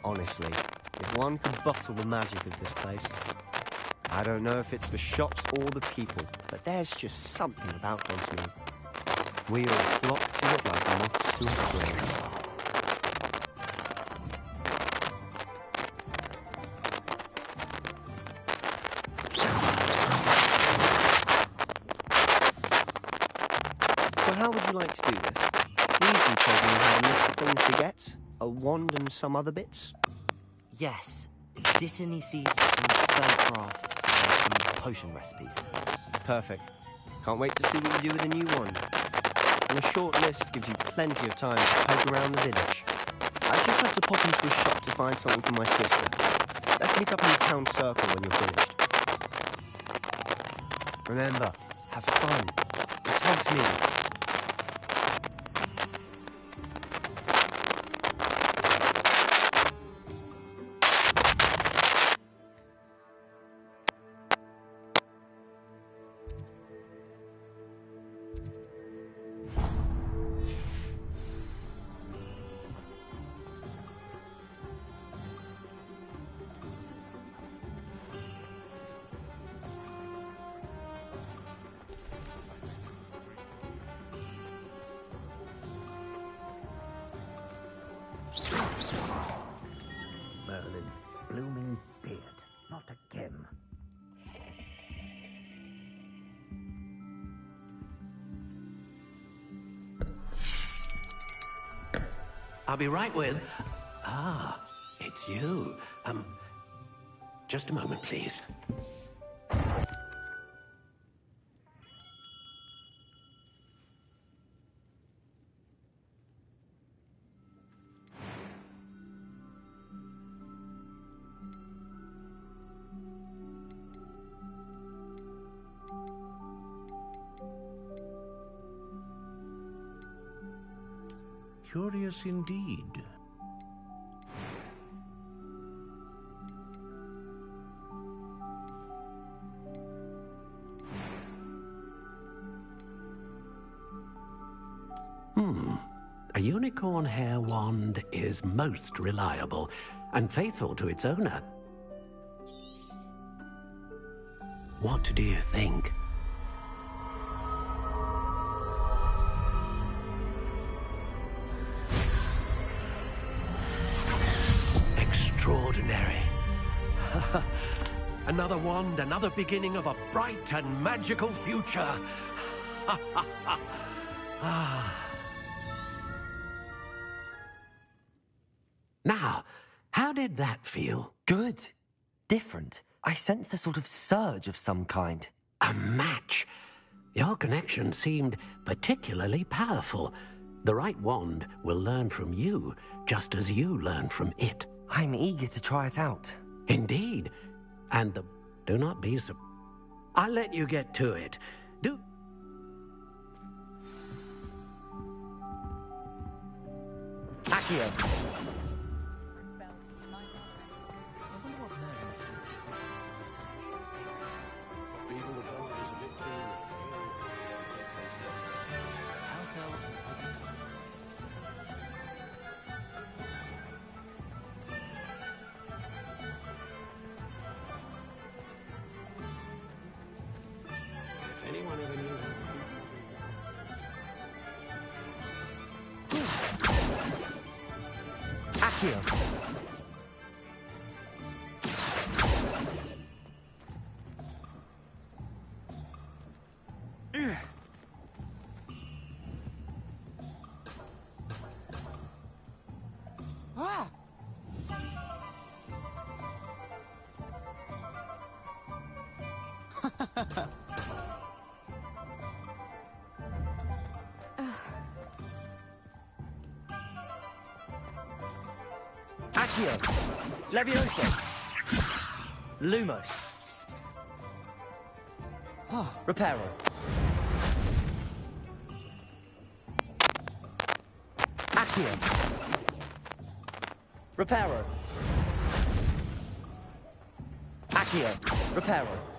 Honestly, if one could bottle the magic of this place. I don't know if it's the shops or the people, but there's just something about Hogsmeade. We all flock to it like moths to a flame. So how would you like to do this? Weasley told me you had a list of things to get, a wand and some other bits. Yes. Dittany seeds, some spellcraft, and some potion recipes. Perfect. Can't wait to see what you do with the new wand. And a short list gives you plenty of time to poke around the village. I just have to pop into a shop to find something for my sister. Let's meet up in the town circle when you're finished. Remember, have fun. It's Hogsmeade. Merlin, blooming beard, not again. I'll be right with... Ah, it's you. Just a moment, please. Curious indeed. A unicorn hair wand is most reliable and faithful to its owner. What do you think? Extraordinary. Another wand, another beginning of a bright and magical future. Now, how did that feel? Good. Different. I sensed a sort of surge of some kind. A match. Your connection seemed particularly powerful. The right wand will learn from you, just as you learn from it. I'm eager to try it out. Indeed. And do not be so... I'll let you get to it. Accio. Accio. Levioso. Lumos. Reparo. Accio. Reparo. Accio. Reparo.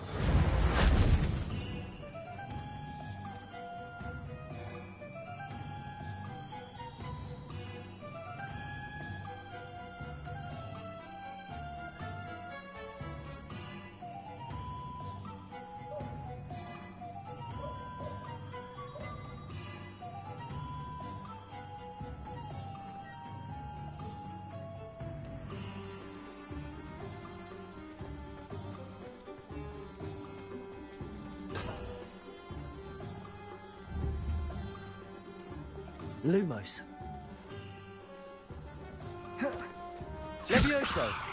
Lumos. Levioso.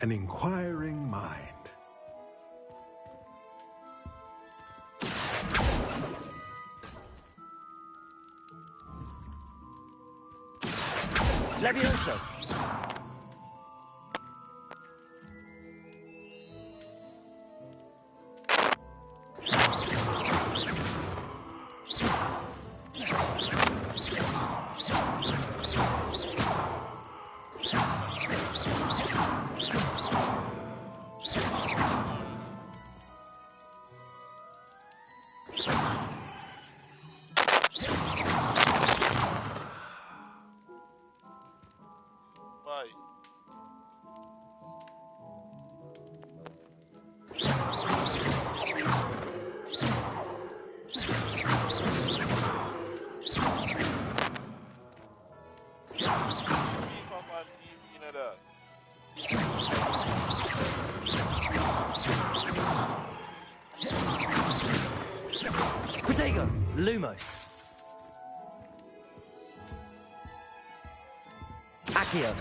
An inquiring mind. Levioso. Protego. Lumos. Accio.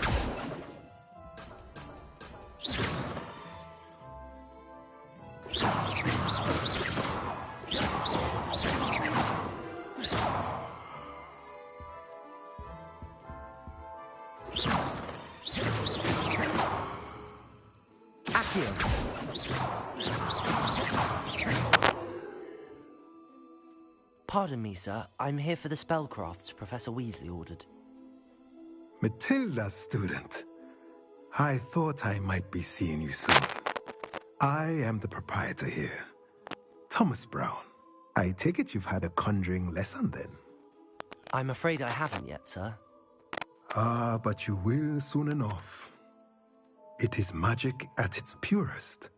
Pardon me, sir. I'm here for the spellcrafts Professor Weasley ordered. Matilda, student. I thought I might be seeing you soon. I am the proprietor here, Thomas Brown. I take it you've had a conjuring lesson then? I'm afraid I haven't yet, sir. Ah, but you will soon enough. It is magic at its purest,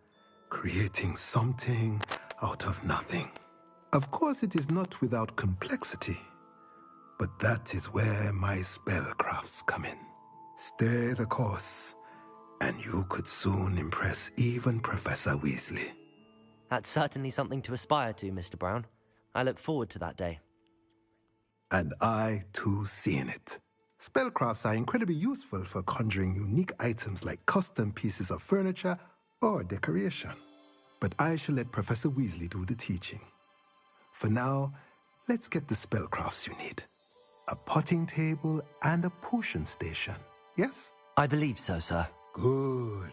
creating something out of nothing. Of course, it is not without complexity, but that is where my spellcrafts come in. Stay the course, and you could soon impress even Professor Weasley. That's certainly something to aspire to, Mr. Brown. I look forward to that day. And I, too, seeing it. Spellcrafts are incredibly useful for conjuring unique items like custom pieces of furniture or decoration. But I shall let Professor Weasley do the teaching. For now, let's get the spellcrafts you need. A potting table and a potion station, yes? I believe so, sir. Good.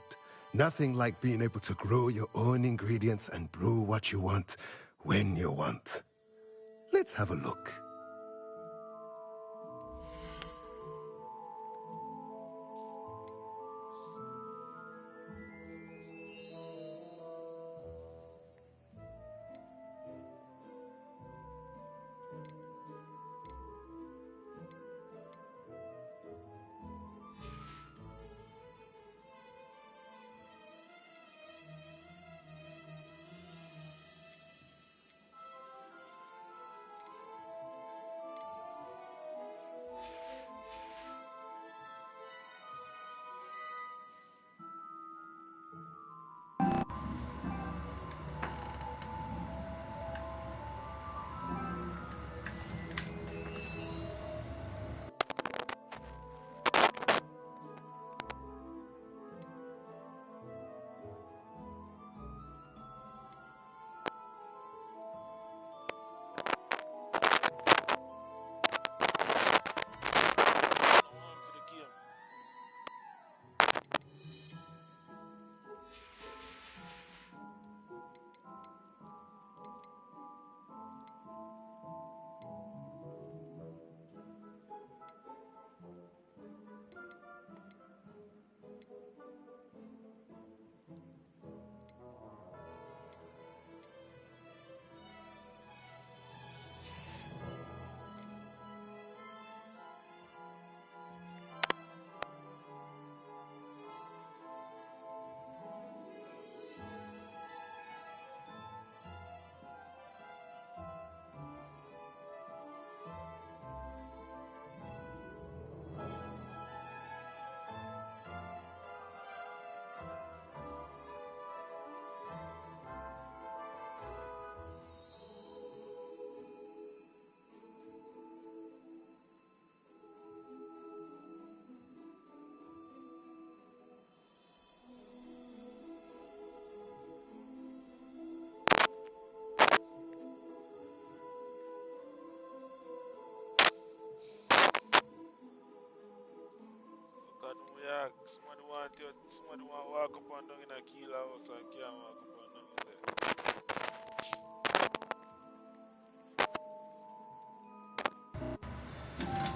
Nothing like being able to grow your own ingredients and brew what you want when you want. Let's have a look. somebody want to walk up and down in a killer house and can't walk up and down there.